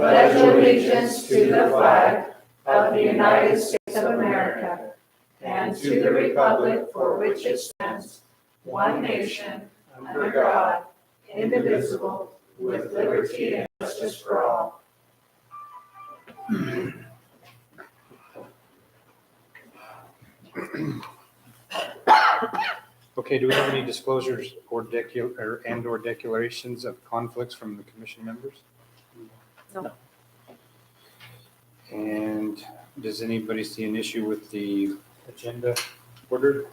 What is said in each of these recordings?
pledge allegiance to the flag of the United States of America and to the republic for which it stands, one nation, under God, indivisible, with liberty and justice for all. Okay, do we have any disclosures or declarations of conflicts from the commission members? No. And does anybody see an issue with the agenda order?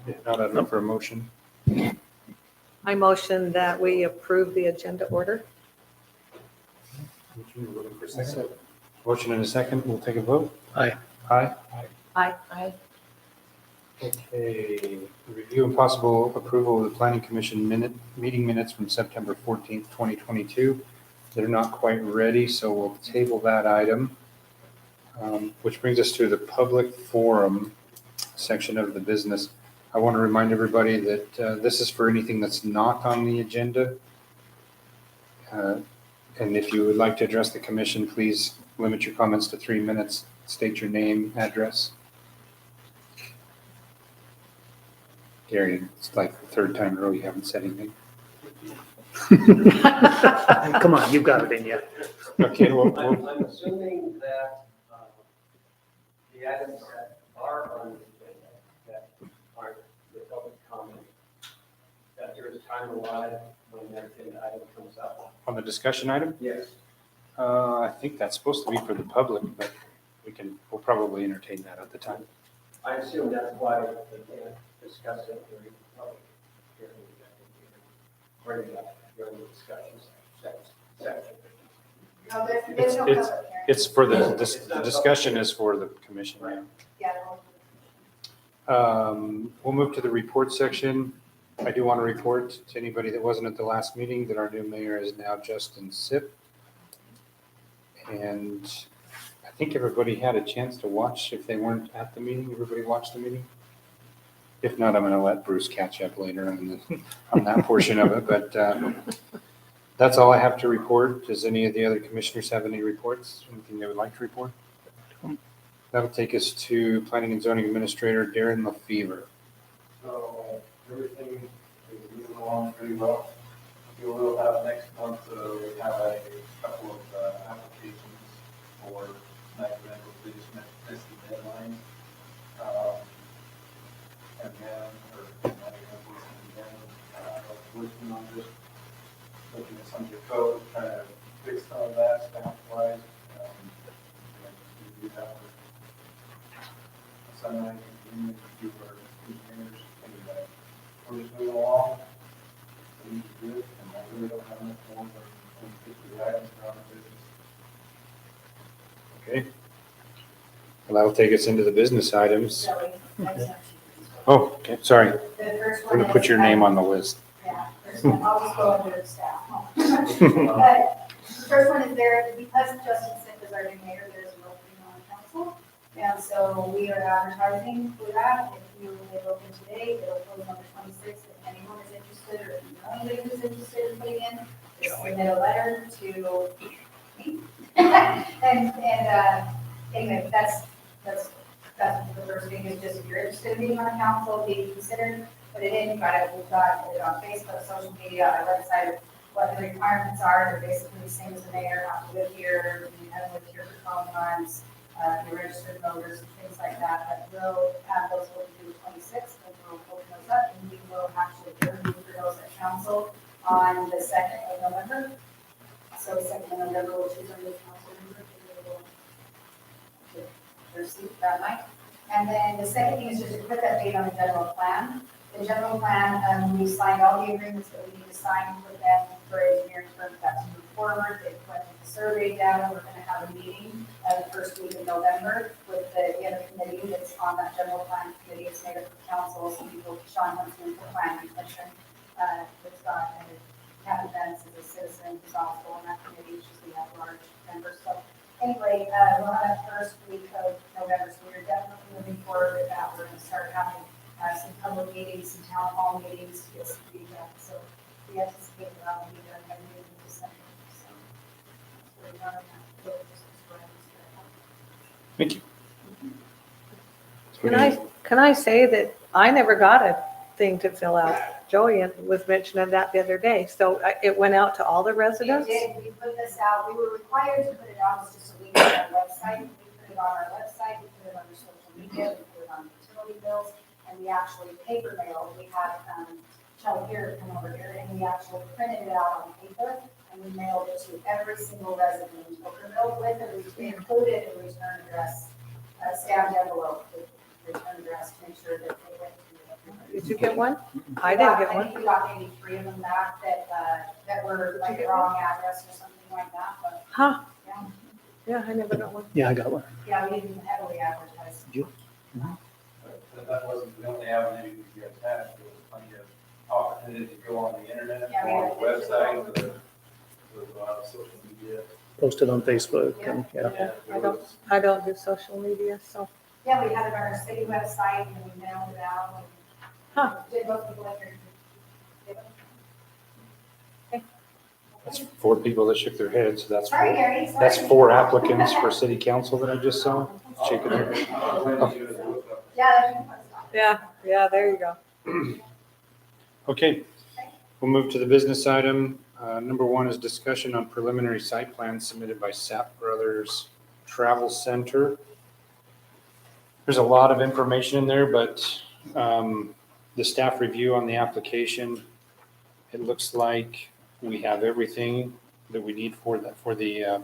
If not, I'd look for a motion. I motion that we approve the agenda order. Motion and a second, we'll take a vote. Aye. Aye. Aye. Okay, review and possible approval of the planning commission meeting minutes from September 14th, 2022. They're not quite ready, so we'll table that item. Which brings us to the public forum section of the business. I want to remind everybody that this is for anything that's not on the agenda. And if you would like to address the commission, please limit your comments to 3 minutes. State your name, address. Gary, it's like the third time in a row you haven't said anything. Come on, you've got it in you. Okay, I'm assuming that the items that are on the agenda that aren't the public comment, that there is time allotted when that agenda item comes up. on the discussion item, Yes. I think that's supposed to be for the public, but we'll probably entertain that at the time. I assume that's why they can't discuss it during the public hearing. Bring it up during the discussion section. No, there's no public hearing. It's for the discussion is for the commission. Yeah. We'll move to the report section. I do want to report to anybody that wasn't at the last meeting that our new mayor is now Justin Sipp. And I think everybody had a chance to watch. If they weren't at the meeting, everybody watched the meeting. If not, I'm going to let Bruce catch up later on that portion of it. But that's all I have to report. Does any of the other commissioners have any reports? Anything they would like to report? That'll take us to Planning and Zoning Administrator Darren LaFever. So everything is moving along pretty well. We will have next month, we have a couple of applications for night rentals. They just missed the deadline. And then, or night rentals, and then working on just looking at some of the code, trying to fix some of that staff wise. We do have a sunrise agreement with our engineers, and we're just moving along. Things are good, and I really don't have much more than 50 items around the business. Okay. Well, that'll take us into the business items. Zoe, that's not Oh, okay, sorry. cheap. The first I'm one going to put is, your name on the list. Yeah, first one, I'll just go under the staff. But the first one is there, because Justin Sipp is our new mayor, there's an opening on council. And so we are advertising for that. If you live open today, it'll close on the 26th. If anyone is interested, or if you know anybody who's interested in putting in, just submit a letter to me. Anyway, that's the first thing, is just if you're interested in being on council, be considered, put it in. We've got it on Facebook, social media, our website, what the requirements are. They're basically the same as the mayor, have to live here, you haven't lived here for 12 months, be registered voters, and things like that. But we'll have those will do the 26th, and we'll open those up, and we will actually interview for those at council on the 2nd of November. So 2nd of November, we'll choose our new council member to receive that night. And then the second thing is just a quick update on the general plan. The general plan, we signed all the agreements that we need to sign with them for engineering firms that to move forward. They collected the survey data. We're going to have a meeting the first week of November with the other committee that's on that general plan committee. It's made up of council, some people, Sean Huntsman for planning commission. It's got Kathy Benz as a citizen who's also on that committee. It's just we have large members. So anyway, we'll have that first week of November. So we're definitely moving forward with that. We're going to start having some public meetings, some town hall meetings to get some feedback. So we anticipate that will be done by the end of December. So Thank you. Can I say that I never got a thing to fill out? Joey was mentioning that the other day. So it went out to all the We residents? did, we put this out, we were required to put it out just a week on our website. We put it on our website, we put it on our social media, we put it on utility bills, and we actually paper mail. We had, Shelley here come over here, and we actually printed it out on paper, and we mailed it to every single resident in Tocqueville with we included a return address, a stamped envelope with return address to make sure that they went to everybody. Did you get one? I didn't get I one. think we got maybe 3 of them back that were like the wrong address or something like that, but Huh? yeah, Yeah, I never got one. Yeah, I got one. yeah, we didn't heavily advertise. But that wasn't the only avenue you guys had. There was plenty of opportunity to go on the internet, Yeah, we go on had the website, with a lot of social media. Posted on Facebook and, yeah. Yeah, I don't do social media, so. Yeah, we had it on our city website and we mailed it out. Huh. Did most people like your? That's 4 people that shook their heads. That's Sorry, 4. Gary. sorry. That's 4 applicants for city council that I just saw. Shaking their head. Yeah. Yeah, there you go. Okay, we'll move to the business item. Number 1 is discussion on preliminary site plan submitted by Sapp Brothers Travel Center. There's a lot of information in there, but the staff review on the application, it looks like we have everything that we need for the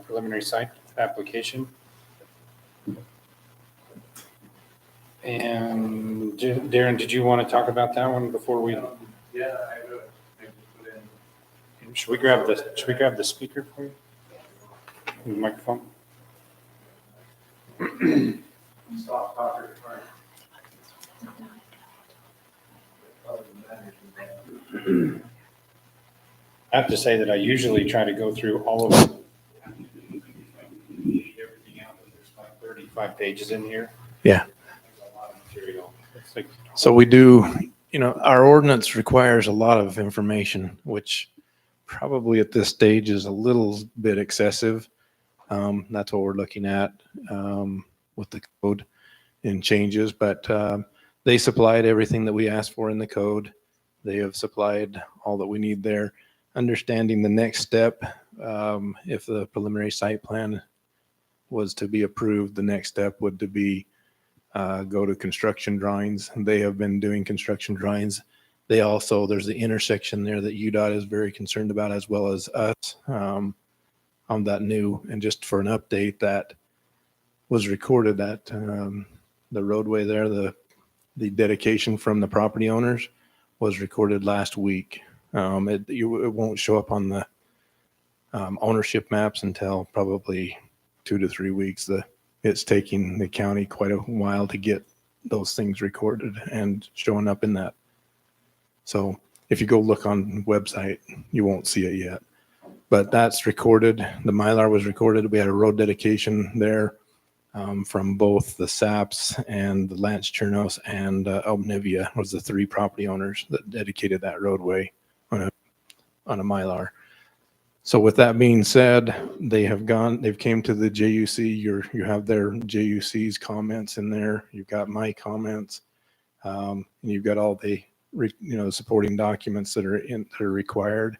preliminary site application. And Darren, did you want to talk about that one before we? Yeah, I would. Maybe put in. Should we grab the speaker for you? The microphone? Stop talking. I have to say that I usually try to go through all of it. Everything out, but there's like 35 pages in here. Yeah. There's a lot of material. It's like, So we do, our ordinance requires a lot of information, which probably at this stage is a little bit excessive. That's what we're looking at with the code and changes, but they supplied everything that we asked for in the code. They have supplied all that we need there. Understanding the next step, if the preliminary site plan was to be approved, the next step would to be go to construction drawings. They have been doing construction drawings. They also, there's the intersection there that UDOT is very concerned about, as well as us on that new. And just for an update, that was recorded at the roadway there, the dedication from the property owners was recorded last week. It won't show up on the ownership maps until probably 2 to 3 weeks. It's taking the county quite a while to get those things recorded and showing up in that. So if you go look on the website, you won't see it yet. But that's recorded. The Mylar was recorded. We had a road dedication there from both the Sapps and the Lance Chernos and Obnivia was the 3 property owners that dedicated that roadway on a Mylar. So with that being said, they've came to the JUC. You have their JUC's comments in there. You've got my comments, and you've got all the supporting documents that are required.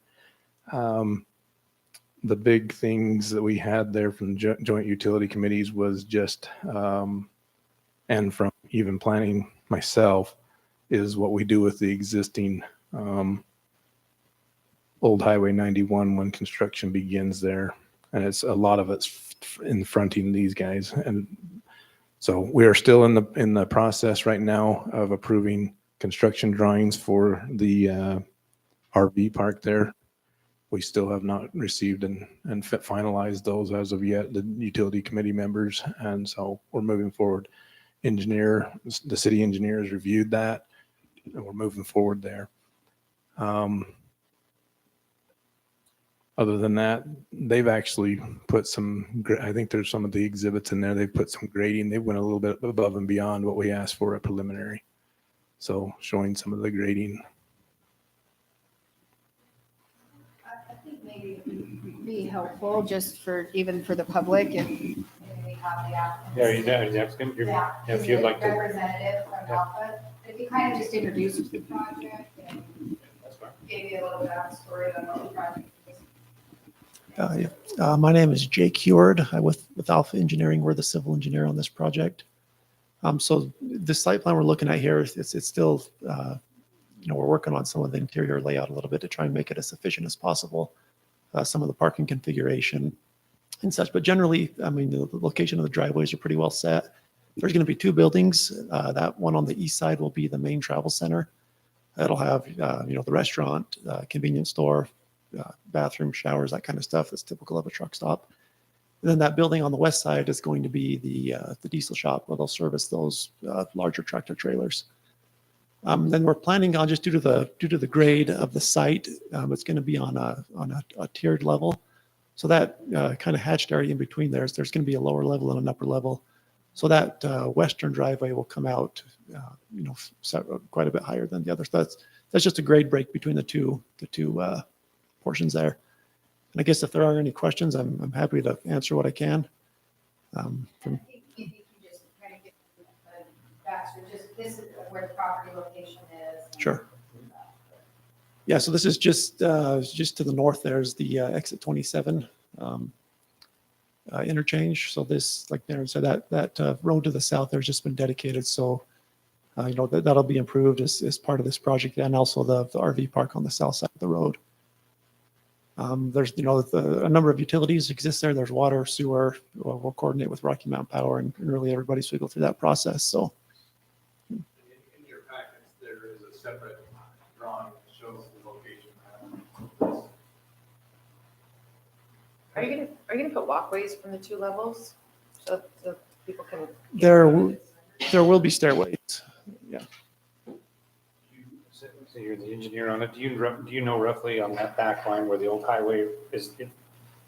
The big things that we had there from joint utility committees was just, and from even planning myself, is what we do with the existing old Highway 91 when construction begins there. And it's a lot of it's in fronting these guys. And so we are still in the process right now of approving construction drawings for the RV park there. We still have not received and finalized those as of yet, the utility committee members. And so we're moving forward. The city engineer has reviewed that and we're moving forward there. Other than that, they've actually put I think there's some of the exhibits in there. They've put some grading. They went a little bit above and beyond what we asked for at preliminary. So showing some of the grading. I think maybe it'd be helpful just even for the public, if we have the applicant. Yeah, you know, that's good. Yeah, If you'd like to. representative from Alpha, if you kind of just introduced the project and That's fine. gave you a little backstory on what the project is. My name is Jake Heward. I'm with Alpha Engineering. We're the civil engineer on this project. So the site plan we're looking at here, it's still, we're working on some of the interior layout a little bit to try and make it as efficient as possible. Some of the parking configuration and such, but generally, I mean, the location of the driveways are pretty well set. There's going to be two buildings. That one on the east side will be the main travel center. It'll have, the restaurant, convenience store, bathroom, showers, that kind of stuff that's typical of a truck stop. And then that building on the west side is going to be the diesel shop where they'll service those larger tractor trailers. Then we're planning on, just due to the grade of the site, it's going to be on a tiered level. So that kind of hatched area in between there's going to be a lower level and an upper level. So that western driveway will come out, quite a bit higher than the others. That's just a grade break between the two portions there. And I guess if there are any questions, I'm happy to answer what I can. I think you just kind of give a backstory, just this is where the property location is. and- Sure. Yeah, so this is just to the north. There's the exit 27 interchange. So this, like Darren said, that road to the south there's just been dedicated. So that'll be improved as part of this project, and also the RV park on the south side of the road. There's a number of utilities exist there. There's water, sewer. We'll coordinate with Rocky Mountain Power and really everybody, so we go through that process. So In your packets, there is a separate drawing that shows the location. Are you gonna put walkways from the two levels so people can? there will be stairways. Yeah. So you're the engineer on it. Do you know roughly on that back line where the old highway is?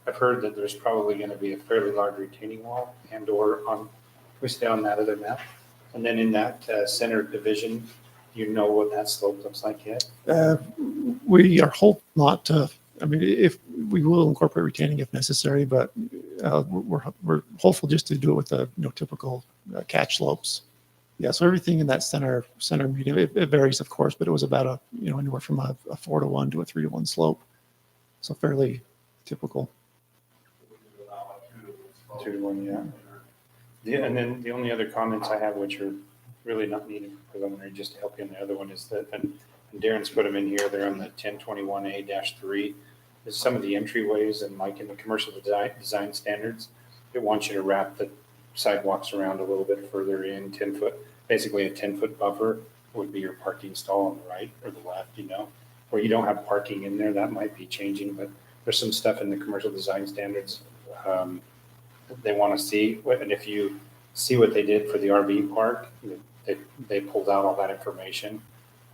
I've heard that there's probably going to be a fairly large retaining wall and/or on, we stay on that other map. And then in that center division, do you know what that slope looks like yet? We are hoping not to. I mean, if we will incorporate retaining if necessary, but we're hopeful just to do it with the typical catch slopes. Yeah, so everything in that center medium, it varies, of course, but it was about anywhere from a 4-to-1 to a 3-to-1 slope. So fairly typical. 2-to-1, yeah. Yeah, and then the only other comments I have, which are really not needed for preliminary, just to help you on the other one, is that, and Darren's put them in here, they're on the 1021A-3, is some of the entryways and like in the commercial design standards, it wants you to wrap the sidewalks around a little bit further in, 10 foot, basically a 10-foot buffer would be your parking stall on the right or the left, where you don't have parking in there, that might be changing, but there's some stuff in the commercial design standards they want to see. And if you see what they did for the RV park, they pulled out all that information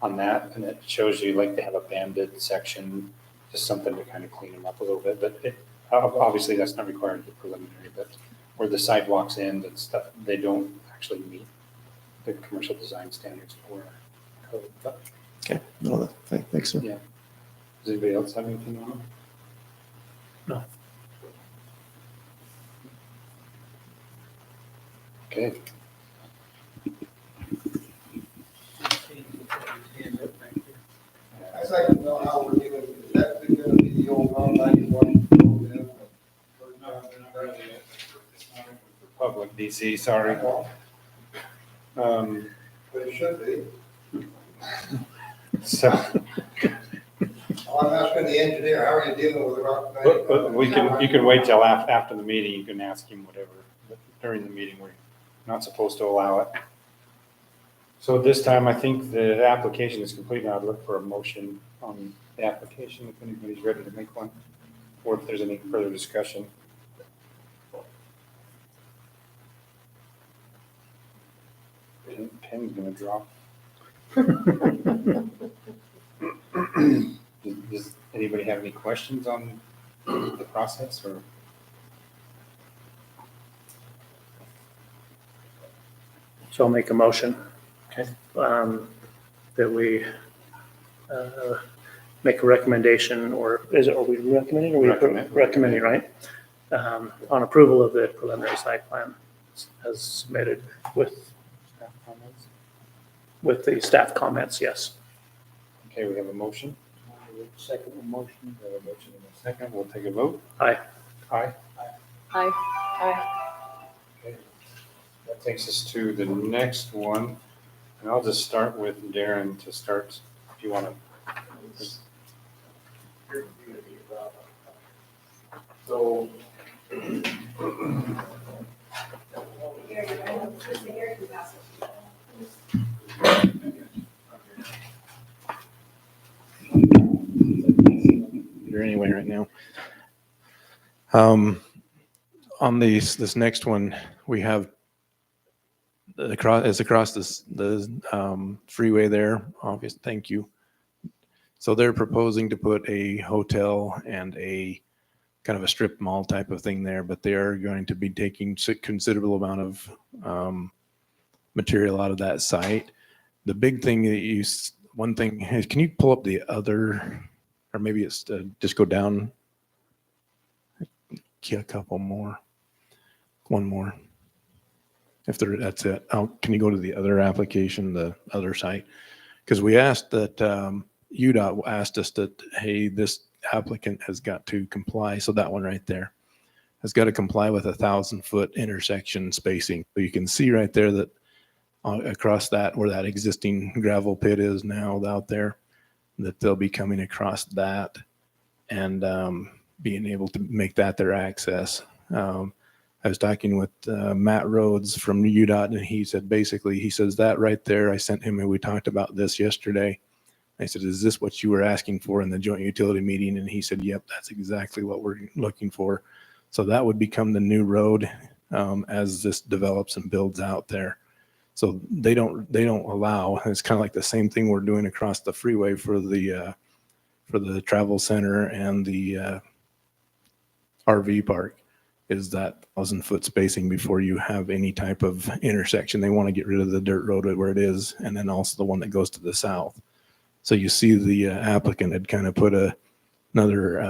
on that, and it shows you like they have a banded section, just something to kind of clean them up a little bit. But obviously that's not required in the preliminary, but where the sidewalks end and stuff, they don't actually meet the commercial design standards for code. But, Okay. No, thanks, sir. yeah. Does anybody else have anything on it? No. Okay. I'd like to know how we're doing, is that gonna be the old Route 91 program? Public DC, sorry. But it should be. So I'm asking the engineer, how are you dealing with the Route but 91? you can wait till after the meeting, you can ask him whatever, but during the meeting, we're not supposed to allow it. So this time, I think the application is complete, now I'd look for a motion on the application, if anybody's ready to make one, or if there's any further discussion. Pen's gonna drop. Does anybody have any questions on the process or? So I'll make a motion. Okay. That we make a recommendation, or are we recommending, or Recommend. recommending, right? On approval of the preliminary site plan as submitted with Staff comments? the staff comments, yes. Okay, we have a motion. Second motion. We have a motion and a second. We'll take a vote. Aye. Aye. Aye. Okay. That takes us to the next one. And I'll just start with Darren to start, if you want to. So, Here anyway right now. On this next one, we have across the freeway there. Obvious, thank you. So they're proposing to put a hotel and a kind of a strip mall type of thing there, but they are going to be taking considerable amount of material out of that site. The big thing that one thing is, can you pull up the other, or maybe it's just go down a couple more, one more. That's it. Can you go to the other application, the other site? Because we asked that, UDOT asked us that, hey, this applicant has got to comply. So that one right there has got to comply with 1,000-foot intersection spacing. So you can see right there that across that, where that existing gravel pit is now out there, that they'll be coming across that and being able to make that their access. I was talking with Matt Rhodes from UDOT, and he said, basically, he says that right there, I sent him and we talked about this yesterday. I said, is this what you were asking for in the joint utility meeting? And he said, yep, that's exactly what we're looking for. So that would become the new road as this develops and builds out there. So they don't allow, it's kind of like the same thing we're doing across the freeway for the travel center and the RV park, is that 1,000-foot spacing before you have any type of intersection. They want to get rid of the dirt road where it is, and then also the one that goes to the south. So you see the applicant had kind of put another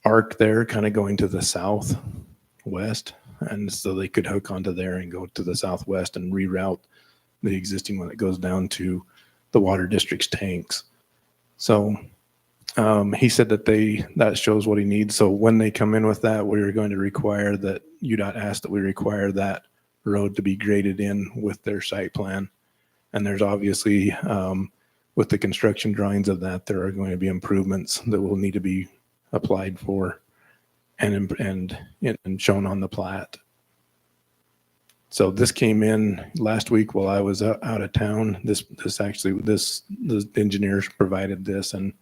arc there, kind of going to the southwest, and so they could hook onto there and go to the southwest and reroute the existing one that goes down to the water district's tanks. So he said that shows what he needs. So when they come in with that, we're going to require that, UDOT asked that we require that road to be graded in with their site plan. And there's obviously, with the construction drawings of that, there are going to be improvements that will need to be applied for and shown on the plat. So this came in last week while I was out of town. The engineers provided this and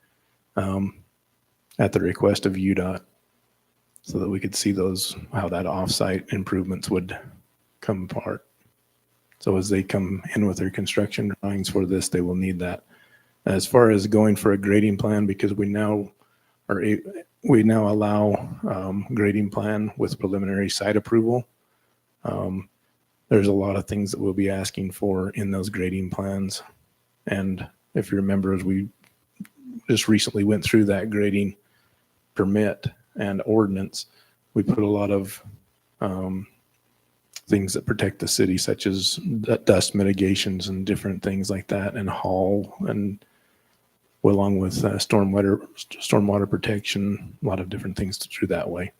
at the request of UDOT, so that we could see how that offsite improvements would come apart. So as they come in with their construction drawings for this, they will need that. As far as going for a grading plan, because we now allow grading plan with preliminary site approval. There's a lot of things that we'll be asking for in those grading plans. And if you remember, as we just recently went through that grading permit and ordinance, we put a lot of things that protect the city, such as dust mitigations and different things like that, and haul, and along with stormwater protection, a lot of different things to do that way.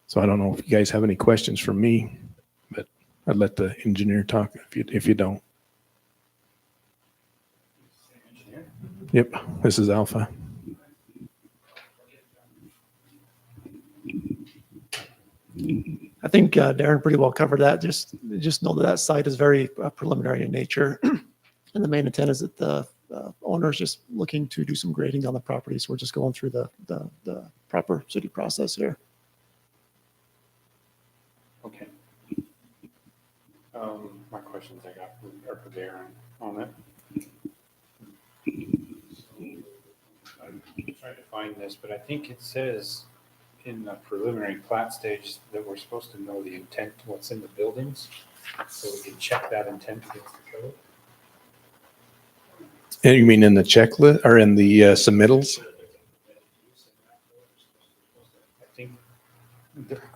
So I don't know if you guys have any questions for me, but I'd let the engineer talk if you don't. Yep, this is Alpha. I think Darren pretty well covered that. Just know that site is very preliminary in nature. And the main intent is that the owner is just looking to do some grading on the property. So we're just going through the proper city process here. Okay. My questions I got are for Darren on it. I'm trying to find this, but I think it says in the preliminary plat stage that we're supposed to know the intent, what's in the buildings, so we can check that intent against the code. And you mean in the checklist or in the submittals? I think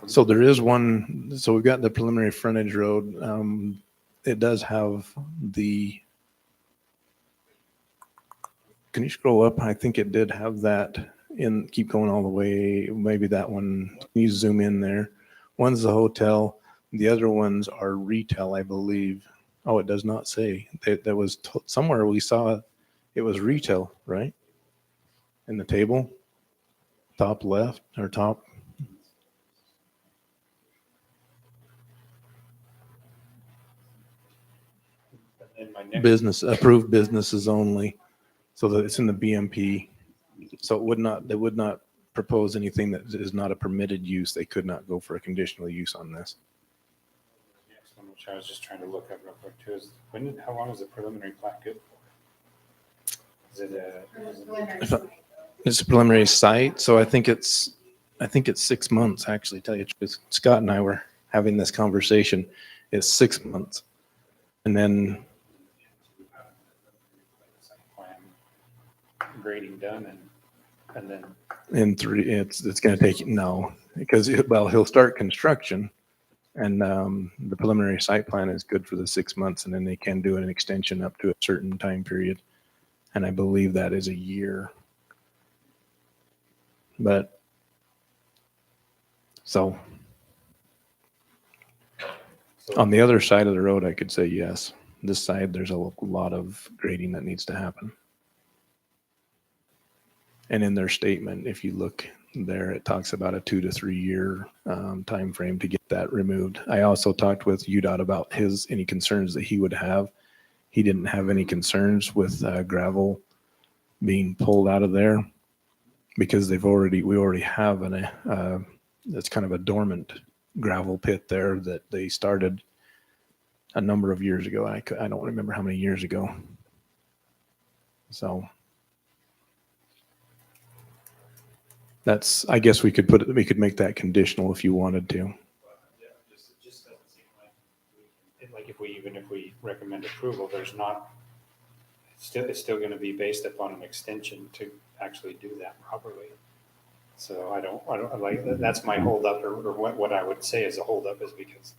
So there is one, so we've got the preliminary frontage road. It does have the, can you scroll up? I think it did have that in, keep going all the way. Maybe that one, can you zoom in there? One's the hotel. The other ones are retail, I believe. Oh, it does not say. There was somewhere we saw it was retail, right? In the table, top left or top. And my next, Business, approved businesses only, so that it's in the BMP. So it would not, they would not propose anything that is not a permitted use. They could not go for a conditional use on this. next one, which I was just trying to look up real quick too, is how long is the preliminary plat good for? Is it It's a preliminary site, so I think it's 6 months, actually, tell you the truth. Scott and I were having this conversation. It's 6 months. And then, plan grading done and then in 3, it's going to take, no, because, well, he'll start construction, and the preliminary site plan is good for the 6 months, and then they can do an extension up to a certain time period. And I believe that is a year. But, so on the other side of the road, I could say yes. This side, there's a lot of grading that needs to happen. And in their statement, if you look there, it talks about a 2 to 3 year time frame to get that removed. I also talked with UDOT about any concerns that he would have. He didn't have any concerns with gravel being pulled out of there because we already have it's kind of a dormant gravel pit there that they started a number of years ago. I don't remember how many years ago. So that's, I guess we could make that conditional if you wanted to. just doesn't seem like if we recommend approval, it's still going to be based upon an extension to actually do that properly. So I don't like, that's my holdup, or what I would say is a holdup is because,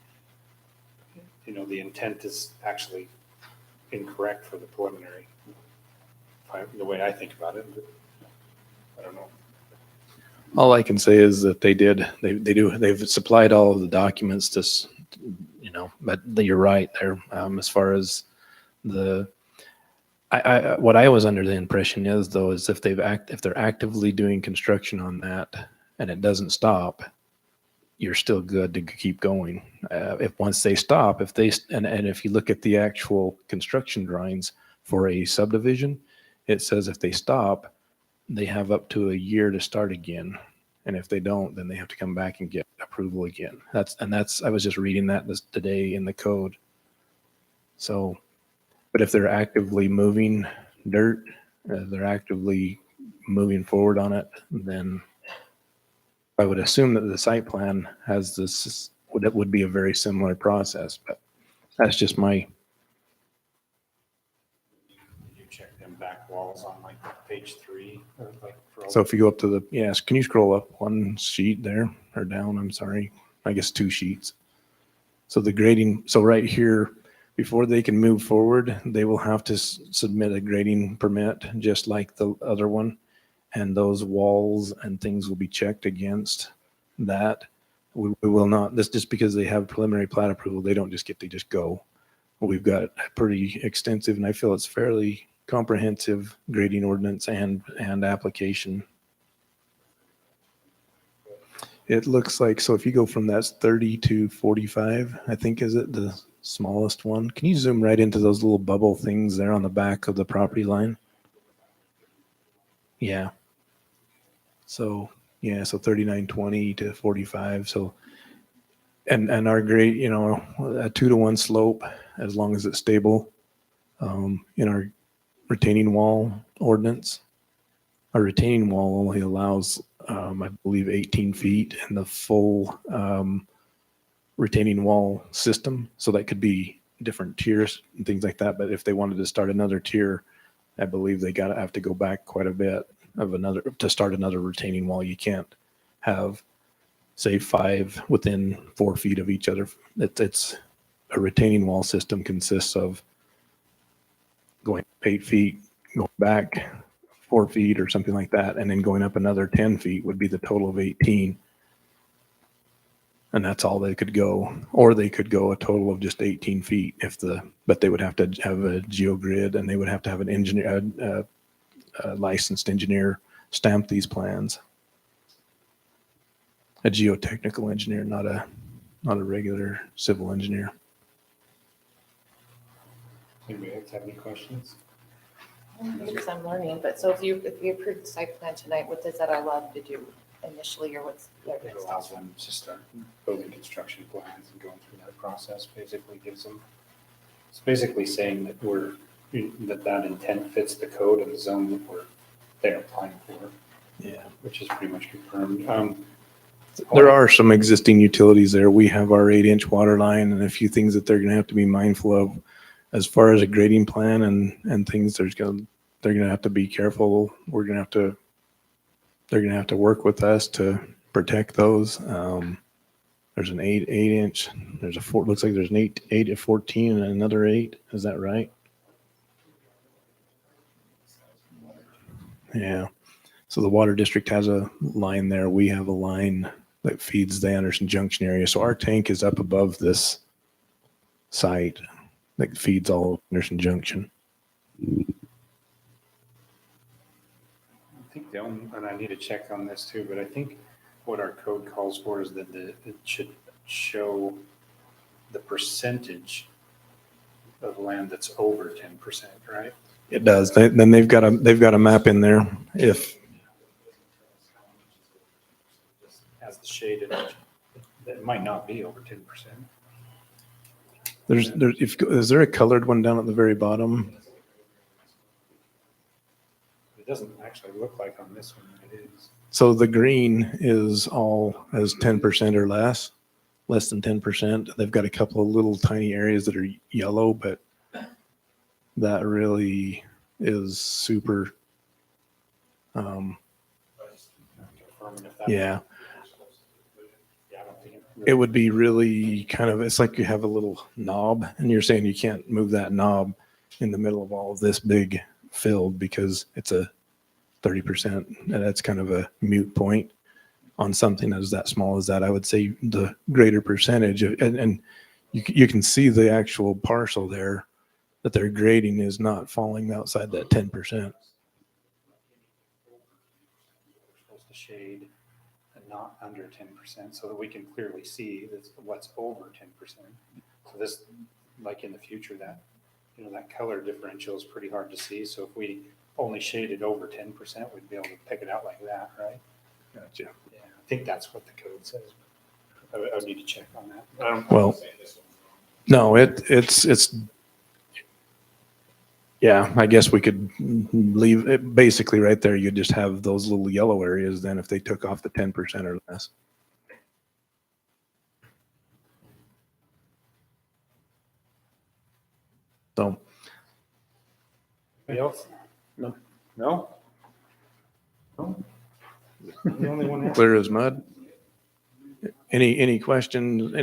the intent is actually incorrect for the preliminary, the way I think about it. I don't know. All I can say is that they've supplied all of the documents to, but you're right there. As far as what I was under the impression is if they're actively doing construction on that and it doesn't stop, you're still good to keep going. Once they stop, if you look at the actual construction drawings for a subdivision, it says if they stop, they have up to a year to start again. And if they don't, then they have to come back and get approval again. I was just reading that today in the code. So, but if they're actively moving dirt, they're actively moving forward on it, then I would assume that the site plan has this, would be a very similar process, but that's just my. You check them back walls on like page 3, or like for all So if you go up to yes, can you scroll up one sheet there or down? I'm sorry, I guess 2 sheets. So the grading, so right here, before they can move forward, they will have to submit a grading permit, just like the other one. And those walls and things will be checked against that. We will not, this just because they have preliminary plat approval, they don't just get to just go. We've got a pretty extensive, and I feel it's fairly comprehensive grading ordinance and application. It looks like, so if you go from that's 30 to 45, I think, is it the smallest one? Can you zoom right into those little bubble things there on the back of the property line? Yeah. So 3920 to 45. So, and our grade, a 2 to 1 slope, as long as it's stable. In our retaining wall ordinance, our retaining wall only allows, I believe, 18 feet in the full retaining wall system. So that could be different tiers and things like that. But if they wanted to start another tier, I believe they have to go back quite a bit to start another retaining wall. You can't have say 5 within 4 feet of each other. It's a retaining wall system consists of going 8 feet, going back 4 feet or something like that, and then going up another 10 feet would be the total of 18. And that's all they could go, or they could go a total of just 18 feet but they would have to have a geogrid, and they would have to have an engineer, a licensed engineer stamp these plans. A geotechnical engineer, not a regular civil engineer. Anybody else have any questions? Because I'm learning, but so if you approve the site plan tonight, what does that allow them to do initially, or what's their It next allows step? them to start building construction plans and going through that process. Basically gives them, it's basically saying that that intent fits the code and the zone that they're applying for, Yeah. which is pretty much confirmed. There are some existing utilities there. We have our 8-inch water line and a few things that they're going to have to be mindful of as far as a grading plan and things. They're going to have to be careful. They're going to have to work with us to protect those. There's an 8-inch. There's looks like there's an 8 at 14 and another 8. Is that right? Yeah. So the water district has a line there. We have a line that feeds the Anderson Junction area. So our tank is up above this site that feeds all of Anderson Junction. I think and I need to check on this too, but I think what our code calls for is that it should show the percentage of land that's over 10%, right? It does. Then they've got a map in there. If As the shaded, that might not be over 10%. is there a colored one down at the very bottom? It doesn't actually look like on this one that it is. So the green is all as 10% or less than 10%. They've got a couple of little tiny areas that are yellow, but that really is super. Confirming if that- Yeah, Yeah, I don't think it would be really kind of, it's like you have a little knob and you're saying you can't move that knob in the middle of all of this big field because it's a 30%. And that's kind of a moot point on something that is that small as that. I would say the greater percentage and you can see the actual parcel there that they're grading is not falling outside that 10%. we're supposed to shade and not under 10% so that we can clearly see what's over 10%. So this, like in the future, that color differential is pretty hard to see. So if we only shaded over 10%, we'd be able to pick it out like that, right? Gotcha. Yeah, I think that's what the code says. I would need to check on that. Well, no, it's yeah, I guess we could leave it basically right there. You just have those little yellow areas then if they took off the 10% or less. So Anybody else? No? No? No? I'm the only one here. clear as mud. Any questions,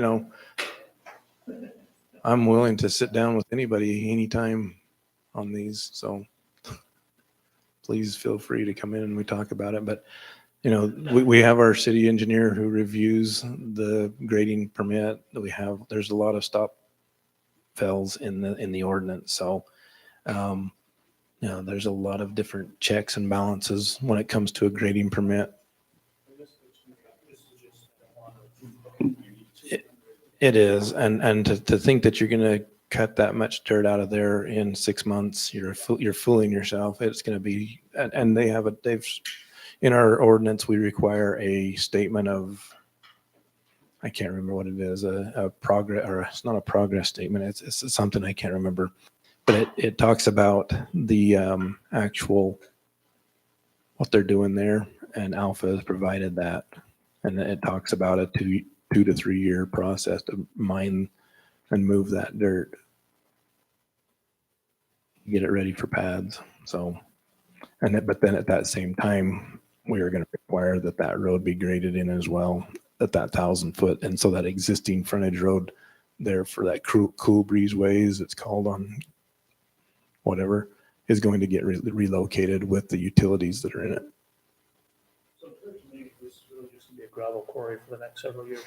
I'm willing to sit down with anybody anytime on these, so please feel free to come in and we talk about it. But we have our city engineer who reviews the grading permit that we have. There's a lot of stop fells in the ordinance, so there's a lot of different checks and balances when it comes to a grading permit. It is, and to think that you're going to cut that much dirt out of there in 6 months, you're fooling yourself. It's going to be, and they've in our ordinance we require a statement of, I can't remember what it is, a progress, or it's not a progress statement. It's something I can't remember, but it talks about the actual what they're doing there, and Alpha has provided that, and it talks about a 2 to 3 year process to mine and move that dirt, get it ready for pads. So, but then at that same time, we are going to require that road be graded in as well. at that 1,000 foot. And so that existing frontage road there for that Cool Breeze Ways, it's called on whatever, is going to get relocated with the utilities that are in it. So originally, this was really just gonna be a gravel quarry for the next several years.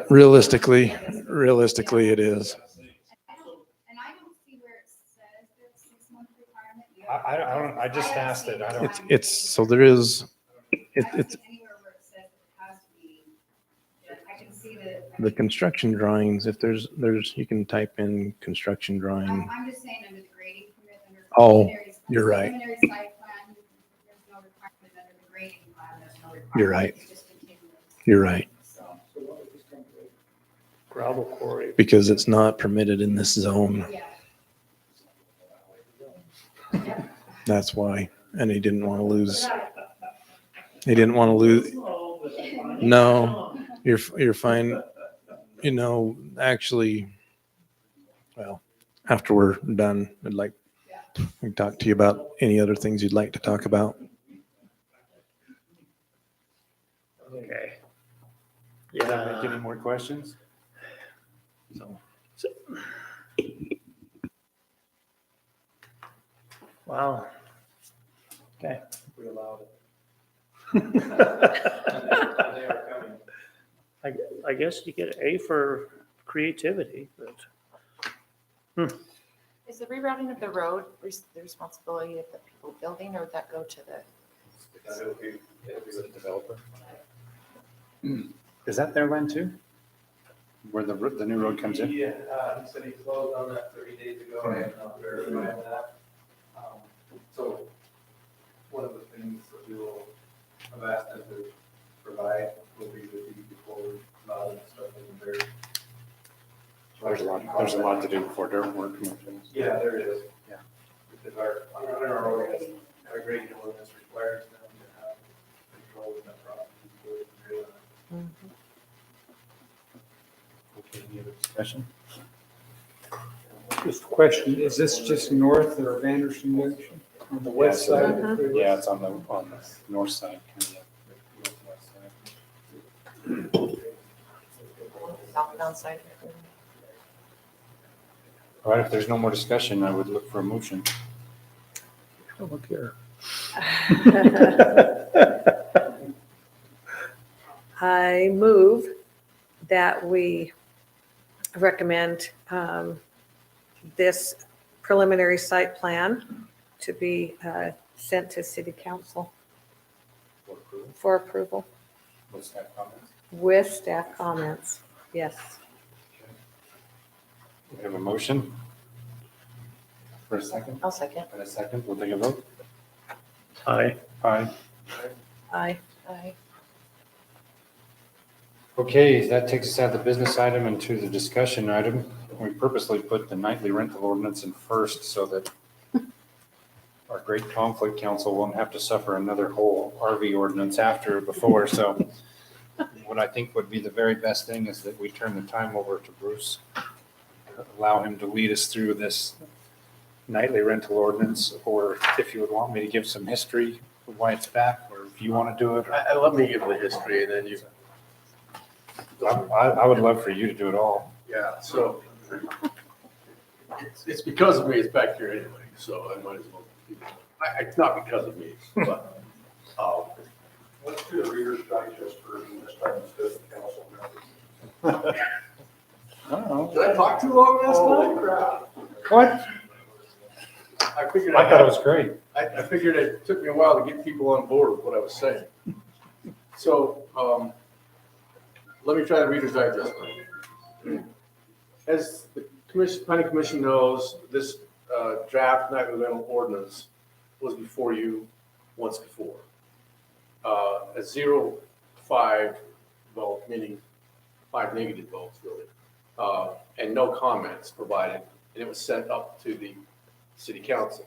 Realistically, it is. And I don't see where it says that 6 month requirement. I just asked it. I don't. It's, so there is, it's Anywhere where it says it has to be, I can see that. the construction drawings, if there's, you can type in construction drawing. I'm just saying under the grading permit, under. Oh, preliminary- you're right. Preliminary site plan, there's no requirement under the grading plan, there's no requirement. You're right. It's just continuous. You're right, So, Gravel quarry. because it's not permitted in this zone. yeah. That's why. And he didn't want to lose. He didn't want to lose. No, you're fine. You know, actually, well, after we're done, I'd like to talk to you about any other things you'd like to talk about. Okay. Yeah. Yeah. Any more questions? Wow. Okay. We allowed it. I guess you get A for creativity, but Is the rerouting of the road the responsibility of the people building, or would that go to the? It'll be The developer. Is that their land too? Where the new road comes in? Yeah, he said he closed on that 30 days ago, I have not verified that. So one of the things that we will have asked them to provide will be the deed before we allow them to start moving dirt. There's a lot to do before dirt work. Yeah, there is. Yeah. Because our ordinance, our grading ordinance requires them to have control of that property. before they can do that. Okay, any other discussion? Just a question, is this just north of Anderson Junction on the west Yeah, side of the freeway? Yeah, it's on the north side. Kind of, northwest side. Southbound side. All right, if there's no more discussion, I would look for a motion. oh, look here. I move that we recommend this preliminary site plan to be sent to city council For approval. for approval What's that comments? with staff comments. Yes. We have a motion. For a second? I'll second. And a second, we'll take a vote. Aye. Aye. Aye. Aye. Okay, that takes us out of the business item and to the discussion item. We purposely put the nightly rental ordinance in first so that our great conflict council won't have to suffer another whole RV ordinance after or before. So what I think would be the very best thing is that we turn the time over to Bruce. Allow him to lead us through this nightly rental ordinance, or if you would want me to give some history of why it's back, or if you want to do it. Let me give the history and then you. I would love for you to do it all. Yeah, so it's because of me, it's back here anyway, so I might as well. It's not because of me, but, let's do the Reader's Digest version this time instead of council members. Did I talk too long last night? What? I figured I thought it was great. I figured it took me a while to get people on board with what I was saying. So, let me try the Reader's Digest. As the planning commission knows, this draft nightly rental ordinance was before you once before. A 0-5 vote, meaning 5 negative votes really, and no comments provided, and it was sent up to the city council.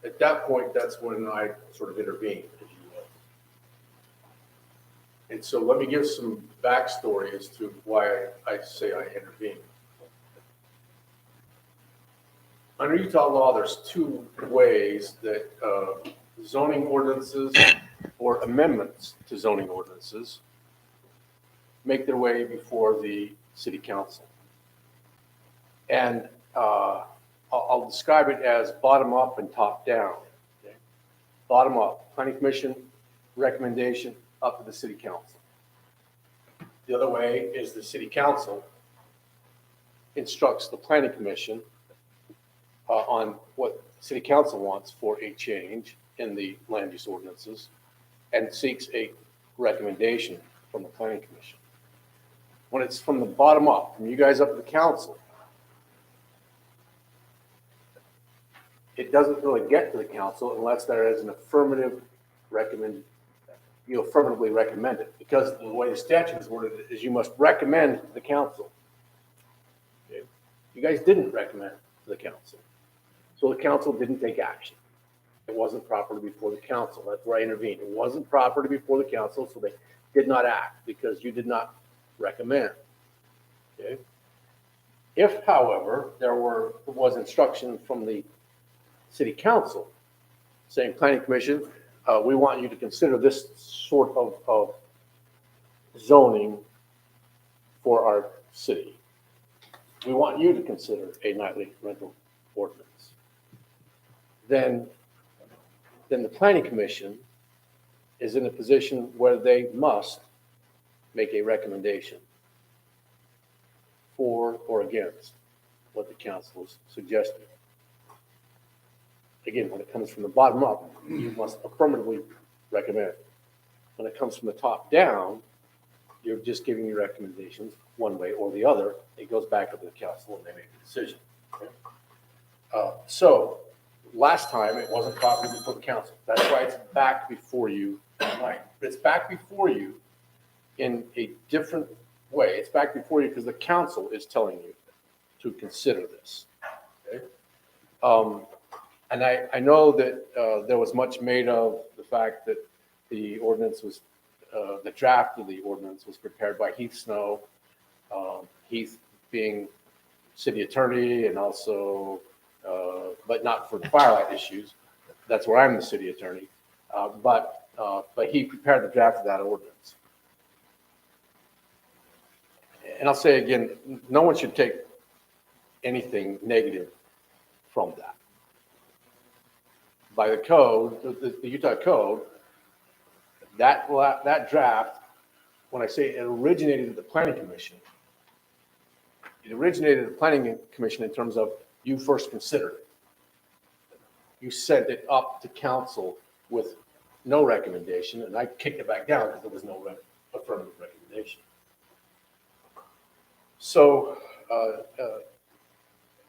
At that point, that's when I sort of intervened, if you will. And so let me give some backstory as to why I say I intervened. Under Utah law, there's two ways that zoning ordinances or amendments to zoning ordinances make their way before the city council. And I'll describe it as bottom up and top down. Okay? Bottom up, planning commission recommendation up to the city council. The other way is the city council instructs the planning commission on what the city council wants for a change in the land use ordinances and seeks a recommendation from the planning commission. When it's from the bottom up, from you guys up to the council, it doesn't really get to the council unless there is an affirmative recommend, you affirmatively recommend it. Because the way the statute is worded is you must recommend to the council. Okay? You guys didn't recommend to the council. So the council didn't take action. It wasn't properly before the council. That's where I intervened. It wasn't properly before the council, so they did not act because you did not recommend. Okay? If, however, there was instruction from the city council saying, planning commission, we want you to consider this sort of zoning for our city. We want you to consider a nightly rental ordinance. Then the planning commission is in a position where they must make a recommendation for or against what the council is suggesting. Again, when it comes from the bottom up, you must affirmatively recommend. When it comes from the top down, you're just giving your recommendations one way or the other. It goes back up to the council and they make the decision. Okay? So last time it wasn't properly before the council. That's why it's back before you tonight. It's back before you in a different way. It's back before you because the council is telling you to consider this. Okay? And I know that there was much made of the fact that the ordinance was, the draft of the ordinance was prepared by Heath Snow, Heath being city attorney and also, but not for the Firelight issues. That's where I'm the city attorney. But he prepared the draft of that ordinance. And I'll say again, no one should take anything negative from that. By the code, the Utah code, that draft, when I say it originated at the planning commission, it originated at the planning commission in terms of you first considered it. You sent it up to council with no recommendation, and I kicked it back down because there was no affirmative recommendation. So,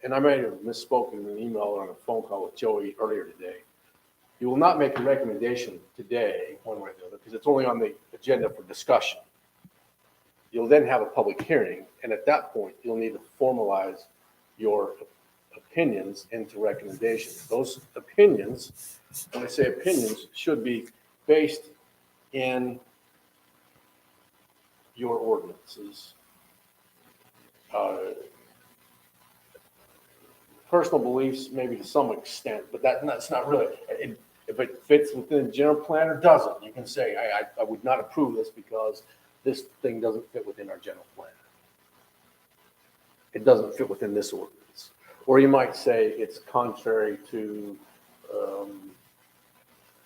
and I may have misspoken in an email or on a phone call with Joey earlier today. You will not make a recommendation today, one way or the other, because it's only on the agenda for discussion. You'll then have a public hearing, and at that point, you'll need to formalize your opinions into recommendations. Those opinions, when I say opinions, should be based in your ordinances. Personal beliefs, maybe to some extent, but that's not really. If it fits within the general plan or doesn't, you can say, I would not approve this because this thing doesn't fit within our general plan. It doesn't fit within this ordinance. Or you might say it's contrary to,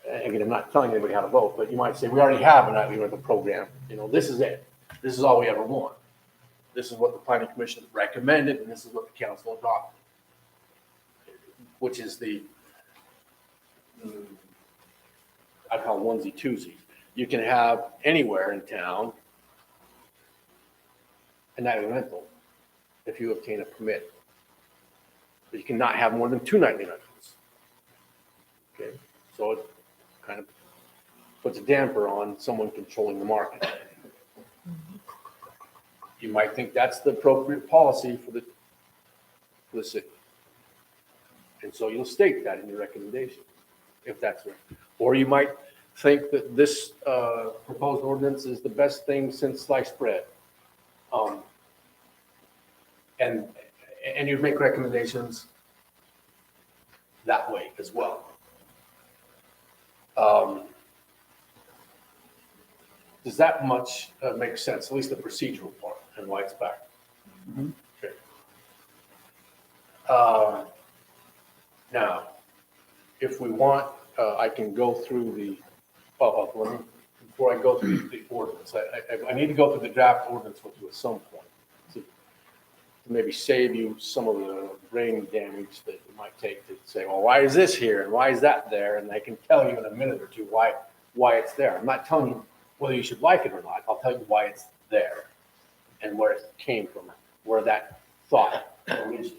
again, I'm not telling anybody how to vote, but you might say, we already have a nightly rental program. You know, this is it. This is all we ever want. This is what the planning commission recommended, and this is what the council adopted, which is the, I call onesie twosie. You can have anywhere in town a nightly rental if you obtain a permit. But you cannot have more than 2 nightly rentals. Okay, so it kind of puts a damper on someone controlling the market. You might think that's the appropriate policy for the city. And so you'll state that in your recommendation, if that's right. Or you might think that this proposed ordinance is the best thing since sliced bread. And you make recommendations that way as well. Does that much make sense, at least the procedural part and why it's back? Okay. Now, if we want, I can go through the, before I go through the ordinance, I need to go through the draft ordinance with you at some point to maybe save you some of the brain damage that it might take to say, well, why is this here and why is that there? And I can tell you in a minute or two why it's there. I'm not telling you whether you should like it or not. I'll tell you why it's there and where it came from, where that thought originated.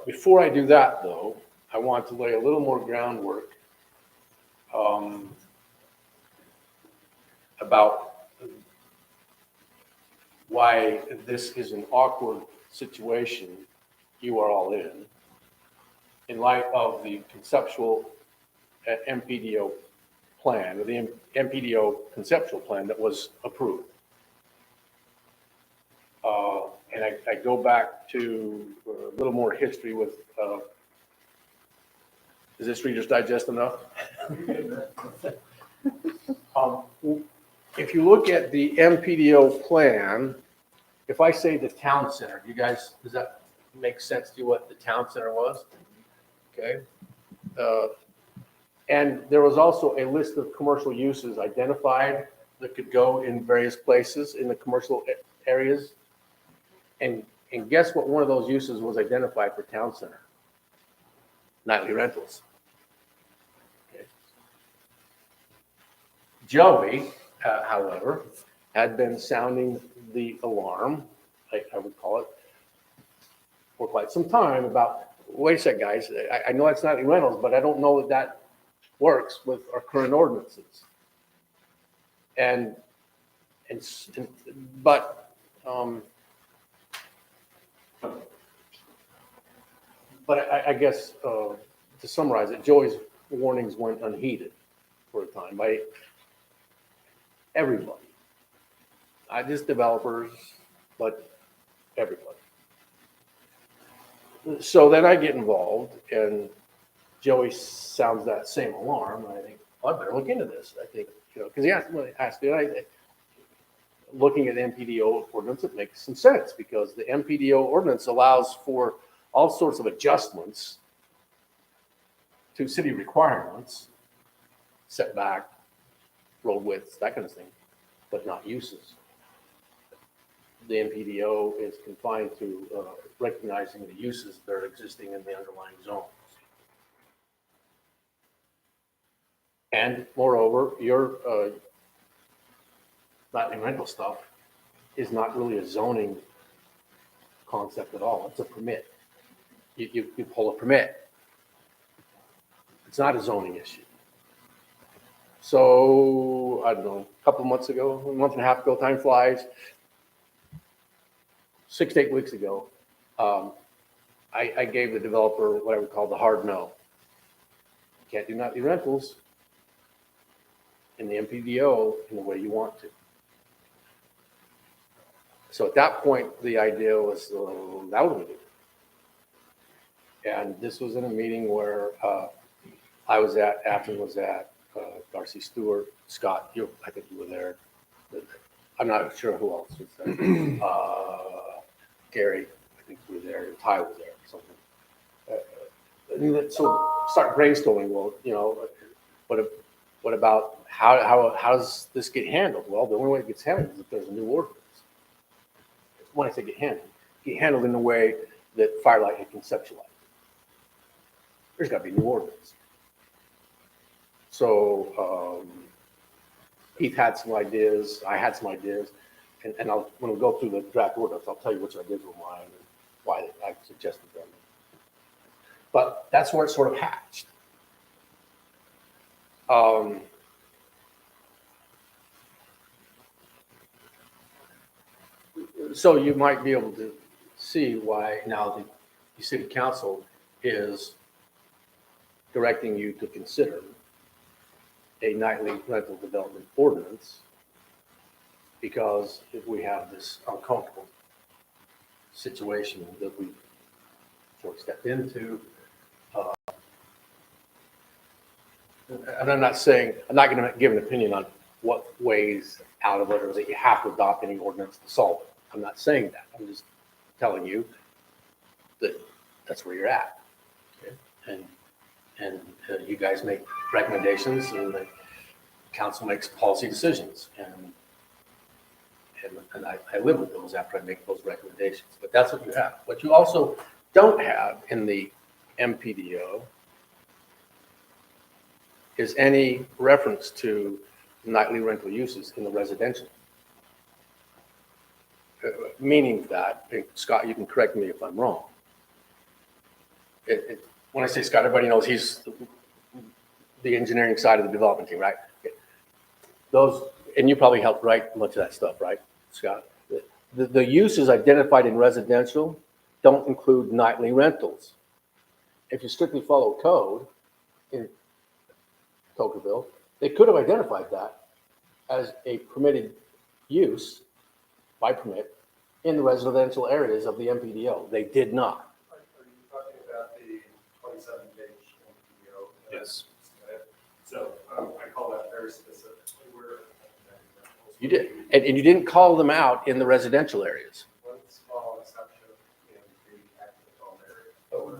Before I do that, though, I want to lay a little more groundwork about why this is an awkward situation you are all in light of the conceptual MPDO plan, or the MPDO conceptual plan that was approved. And I go back to a little more history with, is this Reader's Digest enough? If you look at the MPDO plan, if I say the town center, you guys, does that make sense to you what the town center was? Okay. And there was also a list of commercial uses identified that could go in various places in the commercial areas. And guess what one of those uses was identified for town center? Nightly rentals. Okay. Joey, however, had been sounding the alarm, I would call it, for quite some time about, wait a sec, guys, I know it's nightly rentals, but I don't know that that works with our current ordinances. But I guess to summarize it, Joey's warnings went unheeded for a time by everybody. Not just developers, but everybody. So then I get involved and Joey sounds that same alarm. And I think, well, I better look into this. I think, because he asked me, looking at the MPDO ordinance, it makes some sense because the MPDO ordinance allows for all sorts of adjustments to city requirements, setback, road widths, that kind of thing, but not uses. The MPDO is confined to recognizing the uses that are existing in the underlying zones. And moreover, your nightly rental stuff is not really a zoning concept at all. It's a permit. You pull a permit. It's not a zoning issue. So, I don't know, a couple of months ago, a month and a half ago, time flies, 6 to 8 weeks ago, I gave the developer what I would call the hard no. You can't do nightly rentals in the MPDO in the way you want to. So at that point, the idea was, that was going to do. And this was in a meeting where I was at, Afton was at, Darcy Stewart, Scott, I think you were there. I'm not sure who else was there. Gary, I think you were there, and Ty was there or something. So start brainstorming, well, what about how does this get handled? Well, the only way it gets handled is if there's a new ordinance. When I say get handled in the way that Firelight had conceptualized. There's got to be new ordinance. So Heath had some ideas, I had some ideas, and when we go through the draft ordinance, I'll tell you which ideas were mine and why I suggested them. But that's where it sort of hatched. So you might be able to see why now the city council is directing you to consider a nightly rental development ordinance, because if we have this uncomfortable situation that we board stepped into. And I'm not saying, I'm not going to give an opinion on what ways out of it or that you have to adopt any ordinance to solve it. I'm not saying that. I'm just telling you that that's where you're at. Okay? And you guys make recommendations and the council makes policy decisions. And I live with those after I make those recommendations. But that's what you have. What you also don't have in the MPDO is any reference to nightly rental uses in the residential. Meaning that, and Scott, you can correct me if I'm wrong. When I say Scott, everybody knows he's the engineering side of the development team, right? Those, and you probably helped write much of that stuff, right, Scott? The uses identified in residential don't include nightly rentals. If you strictly follow code in Tocqueville, they could have identified that as a permitted use by permit in the residential areas of the MPDO. They did not. Are you talking about the 27-page MPO? Yes. So I call that very specific. You did. And you didn't call them out in the residential areas. One small exception in the agricultural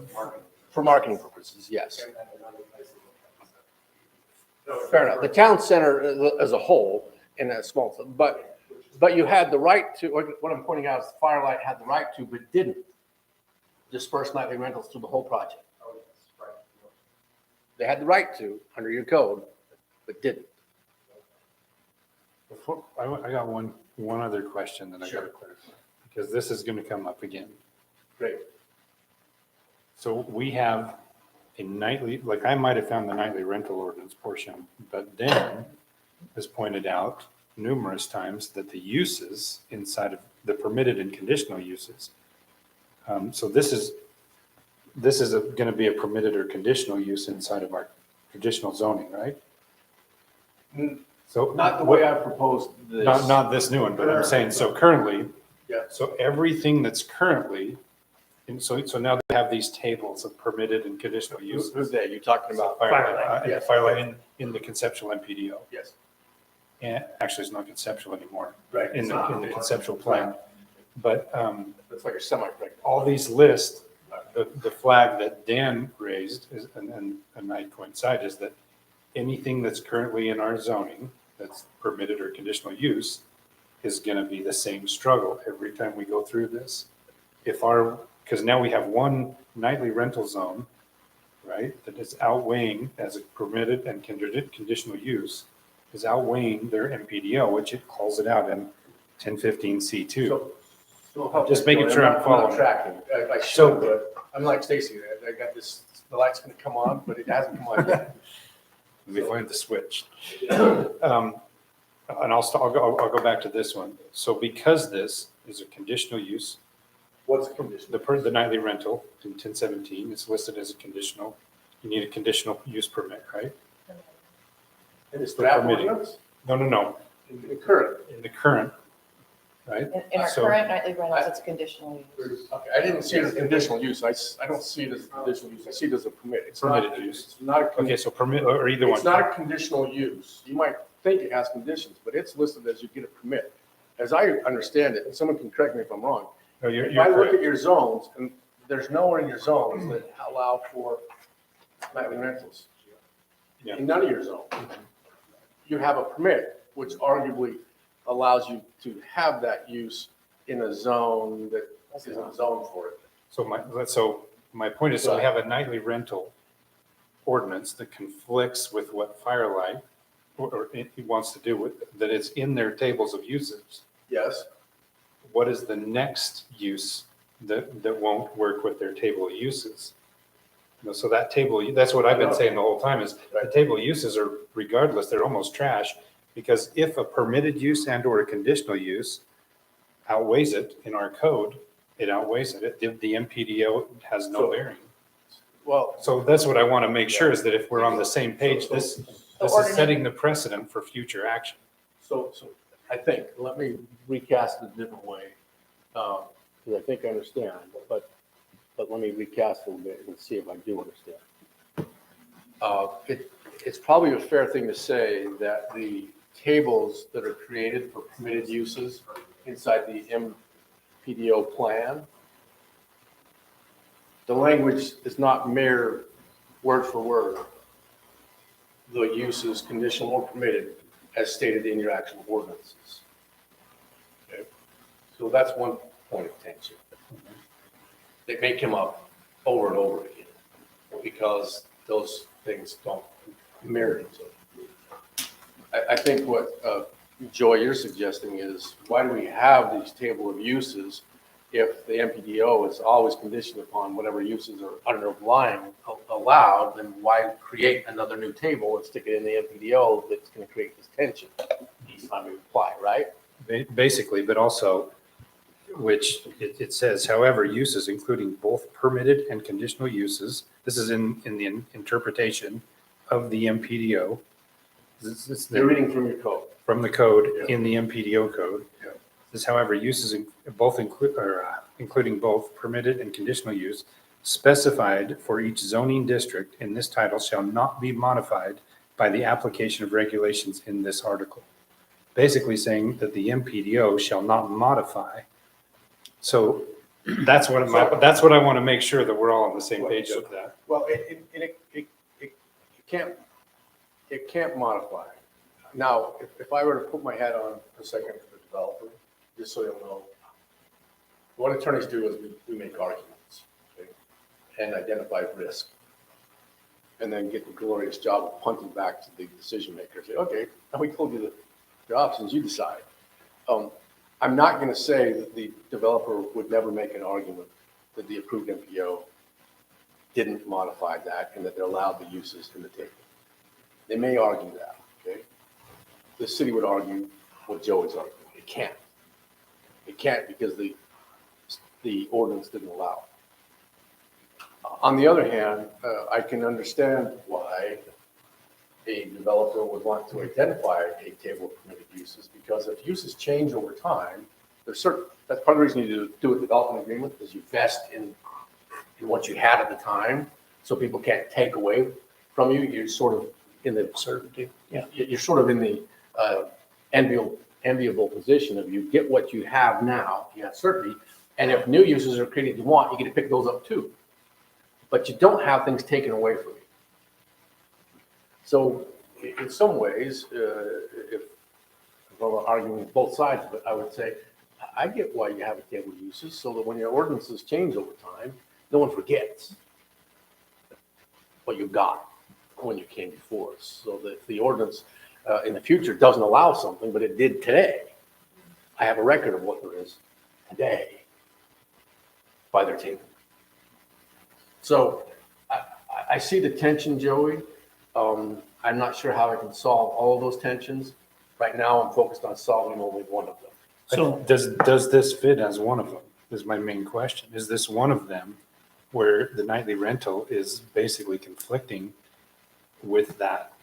area. Marketing. For marketing purposes, yes. And another place in the Fair enough. The town center as a whole in a small, but you had the right to, what I'm pointing out is Firelight had the right to, but didn't disperse nightly rentals through the whole project. Oh, yes, right. They had the right to under your code, but didn't. Before, I got one other question that I got to clarify, because this is going to come up again. Great. So we have a nightly, like I might have found the nightly rental ordinance portion, but Dan has pointed out numerous times that the uses inside of the permitted and conditional uses. So this is going to be a permitted or conditional use inside of our traditional zoning, right? So Not the way I proposed this. not this new one, but I'm saying, so currently, Yeah. so everything that's currently, and so now they have these tables of permitted and conditional use. Who's that? You talking about? Firelight, Yes. Firelight in the conceptual MPDO. Yes. And actually, it's not conceptual anymore. Right. In the conceptual plan. But It's like a semi-correct. all these lists, the flag that Dan raised is, and I coincide, is that anything that's currently in our zoning that's permitted or conditional use is going to be the same struggle every time we go through this. Because now we have one nightly rental zone, right, that is outweighing as a permitted and conditional use, is outweighing their MPDO, which it calls it out in 1015C2. Just making sure I'm following. Tracking. I So- should, but I'm like Stacy. I got this, the light's going to come on, but it hasn't come on yet. We find the switch. And I'll go back to this one. So because this is a conditional use, What's the condition? the nightly rental in 1017 is listed as a conditional. You need a conditional use permit, right? In this For draft permitting. ordinance? No. In the current? In the current, right? In our So- current nightly rentals, it's conditional use. Okay, I didn't see it as conditional use. I don't see it as conditional use. I see it as a permit. It's not- Permitted use. It's not a. Okay, so permit, or either one. It's not a conditional use. You might think it has conditions, but it's listed as you get a permit. As I understand it, and someone can correct me if I'm wrong, No, you're if I look correct. at your zones, and there's nowhere in your zones that allow for nightly rentals. Yeah. In none of your zones. You have a permit, which arguably allows you to have that use in a zone that isn't zoned for it. So my point is, so we have a nightly rental ordinance that conflicts with what Firelight or it wants to do with, that is in their tables of uses. Yes? What is the next use that won't work with their table of uses? So that table, that's what I've been saying the whole time, is the table of uses are, regardless, they're almost trash, because if a permitted use and or a conditional use outweighs it in our code, it outweighs it. The MPDO has no bearing. Well, So that's what I want to make sure, is that if we're on the same page, this is setting the precedent for future action. so I think, let me recast it a different way, because I think I understand, but but let me recast a little bit and see if I do understand. It's probably a fair thing to say that the tables that are created for permitted uses inside the MPDO plan, the language is not mere word for word. The use is conditional or permitted as stated in your actual ordinances. Okay? So that's one point of tension. It may come up over and over again because those things don't mirror each other. I think what, Joy, you're suggesting is why do we have these table of uses if the MPDO is always conditioned upon whatever uses are underlying allowed, then why create another new table and stick it in the MPDO that's going to create this tension each time we apply, right? Basically, but also, which it says, however, uses including both permitted and conditional uses, this is in the interpretation of the MPDO. You're reading from your code. From the code Yeah. in the MPDO code. Yeah. This, however, uses including both permitted and conditional use specified for each zoning district in this title shall not be modified by the application of regulations in this article. Basically saying that the MPDO shall not modify. So that's what I want to make sure that we're all on the same page with that. Well, it can't modify. Now, if I were to put my hat on for a second for the developer, just so you'll know, what attorneys do is we make arguments, okay, and identify risk, and then get the glorious job of punting back to the decision maker. Say, okay, now we told you the options, you decide. I'm not going to say that the developer would never make an argument that the approved MPO didn't modify that and that they're allowed the uses in the table. They may argue that, okay? The city would argue what Joey's arguing. It can't. It can't because the ordinance didn't allow it. On the other hand, I can understand why a developer would want to identify a table of permitted uses, because if uses change over time, that's part of the reason you do a development agreement, is you vest in what you had at the time, so people can't take away from you. You're sort of in the certainty. Yeah. You're sort of in the enviable position of you get what you have now, you have certainty, and if new uses are created you want, you get to pick those up too. But you don't have things taken away from you. So in some ways, if I'm arguing both sides of it, I would say, I get why you have a table of uses, so that when your ordinances change over time, no one forgets what you got when you came before us. So that if the ordinance in the future doesn't allow something, but it did today, I have a record of what there is today by their table. So I see the tension, Joey. I'm not sure how I can solve all of those tensions. Right now, I'm focused on solving only one of them. So Does this fit as one of them? Is my main question. Is this one of them where the nightly rental is basically conflicting with that?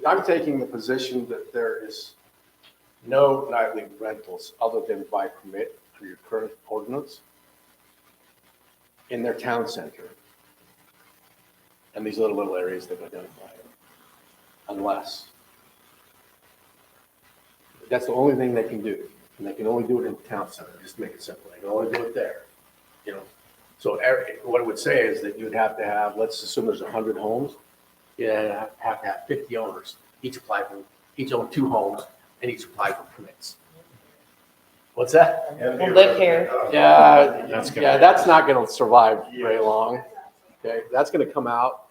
I'm taking the position that there is no nightly rentals other than by permit for your current ordinance in their town center. And these little areas they've identified, unless. That's the only thing they can do. And they can only do it in the town center, just to make it simple. They can only do it there, you know. So what it would say is that you'd have to have, let's assume there's 100 homes. You have to have 50 owners, each own 2 homes, and each apply for permits. What's that? We'll live here. Yeah, That's that's not going to survive very long. Okay, that's going to come out.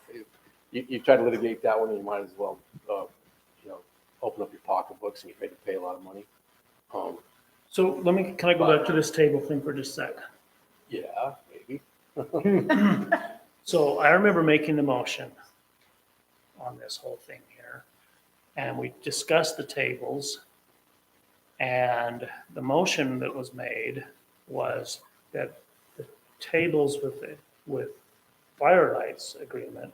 You try to litigate that one, you might as well, open up your pocketbooks and get ready to pay a lot of money. So can I go back to this table thing for just a sec? Yeah, maybe. So I remember making the motion on this whole thing here, and we discussed the tables, and the motion that was made was that the tables with Firelights agreement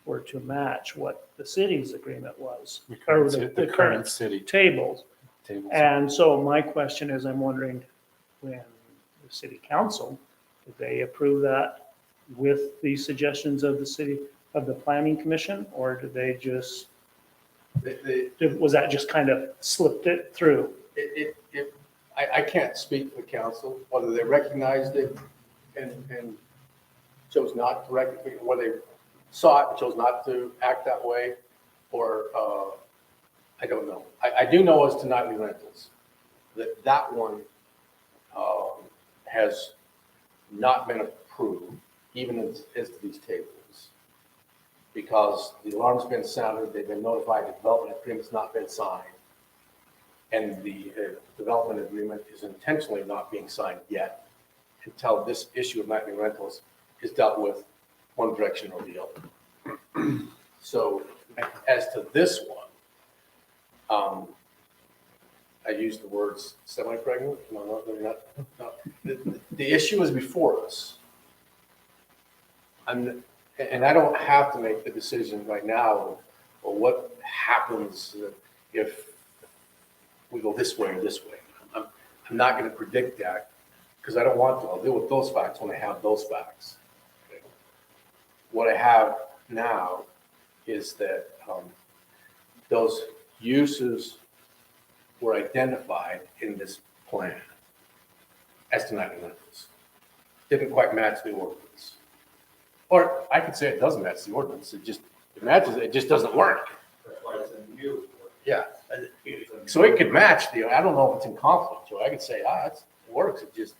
were to match what the city's agreement was, or the current city tables. tables. And so my question is, I'm wondering when the city council Did they approve that with the suggestions of the city, of the planning commission, or did they just, was that just kind of slipped it through? I can't speak for the council, whether they recognized it and chose not to recognize, whether they saw it and chose not to act that way, or, I don't know. I do know as to nightly rentals, that one, has not been approved, even as to these tables. Because the alarm's been sounded, they've been notified, the development agreement's not been signed. And the development agreement is intentionally not being signed yet until this issue of nightly rentals is dealt with one direction or the other. So as to this one, I used the words semi-pregnant. No, they're not. The issue is before us. And I don't have to make the decision right now of what happens if we go this way or this way. I'm not going to predict that because I don't want to. I'll deal with those facts when I have those facts. Okay. What I have now is that those uses were identified in this plan as to nightly rentals. Didn't quite match the ordinance. Or I could say it doesn't match the ordinance. It matches, it just doesn't work. That's why it's a new. Yeah. So it could match I don't know if it's in conflict, Joe. I could say, it works. It just,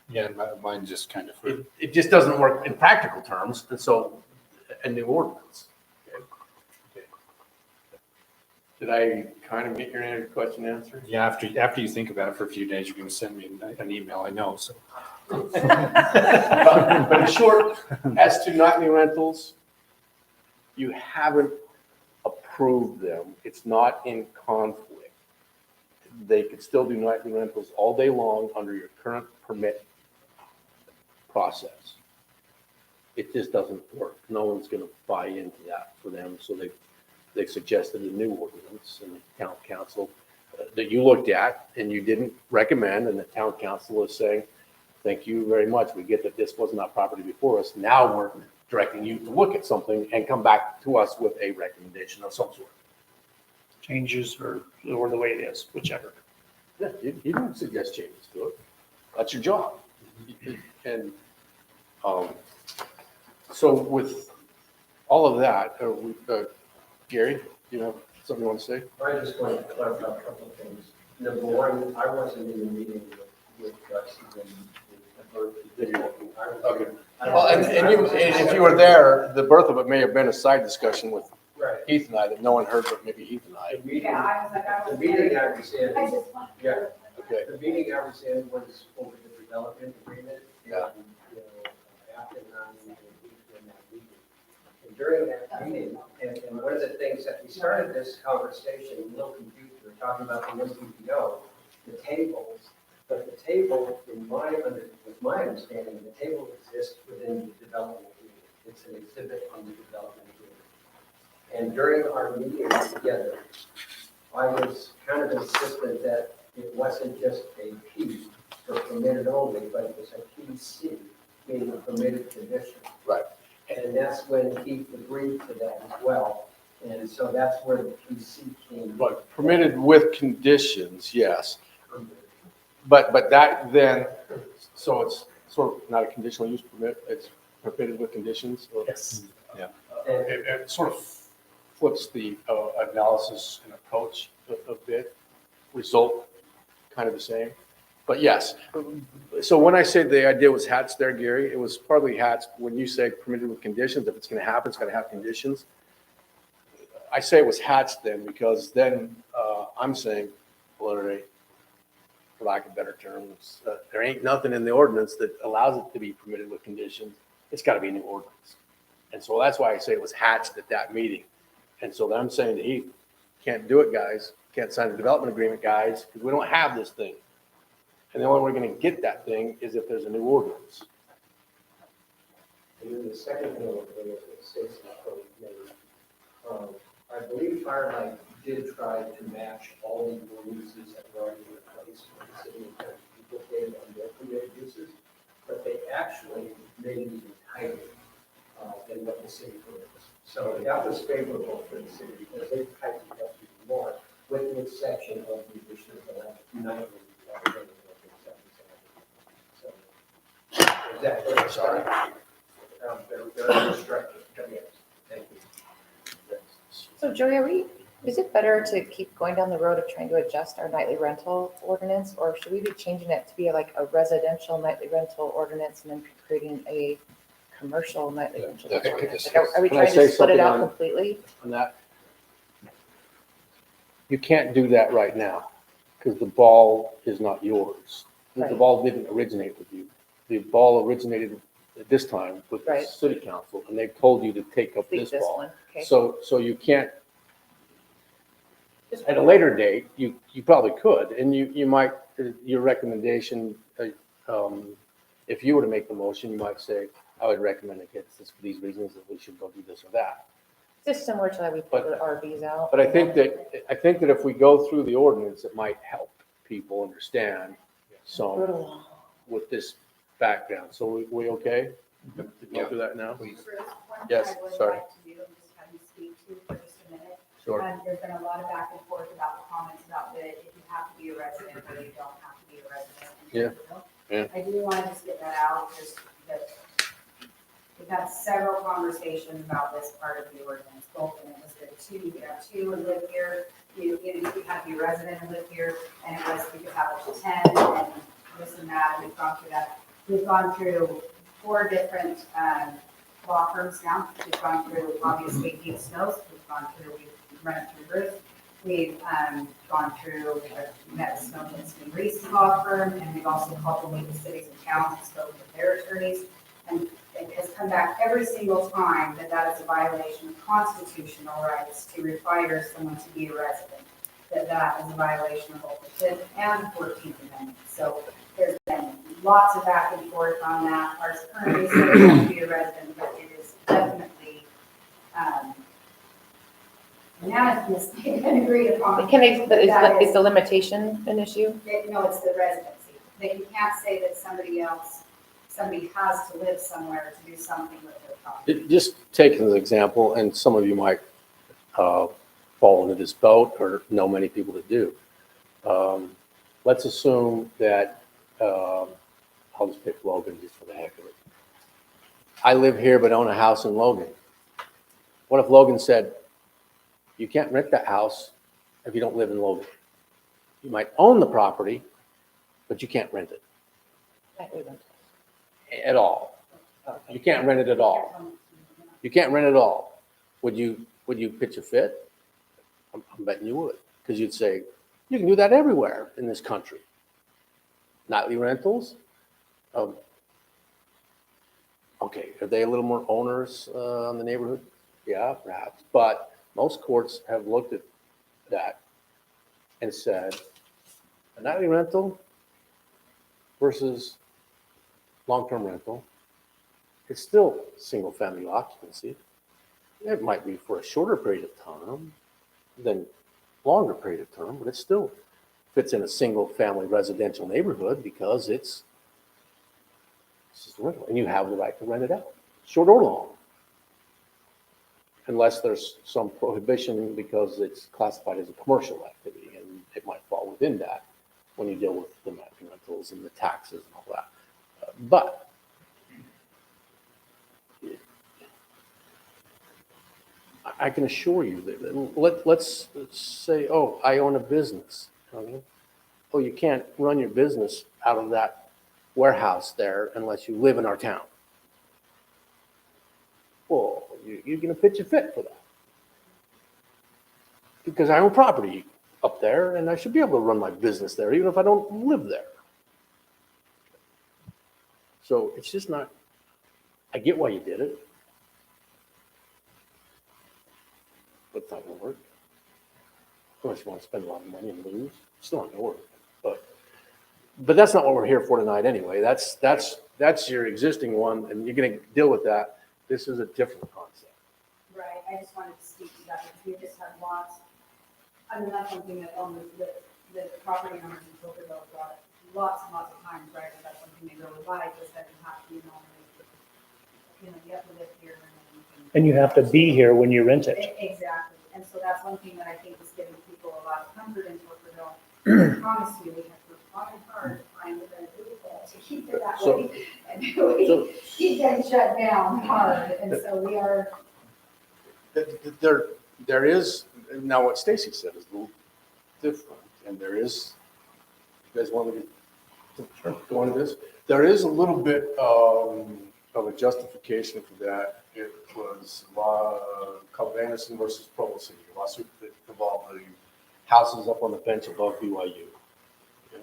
Yeah, mine just kind of. it just doesn't work in practical terms. And so a new ordinance. Okay. Did I kind of get your question answered? Yeah, after you think about it for a few days, you're going to send me an email, I know, so. But in short, as to nightly rentals, you haven't approved them. It's not in conflict. They could still do nightly rentals all day long under your current permit process. It just doesn't work. No one's going to buy into that for them. So they've suggested a new ordinance, and the town council that you looked at and you didn't recommend, and the town council is saying, thank you very much. We get that this was not property before us. Now we're directing you to look at something and come back to us with a recommendation of some sort. Changes or the way it is, whichever. Yeah, you don't suggest changes to it. That's your job. And so with all of that, Gary, you have something you want to say? I just want to clarify a couple of things. Number one, I wasn't in the meeting with Stephen. Okay. Well, and if you were there, the birth of it may have been a side discussion with Right. Heath and I that no one heard, but maybe Heath and I. The meeting, Yeah, I was like, I the was. meeting I was in, I just want. yeah, Okay. the meeting I was in was over the development agreement. Yeah. And, you know, after and Heath in that meeting. And during that meeting, and one of the things that we started this conversation, a little confused, we were talking about the MPPO, the tables, but the table, with my understanding, the table exists within the development agreement. It's an exhibit on the development agreement. And during our meeting together, I was kind of insistent that it wasn't just a P for permitted only, but it was a PC, meaning a permitted condition. Right. And that's when Keith agreed to that as well. And so that's where the PC came. But permitted with conditions, yes. But that then, so it's sort of not a conditional use permit, it's permitted with conditions? Or- Yes. Yeah. And It sort of flips the analysis and approach a bit, result kind of the same. But yes, so when I say the idea was hatched there, Gary, it was partly hatched when you say permitted with conditions. If it's going to happen, it's going to have conditions. I say it was hatched then because then I'm saying, for lack of better terms, there ain't nothing in the ordinance that allows it to be permitted with conditions. It's got to be a new ordinance. And so that's why I say it was hatched at that meeting. And so then I'm saying to Heath, can't do it, guys. Can't sign the development agreement, guys, because we don't have this thing. And the only way we're going to get that thing is if there's a new ordinance. then the second thing that Stacy made, I believe Firelight did try to match all the ordinances that were already in place for the city of people on their permitted uses. but they actually made it even tighter than what the city code is. So that was favorable for the city because they tightened it up even more, with the exception of the addition of the nightly. So, is that clear? Sorry. They're restricted. Yes. Thank you. So Joey, is it better to keep going down the road of trying to adjust our nightly rental ordinance, or should we be changing it to be like a residential nightly rental ordinance and then creating a commercial nightly rental That's what ordinance? this Like, are we Can I trying say to split it something out on- completely? On that, you can't do that right now because the ball is not yours. The Right. ball didn't originate with you. The ball originated at this time with the Right. city council, and they've told you to take up Leave this this ball. one, okay. So you can't, at a later date, you probably could, and you might, your recommendation, if you were to make the motion, you might say, I would recommend against this for these reasons, that we should go do this or that. Just similar to how we put the RVs out. But I think that if we go through the ordinance, it might help people understand some Brutal. with this background. So we okay? To go through that now? Please. Bruce, one Yes, thing I would sorry. like to do, and just have you speak to for just a minute. Sure. There's been a lot of back and forth about the comments about if you have to be a resident or you don't have to be a resident. Yeah. I do want to just get that out, just that we've had several conversations about this part of the ordinance, both and it was the two, you have two and live here, you have to be a resident and live here, and it was, you could have up to 10, and this and that, we've gone through that. We've gone through 4 different law firms now. We've gone through, obviously, Deep Snows. We've gone through, we've run it through Bruce. We've gone through, met Snowden Reese law firm, and we've also called the legal cities and towns and spoken with their attorneys. And it has come back every single time that that is a violation of constitutional rights to require someone to be a resident. That is a violation of both the 5th and the 14th Amendment. So there's been lots of back and forth on that. Ours currently says you have to be a resident, but it is definitely unanimously been agreed upon. Can they, That is the limitation an issue? No, it's the residency. That you can't say that somebody has to live somewhere to do something with their property. Just take an example, and some of you might fall into this boat or know many people that do. Let's assume that, I'll just pick Logan just for the heck of it. I live here but own a house in Logan. What if Logan said, you can't rent that house if you don't live in Logan? You might own the property, but you can't rent it Nightly rental. at all. You can't rent it at all. You can't rent it at all. Would you pitch a fit? I'm betting you would, because you'd say, you can do that everywhere in this country. Nightly rentals? Okay, are they a little more onerous on the neighborhood? Yeah, perhaps. But most courts have looked at that and said, a nightly rental versus long-term rental, it's still single-family occupancy. It might be for a shorter period of time than longer period of time, but it still fits in a single-family residential neighborhood because it's just a rental, and you have the right to rent it out, short or long, unless there's some prohibition because it's classified as a commercial activity, and it might fall within that when you deal with the nightly rentals and the taxes and all that. But I can assure you that let's say, oh, I own a business. Oh, you can't run your business out of that warehouse there unless you live in our town. Well, you're going to pitch a fit for that. Because I own property up there and I should be able to run my business there even if I don't live there. So it's just not, I get why you did it. But it's not going to work. Unless you want to spend a lot of money and lose, it's not going to work. But that's not what we're here for tonight anyway. That's your existing one, and you're going to deal with that. This is a different concept. Right, I just wanted to speak to that because we just had lots, I mean, that's something that the property owners in Tocqueville brought up lots and lots of times, right? That's something everything that goes by, just that you have to, you have to live here. And you have to be here when you rent it. Exactly, and so that's one thing that I think is giving people a lot of comfort in Porterville. I promise you, we have worked long and hard to find a better loophole to keep it that So- way. And we keep getting shut down hard, and so we are, There is, now what Stacy said is a little different, and there is, you guys want me to go into this? There is a little bit of a justification for that. It was called Anderson versus Provo City, a lawsuit that involved the houses up on the bench above BYU. Okay?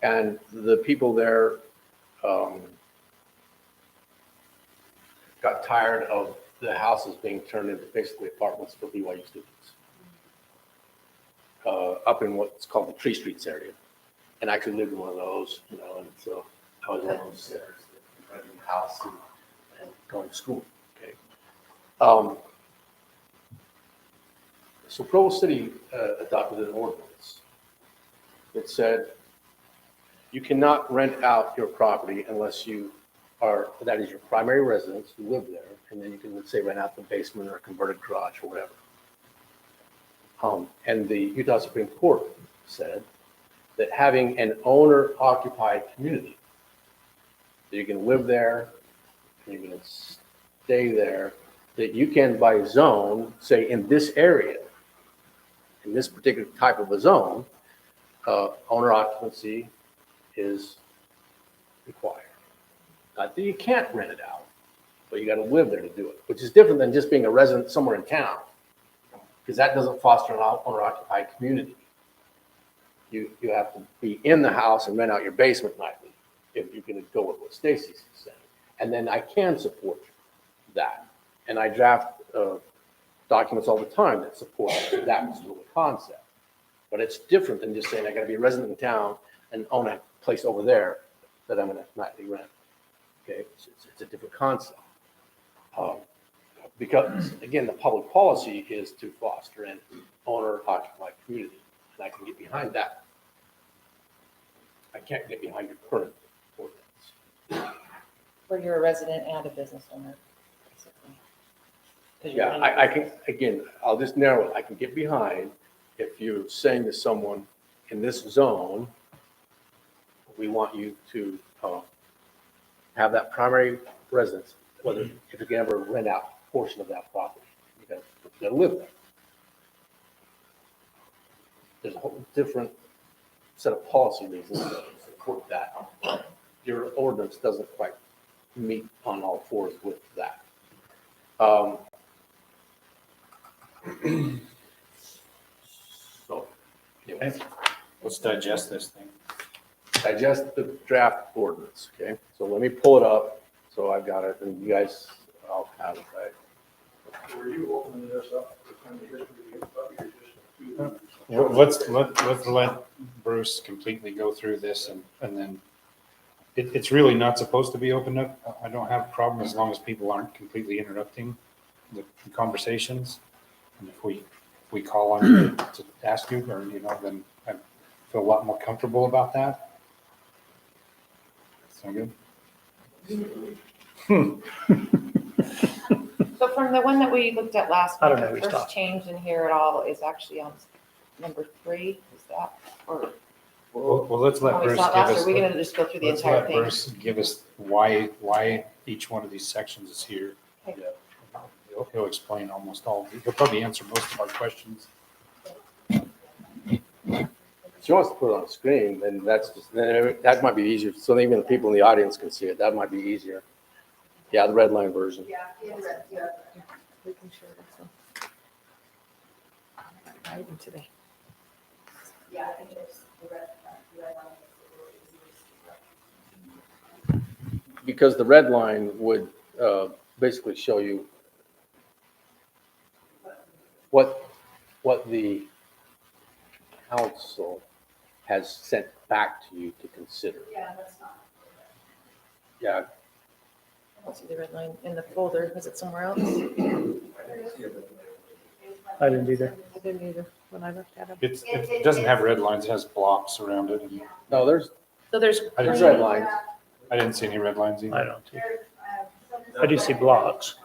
And the people there got tired of the houses being turned into basically apartments for BYU students. Up in what's called the Tree Streets area. And I actually lived in one of those, and so I was one of those sinners that rented a house and going to school, okay? So Provo City adopted an ordinance that said you cannot rent out your property unless you that is your primary residence, you live there, and then you can, let's say, rent out the basement or a converted garage or whatever. And the Utah Supreme Court said that having an owner-occupied community, that you can live there, and you can stay there, that you can by zone, say in this area, in this particular type of a zone, owner occupancy is required. Not that you can't rent it out, but you got to live there to do it, which is different than just being a resident somewhere in town, because that doesn't foster an owner-occupied community. You have to be in the house and rent out your basement nightly, if you're going to go with what Stacy's saying. And then I can support that. And I draft documents all the time that support that sort of concept. But it's different than just saying I got to be a resident in town and own a place over there that I'm going to nightly rent. Okay, it's a different concept. Because again, the public policy is to foster an owner-occupied community, and I can get behind that. I can't get behind your current ordinance. Where you're a resident and a business owner, basically. 'Cause you're Yeah, renting. I can, again, I'll just narrow it. I can get behind if you're saying to someone in this zone, we want you to have that primary residence, whether if you can ever rent out a portion of that property, you gotta live there. There's a whole different set of policy reasons that support that. Your ordinance doesn't quite meet on all fours with that. So, anyways, Let's digest this thing. digest the draft ordinance, okay? So let me pull it up, so I've got it, and you guys, I'll have it, right? Were you opening this up to kind of history of your district? Let's let Bruce completely go through this and then it's really not supposed to be opened up. I don't have a problem as long as people aren't completely interrupting the conversations. And if we call on you to ask you, or, then I feel a lot more comfortable about that. Sound good? So from the one that we looked at last I month, don't know, the we stopped. first change in here at all is actually on number 3, is that, or? Well, let's let No, we Bruce saw it give last, us. or are we gonna just go through the Let's entire let thing? Bruce give us why each one of these sections is here. Okay. Yeah. He'll explain almost all, he'll probably answer most of our questions. If she wants to put it on the screen, then that might be easier, so even the people in the audience can see it, that might be easier. Yeah, the red line version. yeah, yeah. We can share this one. Not even today. Yeah, I think there's the red line. Because the red line would basically show you what the council has sent back to you to consider. Yeah, that's not. Yeah, I don't see the red line in the folder, is it somewhere else? I didn't either. I didn't either when I looked at them. It doesn't have red lines, it has blocks around it. And no, there's So there's. I didn't There's see, red lines. I didn't see any red lines either. I don't. I do see blocks.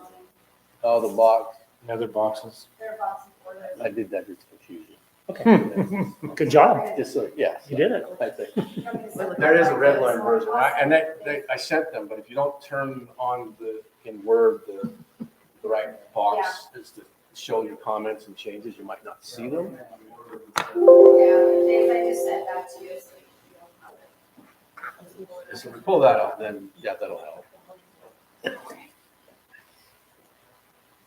Oh, the box. The other boxes. There are boxes for those. I did that just to confuse you. Good job. Just so, yes. You did it. I think. There is a red line version, and I sent them, but if you don't turn on in Word, the right box is to show your comments and changes, you might not see them. Yeah, James, I just sent that to you, so you don't have it. So if we pull that up, then, yeah, that'll help.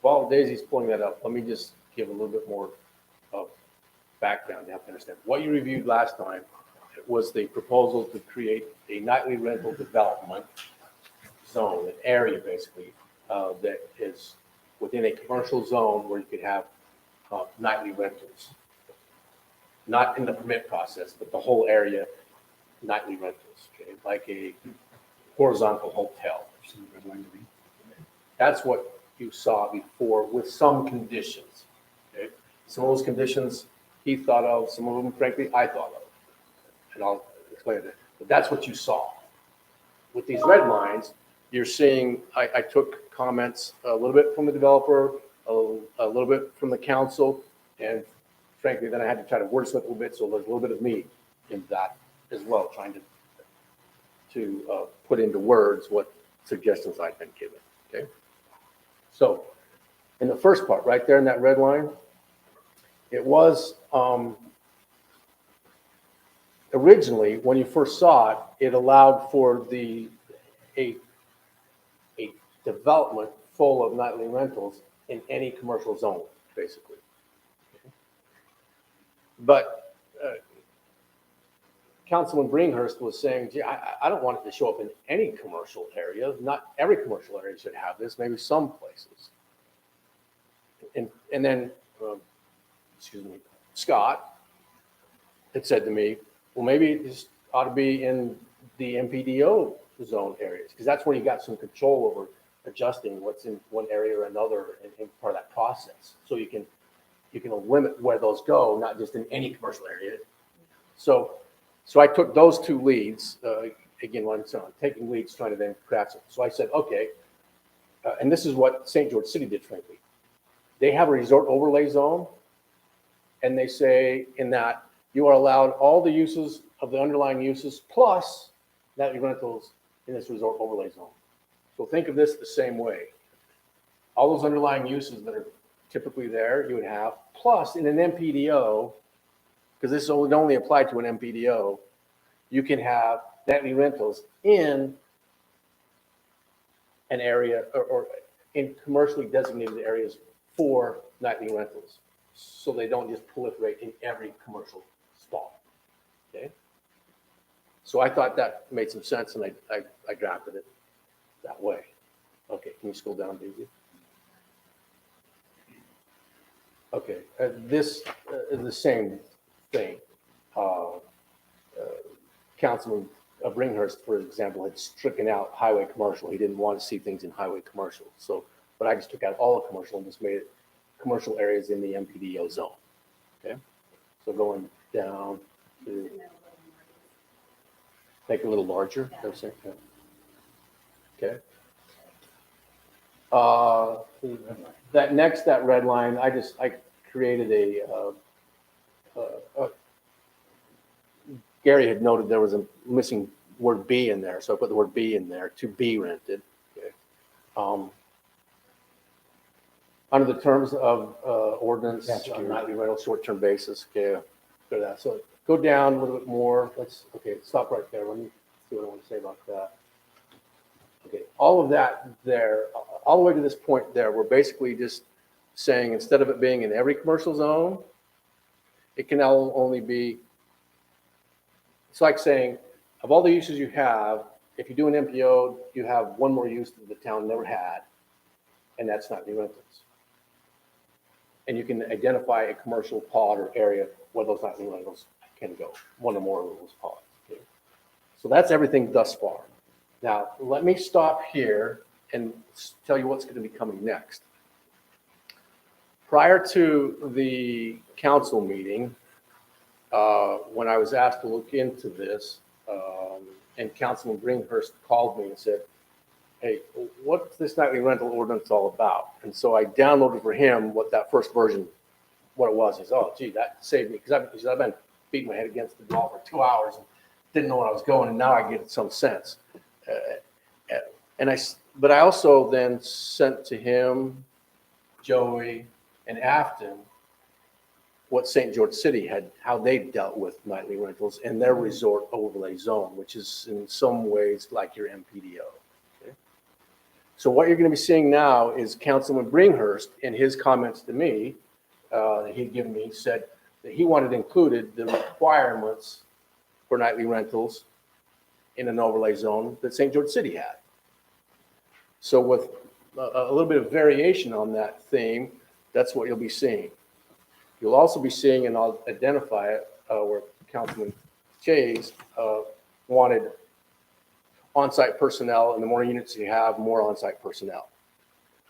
While Daisy's pulling that up, let me just give a little bit more of background. You have to understand. What you reviewed last time was the proposal to create a nightly rental development zone, an area basically, that is within a commercial zone where you could have nightly rentals. Not in the permit process, but the whole area, nightly rentals, okay? Like a horizontal hotel. That's what you saw before with some conditions. Okay? Some of those conditions he thought of, some of them, frankly, I thought of. And I'll explain that. But that's what you saw. With these red lines, you're seeing, I took comments a little bit from the developer, a little bit from the council, and frankly, then I had to try to wordsmith a little bit, so there's a little bit of me in that as well, trying to put into words what suggestions I've been given, okay? So in the first part, right there in that red line, it was originally, when you first saw it, it allowed for a development full of nightly rentals in any commercial zone, basically. But Councilman Bringhurst was saying, gee, I don't want it to show up in any commercial area. Not every commercial area should have this, maybe some places. And then, excuse me, Scott had said to me, well, maybe it just ought to be in the MPDO zone areas, because that's where you got some control over adjusting what's in one area or another in part of that process. So you can limit where those go, not just in any commercial area. So I took those two leads, again, when I'm taking leads, trying to then craft something. So I said, okay, and this is what St. George City did, frankly. They have a resort overlay zone, and they say in that you are allowed all the uses of the underlying uses plus nightly rentals in this resort overlay zone. So think of this the same way. All those underlying uses that are typically there, you would have, plus in an MPDO, because this would only apply to an MPDO, you can have nightly rentals in an area or in commercially designated areas for nightly rentals. So they don't just proliferate in every commercial spot, okay? So I thought that made some sense, and I drafted it that way. Okay, can you scroll down, Daisy? Okay, this is the same thing. Councilman Bringhurst, for example, had stricken out highway commercial. He didn't want to see things in highway commercial. So, but I just took out all the commercial and just made it commercial areas in the MPDO zone. Okay, so going down to make it a little larger. Okay. That red line, I created Gary had noted there was a missing word B in there, so I put the word B in there, to be rented. Okay. Under the terms of ordinance, nightly rental, short-term basis, okay, go to that. So go down a little bit more. Okay, stop right there. Let me see what I want to say about that. Okay, all of that there, all the way to this point there, we're basically just saying instead of it being in every commercial zone, it can now only be, it's like saying, of all the uses you have, if you do an MPO, you have one more use that the town never had, and that's nightly rentals. And you can identify a commercial pod or area where those nightly rentals can go, one or more of those pods. Okay? So that's everything thus far. Now, let me stop here and tell you what's going to be coming next. Prior to the council meeting, when I was asked to look into this, and Councilman Greenhurst called me and said, hey, what's this nightly rental ordinance all about? And so I downloaded for him what that first version, what it was. He said, oh, gee, that saved me, because I've been beating my head against the wall for 2 hours and didn't know where I was going, and now I get some sense. But I also then sent to him, Joey, and Afton what St. George City had, how they dealt with nightly rentals in their resort overlay zone, which is in some ways like your MPDO. Okay? So what you're going to be seeing now is Councilman Bringhurst, in his comments to me, that he'd given me, said that he wanted included the requirements for nightly rentals in an overlay zone that St. George City had. So with a little bit of variation on that theme, that's what you'll be seeing. You'll also be seeing, and I'll identify it, where Councilman Chase wanted on-site personnel, and the more units you have, more on-site personnel.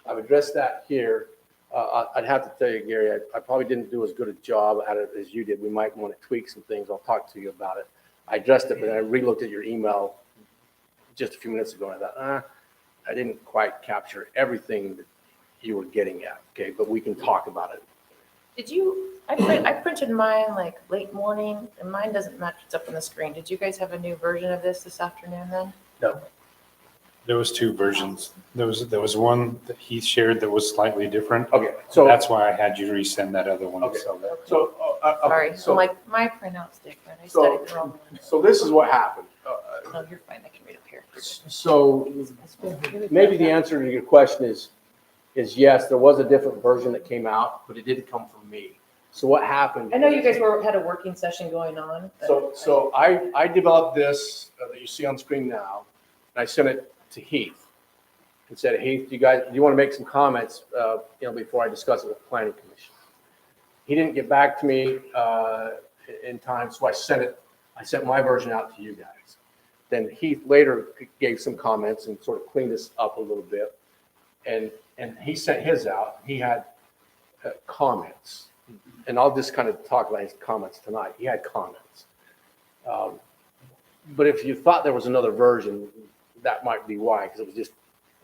I've addressed that here. I'd have to tell you, Gary, I probably didn't do as good a job at it as you did. We might want to tweak some things. I'll talk to you about it. I addressed it, but I re-looked at your email just a few minutes ago, and I thought, I didn't quite capture everything that you were getting at, okay? But we can talk about it. Did you, I printed mine like late morning, and mine doesn't match what's up on the screen. Did you guys have a new version of this afternoon then? No. There was two versions. There was one that he shared that was slightly different. Okay, so That's why I had you resend that other one. Okay. So so Sorry, so, I'm like, my printout's different. I So- studied the wrong one. so this is what happened. No, you're fine. I can read up here. So maybe the answer to your question is yes, there was a different version that came out, but it didn't come from me. So what happened? I know you guys had a working session going on. but- So I developed this that you see on screen now, and I sent it to Heath and said, Heath, do you want to make some comments, before I discuss it with the planning commission? He didn't get back to me in time, so I sent my version out to you guys. Then Heath later gave some comments and sort of cleaned this up a little bit, and he sent his out. He had comments, and I'll just kind of talk about his comments tonight. He had comments. But if you thought there was another version, that might be why, because it was just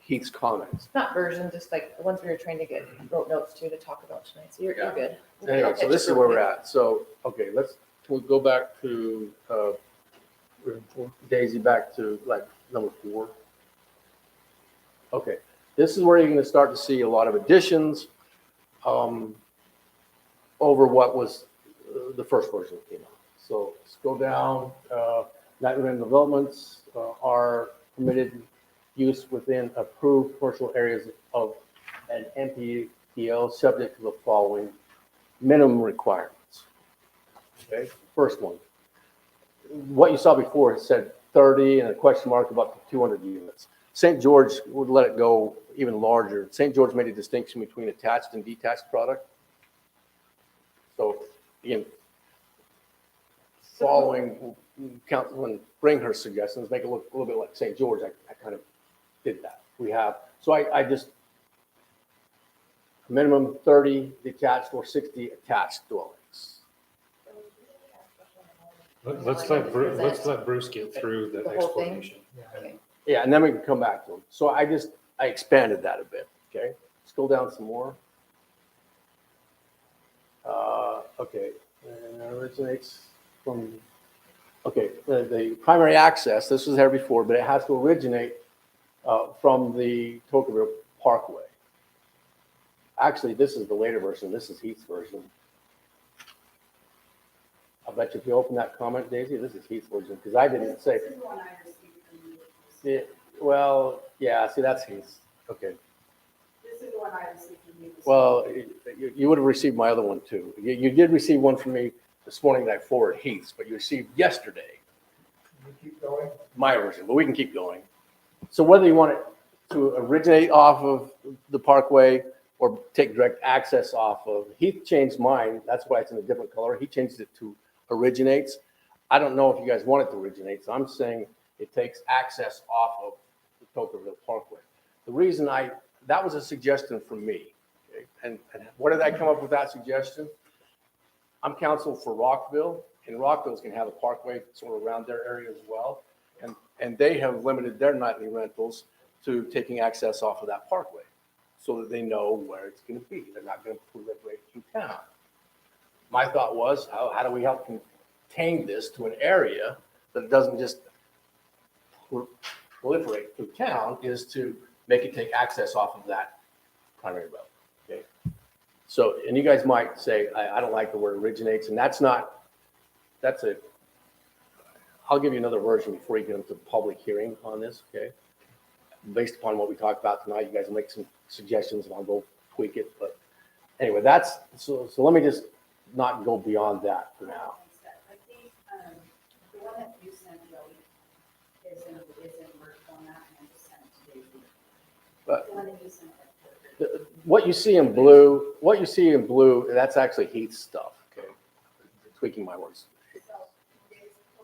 Heath's comments. Not version, just like the ones we were trying to wrote notes to talk about tonight. So you're good. Anyway, so this is where we're at. So, okay, we'll go back to, Daisy, back to like number 4. Okay, this is where you're going to start to see a lot of additions over what was the first version that came out. So let's go down. Nightly rental developments are permitted use within approved commercial areas of an MPDO subject to the following minimum requirements. Okay, first one. What you saw before, it said 30 and a question mark about the 200 units. St. George would let it go even larger. St. George made a distinction between attached and detached product. So again, following Councilman Bringhurst's suggestions, make it look a little bit like St. George, I kind of did that. So I just, minimum 30 detached or 60 attached dwellings. let's let Bruce get through the The whole thing? explanation. Okay. Yeah, and then we can come back to them. So I expanded that a bit, okay? Scroll down some more. Okay, and it originates from, okay, the primary access, this was there before, but it has to originate from the Tocqueville Parkway. Actually, this is the later version. This is Heath's version. I bet you if you open that comment, Daisy, this is Heath's version, because I didn't say. This is the one I received from you. Yeah, well, yeah, see, that's Heath's. Okay. This is the one I received from you. Well, you would have received my other one too. You did receive one from me this morning that I forwarded Heath's, but you received yesterday Keep going. my version, but we can keep going. So whether you want it to originate off of the Parkway or take direct access off of, Heath changed mine. That's why it's in a different color. He changed it to originates. I don't know if you guys want it to originate, so I'm saying it takes access off of the Tocqueville Parkway. The reason that was a suggestion from me. Okay? And where did I come up with that suggestion? I'm counsel for Rockville, and Rockville's gonna have a parkway sort of around their area as well. And they have limited their nightly rentals to taking access off of that parkway so that they know where it's gonna be. They're not gonna proliferate through town. My thought was, how do we help contain this to an area that it doesn't just proliferate through town, is to make it take access off of that primary road, okay? So, and you guys might say, I don't like the word originates, and I'll give you another version before you get into the public hearing on this, okay? Based upon what we talked about tonight, you guys will make some suggestions and I'll go tweak it, but anyway, so let me just not go beyond that for now. I think, the one that you sent, Joey, isn't word format, and just sent it to Daisy. But The one that you sent. what you see in blue, that's actually Heath's stuff, okay? Tweaking my words.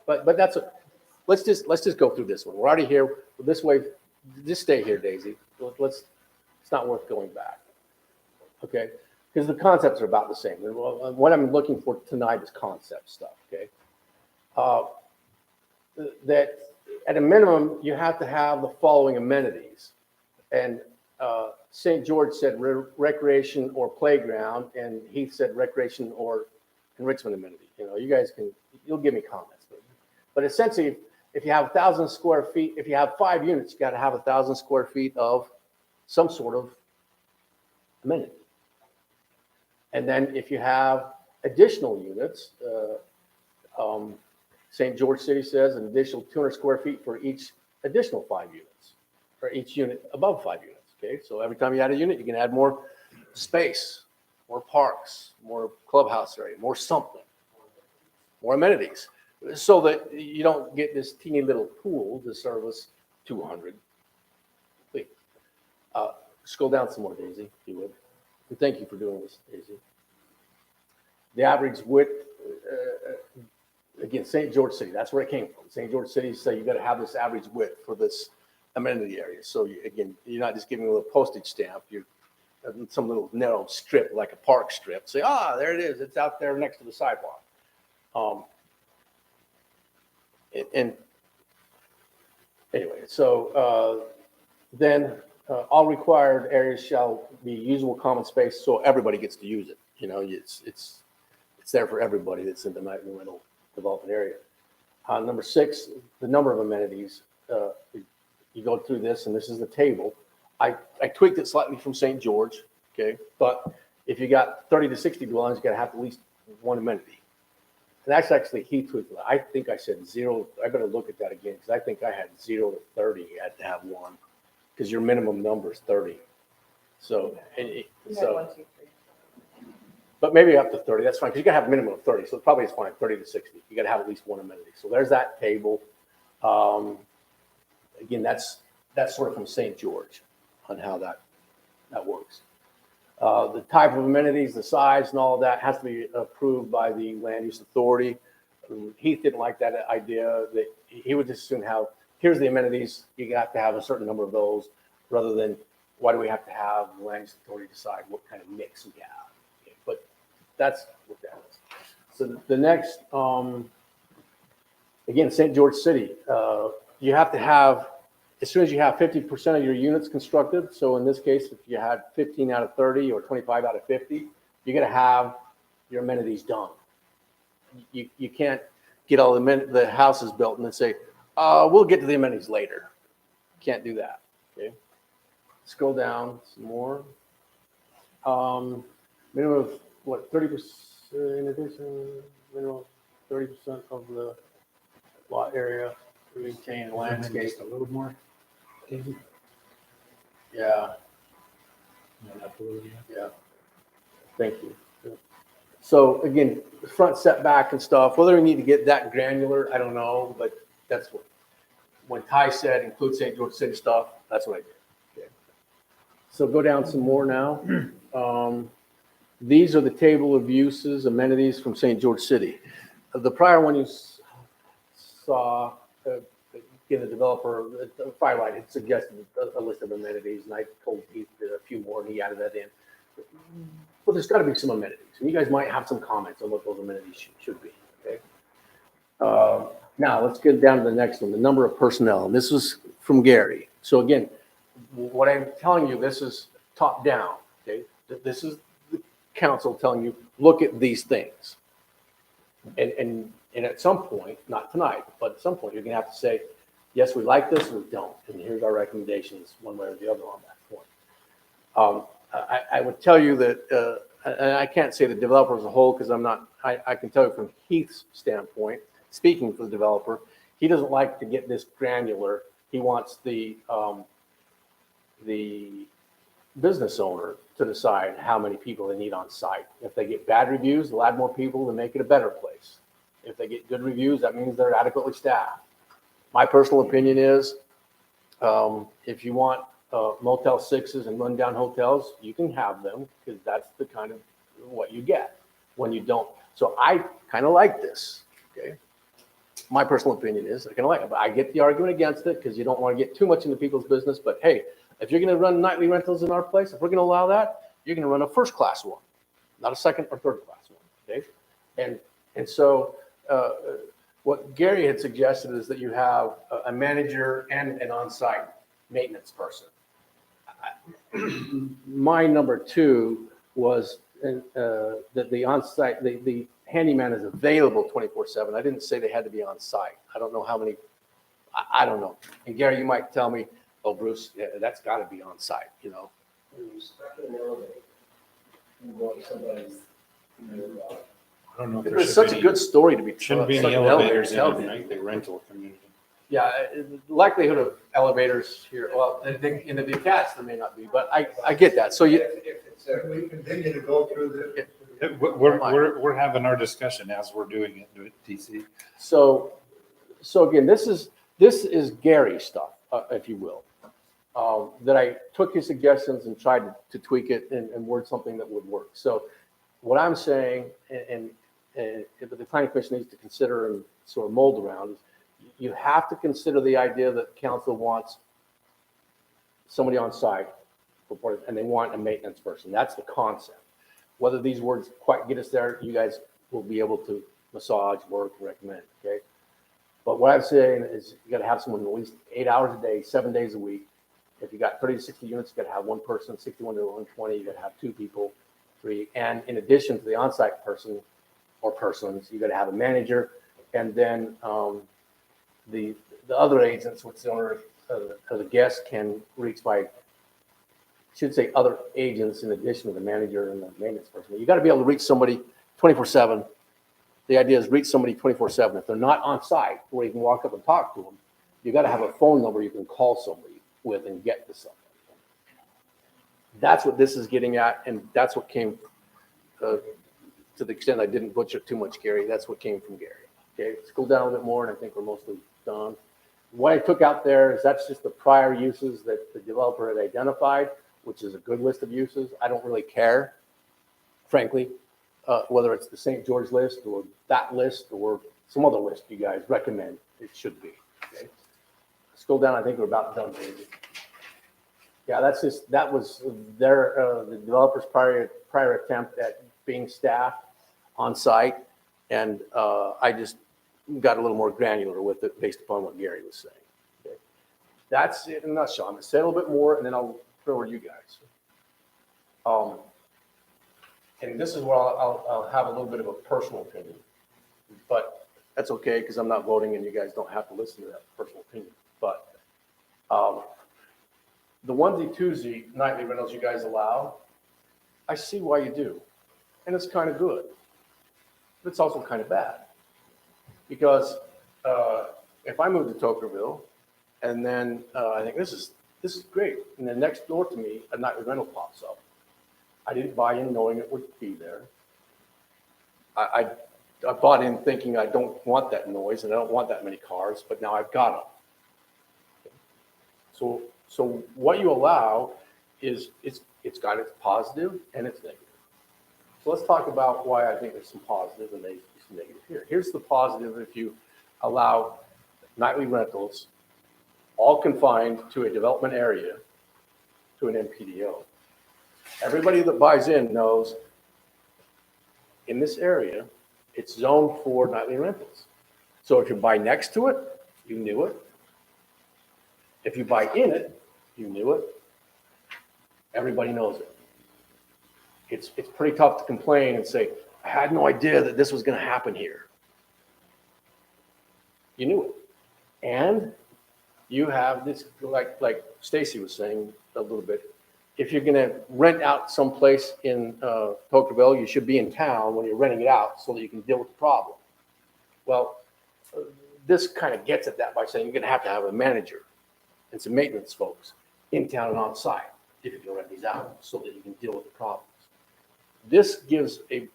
But let's just go through this one. We're already here. This way, just stay here, Daisy. It's not worth going back. Okay? Because the concepts are about the same. What I'm looking for tonight is concept stuff, okay? That at a minimum, you have to have the following amenities. And St. George said recreation or playground, and Heath said recreation or enrichment amenity. You know, you guys you'll give me comments. But essentially, if you have 1,000 square feet, if you have 5 units, you got to have 1,000 square feet of some sort of amenity. And then if you have additional units, St. George City says an additional 200 square feet for each additional 5 units, or each unit above 5 units. Okay, so every time you add a unit, you can add more space, more parks, more clubhouse area, more something, more amenities, so that you don't get this teeny little pool to service 200. Please, scroll down some more, Daisy, if you would. And thank you for doing this, Daisy. The average width, again, St. George City, that's where it came from. St. George City say you got to have this average width for this amenity area. So again, you're not just giving a little postage stamp. You're some little narrow strip, like a park strip. Say, there it is. It's out there next to the sidewalk. And anyway, so then all required areas shall be usable common space, so everybody gets to use it. You know, it's there for everybody that's in the nightly rental development area. Number 6, the number of amenities. You go through this, and this is the table. I tweaked it slightly from St. George, okay? But if you got 30 to 60 dwellings, you got to have at least one amenity. And that's actually he tweaked it. I think I said 0. I better look at that again, because I think I had 0 to 30. You had to have one, because your minimum number is 30. So, but maybe up to 30. That's fine, because you got to have a minimum of 30. So it probably is fine, 30 to 60. You got to have at least one amenity. So there's that table. Again, that's sort of from St. George on how that works. The type of amenities, the size, and all of that has to be approved by the land use authority. Heath didn't like that idea. That he would just soon have, here's the amenities. You got to have a certain number of those, rather than why do we have to have the land use authority decide what kind of mix we have. Okay, but that's what that is. So the next, again, St. George City, you have to have, as soon as you have 50% of your units constructed, so in this case, if you had 15 out of 30 or 25 out of 50, you're going to have your amenities done. You can't get all the houses built and then say, we'll get to the amenities later. Can't do that. Okay. Scroll down some more. Minimum of what, 30% in addition, minimum 30% of the lot area to maintain landscape. Just a little more, Daisy. Yeah. Yeah. Thank you. So again, front setback and stuff, whether we need to get that granular, I don't know, but that's what, when Ty said include St. George City stuff, that's what I did. Okay. So go down some more now. These are the table of uses, amenities from St. George City. The prior one you saw, again, the developer, Firelight had suggested a list of amenities, and I told Keith a few more, and he added that in. But there's got to be some amenities, and you guys might have some comments on what those amenities should be. Okay, Now, let's get down to the next one, the number of personnel. And this is from Gary. So again, what I'm telling you, this is top down, okay? This is the council telling you, look at these things. And at some point, not tonight, but at some point, you're gonna have to say, yes, we like this, or we don't. And here's our recommendations, one way or the other on that point. I would tell you that, and I can't say the developer as a whole, because I can tell you from Heath's standpoint, speaking for the developer, he doesn't like to get this granular. He wants the business owner to decide how many people they need on site. If they get bad reviews, they'll add more people to make it a better place. If they get good reviews, that means they're adequately staffed. My personal opinion is, if you want Motel 6s and rundown hotels, you can have them, because that's the kind of what you get when you don't. So I kind of like this, okay? My personal opinion is I kind of like it, but I get the argument against it because you don't want to get too much into people's business. But hey, if you're going to run nightly rentals in our place, if we're going to allow that, you're going to run a first class one, not a second or third class one, okay? And so what Gary had suggested is that you have a manager and an on-site maintenance person. My number two was that the on-site, the handyman is available 24/7. I didn't say they had to be on site. I don't know how many, I don't know. And Gary, you might tell me, oh, Bruce, yeah, that's got to be on site, you know? I don't know if It's there's such a good story to be. shouldn't be such any an elevators in elevator the tailgate. nightly rental community. Yeah, likelihood of elevators here, well, in the detached, there may not be, but I get that. So you, We continue to go through the. We're having our discussion as we're doing it, DC. so again, this is Gary stuff, if you will. That I took his suggestions and tried to tweak it and word something that would work. So what I'm saying, and the planning commission needs to consider and sort of mold around, is you have to consider the idea that council wants somebody on site, and they want a maintenance person. That's the concept. Whether these words quite get us there, you guys will be able to massage, work, recommend, okay? But what I'm saying is you gotta have someone at least 8 hours a day, 7 days a week. If you got 30 to 60 units, you gotta have one person, 61 to 120, you gotta have two people, three. And in addition to the on-site person or persons, you gotta have a manager. And then the other agents, which the owner of the guest can reach by, should say other agents in addition to the manager and the maintenance person. You got to be able to reach somebody 24/7. The idea is reach somebody 24/7. If they're not on site where you can walk up and talk to them, you got to have a phone number you can call somebody with and get to somebody. That's what this is getting at, and that's what came, to the extent I didn't butcher too much, Gary, that's what came from Gary. Okay, let's go down a bit more, and I think we're mostly done. What I took out there is that's just the prior uses that the developer had identified, which is a good list of uses. I don't really care, frankly, whether it's the St. George list or that list or some other list you guys recommend it should be. Okay, let's go down. I think we're about done, David. Yeah, that was their the developer's prior attempt at being staffed on site, and I just got a little more granular with it based upon what Gary was saying. Okay, that's it in a nutshell. I'm gonna say a little bit more, and then I'll throw it to you guys. And this is where I'll have a little bit of a personal opinion, but that's okay because I'm not voting, and you guys don't have to listen to that personal opinion. But the onesie twosie nightly rentals you guys allow, I see why you do, and it's kind of good, but it's also kind of bad because if I move to Tokerville, and then I think this is great, and then next door to me a nightly rental pops up. I didn't buy in knowing it would be there. I bought in thinking I don't want that noise and I don't want that many cars, but now I've got them. So what you allow is it's got its positive and its negative. So let's talk about why I think there's some positive and some negative here. Here's the positive: if you allow nightly rentals, all confined to a development area, to an NPDO. Everybody that buys in knows in this area, it's zoned for nightly rentals. So if you buy next to it, you knew it. If you buy in it, you knew it. Everybody knows it. It's pretty tough to complain and say, I had no idea that this was going to happen here. You knew it. And you have this, like Stacy was saying a little bit, if you're going to rent out someplace in Pocketville, you should be in town when you're renting it out so that you can deal with the problem. Well, this kind of gets at that by saying you're going to have a manager and some maintenance folks in town and on site if you're going to rent these out so that you can deal with the problems. This gives a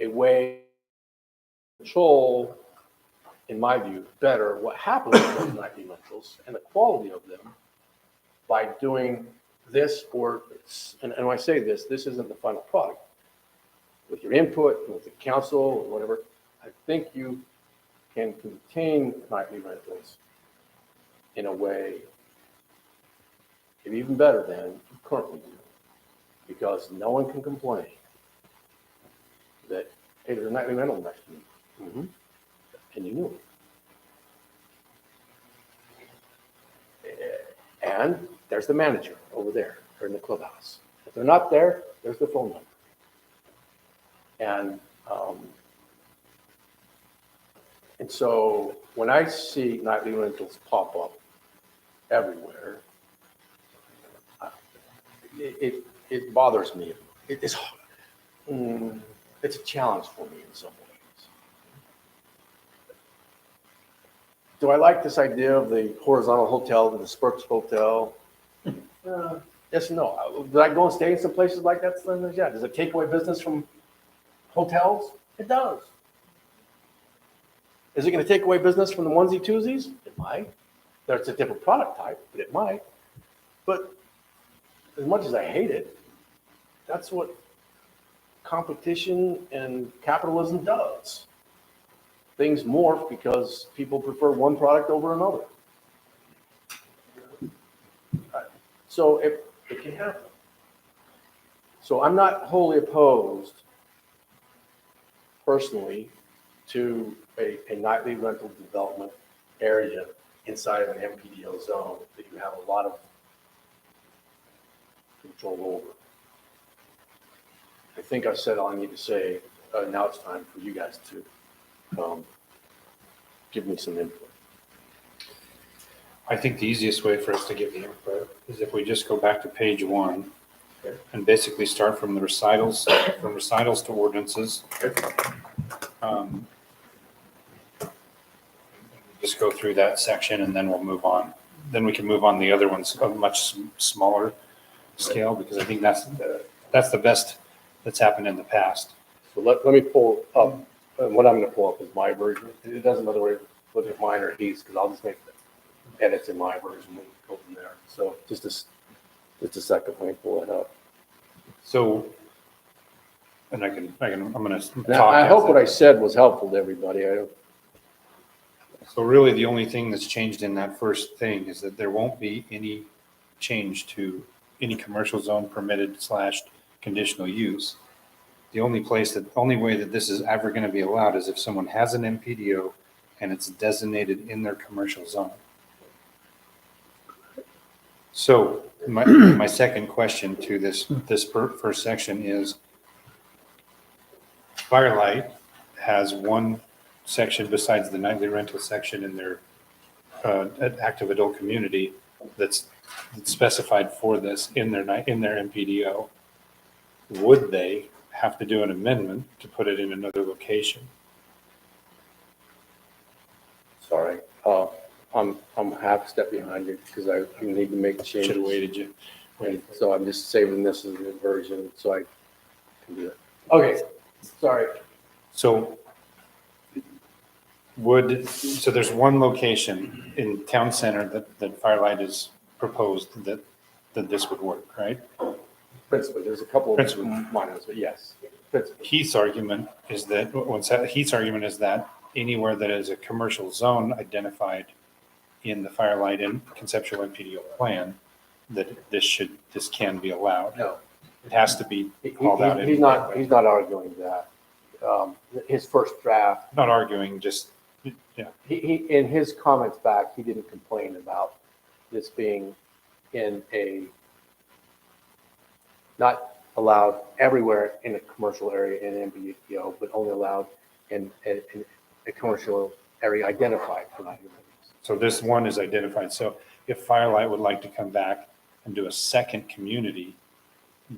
way to control, in my view, better what happens with those nightly rentals and the quality of them by doing this, and when I say this isn't the final product. With your input, with the council, or whatever, I think you can contain nightly rentals in a way maybe even better than you currently do, because no one can complain that, hey, there's a nightly rental next to me. And you knew it. And there's the manager over there, or in the clubhouse. If they're not there, there's the phone number. And so when I see nightly rentals pop up everywhere, it bothers me. It's a challenge for me in some ways. Do I like this idea of the horizontal hotel, the dispersed hotel? Yes and no. Did I go and stay in some places like that? Yeah. Does it take away business from hotels? It does. Is it going to take away business from the onesie twosies? It might. That's a different product type, but it might. But as much as I hate it, that's what competition and capitalism does. Things morph because people prefer one product over another. So it can happen. So I'm not wholly opposed, personally, to a nightly rental development area inside of an MPDO zone that you have a lot of control over. I think I've said all I need to say. Now it's time for you guys to give me some input. I think the easiest way for us to give the input is if we just go back to page 1 Okay. and basically start from the recitals to ordinances. Just go through that section and then we'll move on. Then we can move on the other ones of much smaller scale, because I think that's the best that's happened in the past. So let me pull up, and what I'm going to pull up is my version. It doesn't matter whether it's mine or his, because I'll just make the edits in my version and go from there. So just a second, let me pull it up. So, and I'm going to talk. Now, I hope what I said was helpful to everybody. So really, the only thing that's changed in that first thing is that there won't be any change to any commercial zone permitted / conditional use. The only way that this is ever going to be allowed is if someone has an MPDO and it's designated in their commercial zone. So my second question to this first section is, Firelight has one section besides the nightly rental section in their active adult community that's specified for this in their MPDO. Would they have to do an amendment to put it in another location? Sorry, I'm half a step behind you because I need to make changes. Should have waited you. And so I'm just saving this as a version so I can do that. Okay, sorry. So there's one location in town center that Firelight has proposed that this would work, right? Principally, there's a couple of Principally. minors, but yes. Principally. Heath's argument is that anywhere that is a commercial zone identified in the Firelight and conceptual MPDO plan, that this can be allowed. No. It has to be called out. He's not arguing that. His first draft, Not arguing, just Yeah. He, in his comments back, he didn't complain about this being in a, not allowed everywhere in a commercial area in MPDO, but only allowed in a commercial area identified for nightly rentals. So this one is identified. So if Firelight would like to come back and do a second community,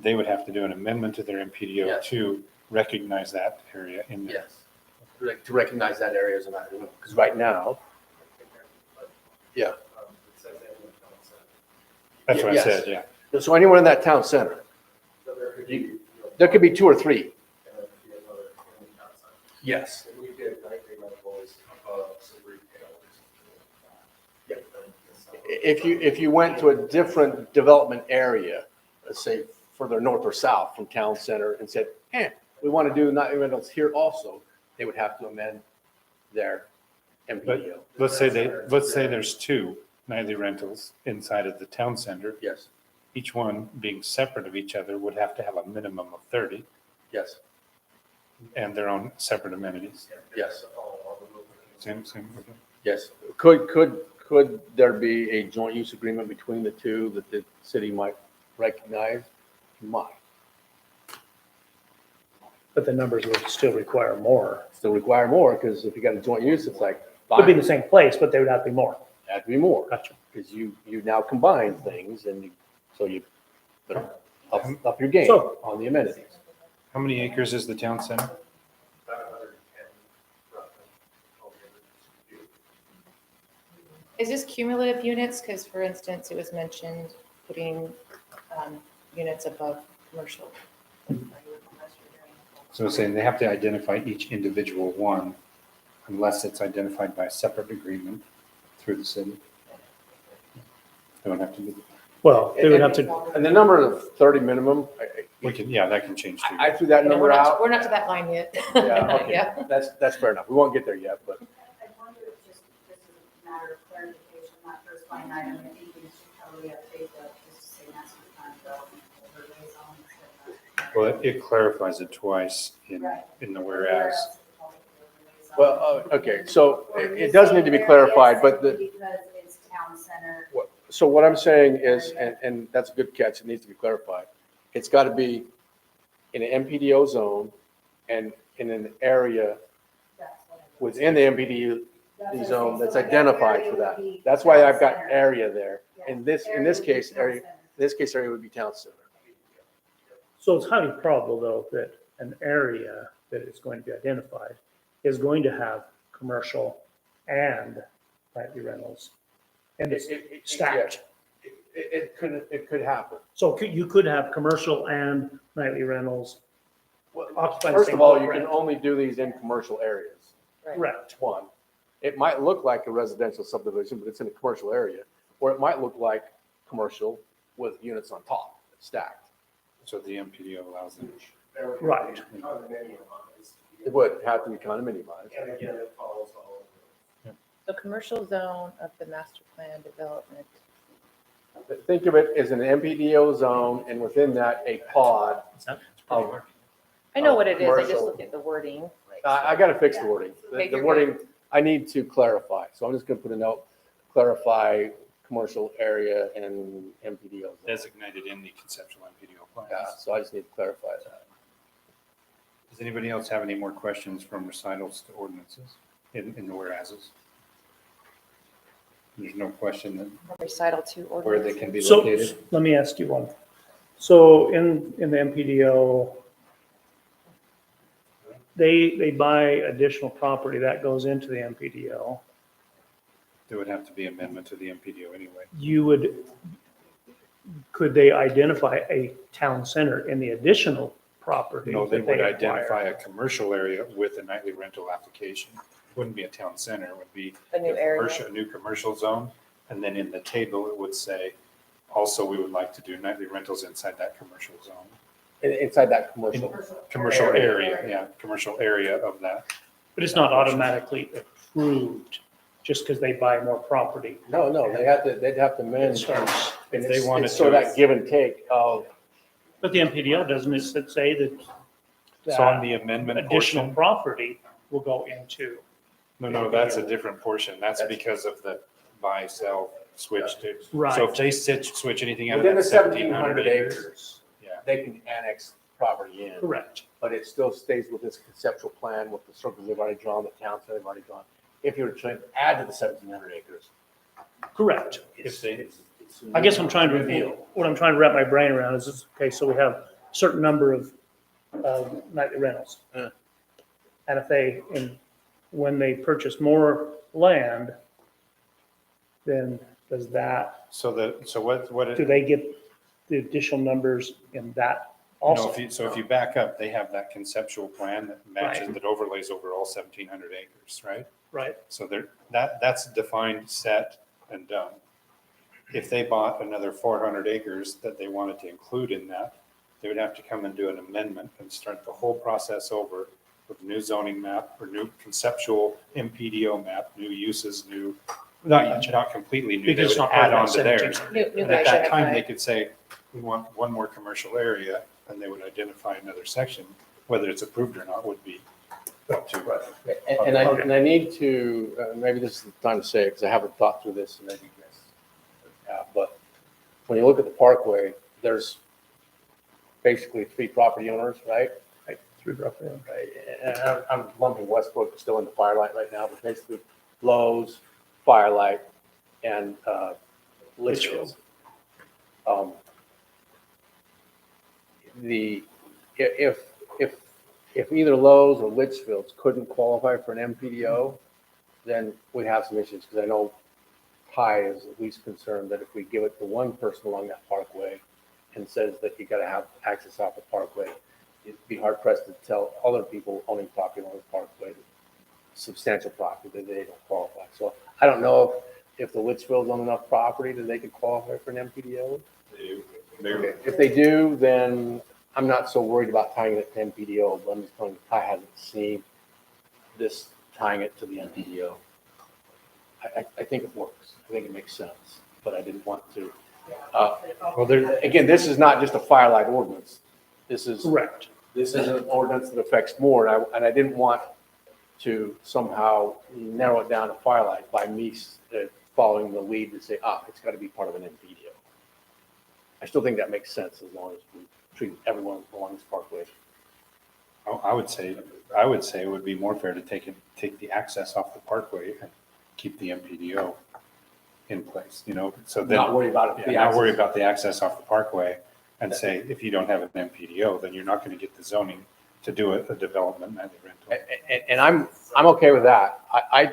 they would have to do an amendment to their MPDO Yes. to recognize that area in there. Yes. To recognize that area as a nightly rental, because right now, yeah. That's what I Yes. said, yeah. So anywhere in that town center, there could be two or three. Yes. And we did nightly rentals above some retailers. If you went to a different development area, let's say further north or south from town center and said, we want to do nightly rentals here also, they would have to amend their MPDO. Let's say there's two nightly rentals inside of the town center. Yes, Each one being separate of each other would have to have a minimum of 30 yes, and their own separate amenities. yes, Same, okay. yes. Could there be a joint use agreement between the two that the city might recognize? Might. But the numbers would still require more. Still require more, because if you got a joint use, it's like, Would be in fine, the same place, but they would have to be more. have to be more. Gotcha. Because you now combine things and so you better up your game So- on the amenities. How many acres is the town center? About 110 roughly. Is this cumulative units? Because for instance, it was mentioned putting units above commercial. So it's saying they have to identify each individual one unless it's identified by a separate agreement through the city. They don't have to do, Well, they would have to, And the number of 30 minimum, we can, yeah, that can change too. I threw that number We're out. not to that line yet. Yeah, okay. Yeah. That's fair enough. We won't get there yet, but I wonder if just as a matter of clarification, that first line item, I think we should probably update that just to say master plan development overlay zone. Well, it clarifies it twice Right. in the whereas. well, okay, so it does need to be clarified, but the, Because it's town center. so what I'm saying is, and that's a good catch, it needs to be clarified. It's got to be in an MPDO zone and in an area That's what it is. within the MPDO That's what I zone say. that's So that identified area for would that. be That's why town I've got center. area there. Yeah. In this Area would be case, town area, center. this case area would be town center. so it's highly probable though that an area that is going to be identified is going to have commercial and nightly rentals. And it's stacked. It could happen. So you could have commercial and nightly rentals occupy the First same of all, you footprint. can only do these in commercial areas. Correct. One, it might look like a residential subdivision, but it's in a commercial area. Or it might look like commercial with units on top, stacked. So the MPDO allows them. Right. Condominiumized. It would have to be condominiumized. And again, it follows all of The commercial zone of the master plan development. Think of it as an MPDO zone, and within that, a pod of, I know what it is. I just Commercial. look at the wording. I got to fix the wording. Okay, The you're wording, I need to clarify. So I'm just going to put a note, clarify commercial area and MPDO zone. Designated in the conceptual MPDO Yeah, plans. so I just need to clarify that. Does anybody else have any more questions from recitals to ordinances in the whereases? There's no question that Recital 2 where ordinance. they can be So located. let me ask you one. So in the MPDO, they buy additional property that goes into the MPDO. There would have to be amendment to the MPDO anyway. Could they identify a town center in the additional property? No, they that would acquire? identify a commercial area with a nightly rental application. Wouldn't be a town center, it would be A new area. a new commercial zone. And then in the table, it would say, also, we would like to do nightly rentals inside that commercial zone. Inside that commercial. Commercial area, yeah, commercial area of that. But it's not automatically approved just because they buy more property. No, they'd have to It amend. starts. If they wanted It's sort to- of that give and take of, But the MPDO doesn't it say that So on the amendment additional portion, property will go into? No, that's a different portion. That's because of the buy, sell, switch to. Right. So if they switch anything out of Within the that 1,700 acres. acres, Yeah. they can annex property in. Correct. But it still stays with this conceptual plan with the circles they've already drawn, the towns they've already drawn. If you were to add to the 1,700 acres. Correct. If they, I guess what I'm trying to wrap my brain around is, okay, so we have a certain number of nightly rentals. Yeah. And if they, when they purchase more land, then does that, so what? do they get the additional numbers in that No, also? if you back up, they have that conceptual plan that matches, Right. that overlays over all 1,700 acres, right? Right, So that's defined, set, and done. If they bought another 400 acres that they wanted to include in that, they would have to come and do an amendment and start the whole process over with a new zoning map or new conceptual MPDO map, new uses, not completely new. They because it's would not part add of on that to theirs. 17. New And at that time, identify. they could say, we want one more commercial area, and they would identify another section. Whether it's approved or not would be up to. And I need to, maybe this is the time to say it, because I haven't thought through this, and maybe you guys have, but when you look at the Parkway, there's basically 3 property owners, right? Through roughly. Right, and I'm lumping Westbrook still in the Firelight right now, but basically Lowe's, Firelight, and Litchfield. If either Lowe's or Litchfield's couldn't qualify for an MPDO, then we'd have some issues, because I know Pi is at least concerned that if we give it to one person along that parkway and says that you gotta have access off the parkway, it'd be hard pressed to tell other people owning property along the parkway, substantial property, that they don't qualify. So I don't know if the Litchfields own enough property that they could qualify for an MPDO. Okay. If they do, then I'm not so worried about tying it to MPDO, but I'm just telling you, I haven't seen this tying it to the MPDO. I think it works. I think it makes sense, but I didn't want to. Well, there, Again, this is not just a Firelight ordinance. This is Correct. an ordinance that affects more, and I didn't want to somehow narrow it down to Firelight by me following the lead to say, it's got to be part of an MPDO. I still think that makes sense as long as we treat everyone along this parkway. I would say it would be more fair to take the access off the parkway and keep the MPDO in place, so then. Not worry about it. Yeah, not worry about the access off the parkway and say, if you don't have an MPDO, then you're not going to get the zoning to do a development nightly rental. And I'm okay with that. If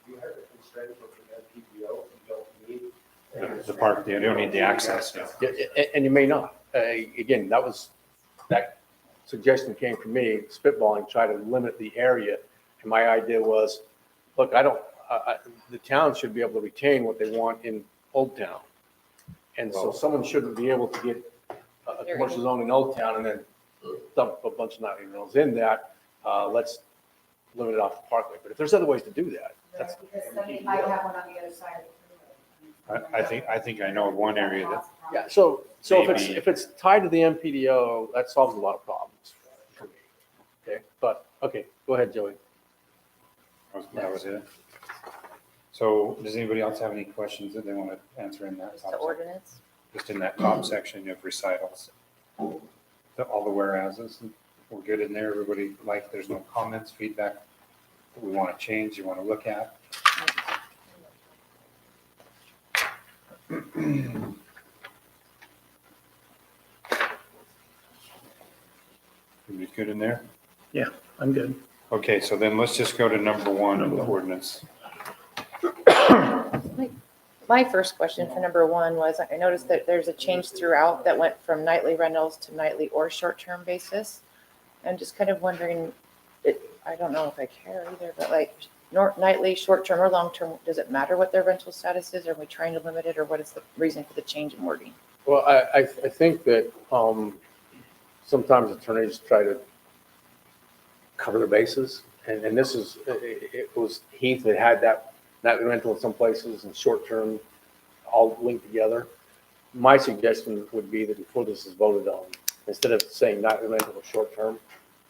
you have a constraint for the MPDO, you don't need. The park, they don't need the access. And you may not. Again, that suggestion came from me, spitballing, try to limit the area. And my idea was, look, the town should be able to retain what they want in Old Town. And so someone shouldn't be able to get a commercial zone in Old Town and then dump a bunch of nightly rentals in that. Let's limit it off the parkway. But if there's other ways to do that, that's. Because somebody might have one on the other side of the freeway. I think I know of one area that, Yeah, so Maybe. if it's tied to the MPDO, that solves a lot of problems for me. Okay, but, okay, go ahead, Joey. that was it. So does anybody else have any questions that they want to answer in that? Just the ordinance? Just in that top section of recitals. All the whereases, we're good in there. Everybody there's no comments, feedback that we want to change, you want to look at. Everybody good in there? I'm good. Okay, so then let's just go to number 1 of the ordinance. My first question for number 1 was, I noticed that there's a change throughout that went from nightly rentals to nightly or short-term basis. I'm just kind of wondering, I don't know if I care either, but nightly, short-term or long-term, does it matter what their rental status is? Are we trying to limit it, or what is the reason for the change in wording? Well, I think that sometimes attorneys try to cover their bases, and it was Heath that had that nightly rental in some places and short-term all linked together. My suggestion would be that before this is voted on, instead of saying nightly rental or short-term,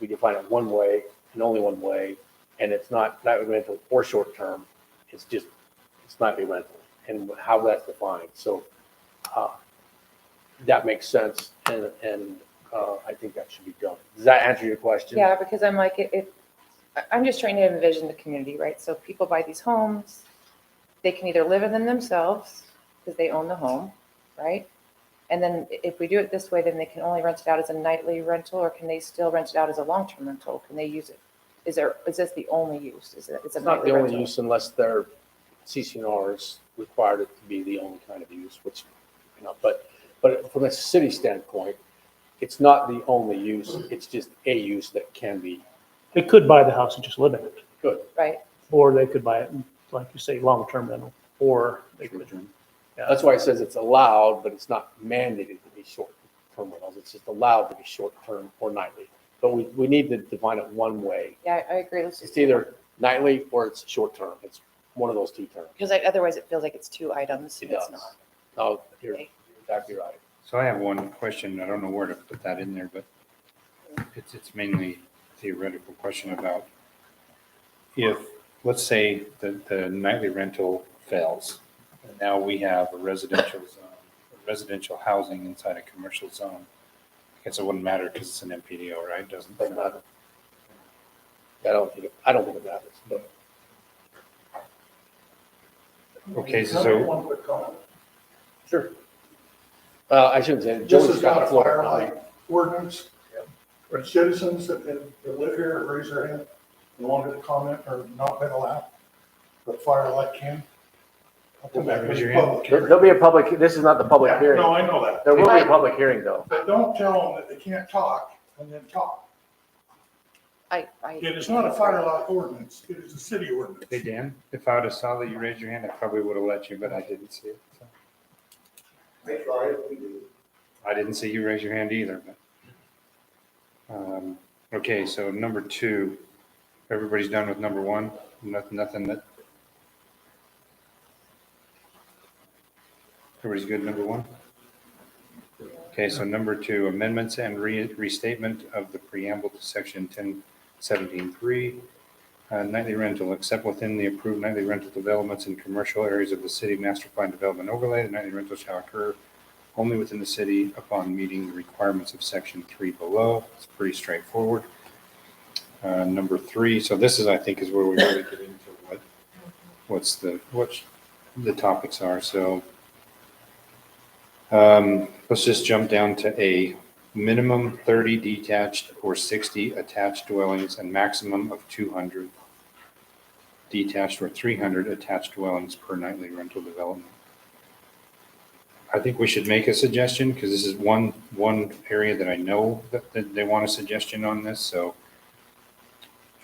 we define it one way and only one way, and it's not nightly rental or short-term, it's just, it's nightly rental, and how that's defined. So that makes sense, and I think that should be done. Does that answer your question? Yeah, because I'm like, I'm just trying to envision the community, right? So people buy these homes, they can either live in them themselves because they own the home, right? And then if we do it this way, then they can only rent it out as a nightly rental, or can they still rent it out as a long-term rental? Can they use it? Is this the only use? Is it, it's a It's not nightly the only rental? use unless their CCNRs required it to be the only kind of use, which, but from a city standpoint, it's not the only use, it's just a use that can be They could buy the house and just live in it, good. Right, or they could buy it, like you say, long-term rental, or they could. That's why it says it's allowed, but it's not mandated to be short-term rentals. It's just allowed to be short-term or nightly. But we need to define it one way. yeah, I agree. Let's It's just, either nightly or it's short-term. It's one of those two terms. because otherwise it feels like it's two items. It and it's does. not. No, you're Okay. exactly right. So I have one question. I don't know where to put that in there, but it's mainly theoretical question about if, let's say the nightly rental fails, and now we have a residential zone, residential housing inside a commercial zone. I guess it wouldn't matter because it's an MPDO, right? Doesn't Doesn't matter. I don't think it matters, but Okay, so One quick comment. sure. I shouldn't say, This Joey's is got not the a floor. firelight ordinance. Citizens that live here, raise their hand, and wanted to comment or not been allowed, but firelight can. I'll come back Raise to your the hand. public There'll hearing. be a public, this is not the public Yeah, hearing. No, I know that. There will be a public hearing though. But don't tell them that they can't talk and then talk. It is not a firelight ordinance, it is a city ordinance. hey, Dan, if I would have saw that you raised your hand, I probably would have let you, but I didn't see it. So. I tried, we do. I didn't see you raise your hand either, but. Okay, so number 2, everybody's done with number 1? Nothing that. Everybody's good, number 1? Okay, so number 2, amendments and restatement of the preamble to section 1017.3. Nightly rental, except within the approved nightly rental developments in commercial areas of the city master plan development overlay, the nightly rental shall occur only within the city upon meeting the requirements of section 3 below. It's pretty straightforward. Number 3, so this is, I think, is where we really get into what the topics are. So let's just jump down to A. Minimum 30 detached or 60 attached dwellings and maximum of 200 detached or 300 attached dwellings per nightly rental development. I think we should make a suggestion because this is one area that I know that they want a suggestion on this. So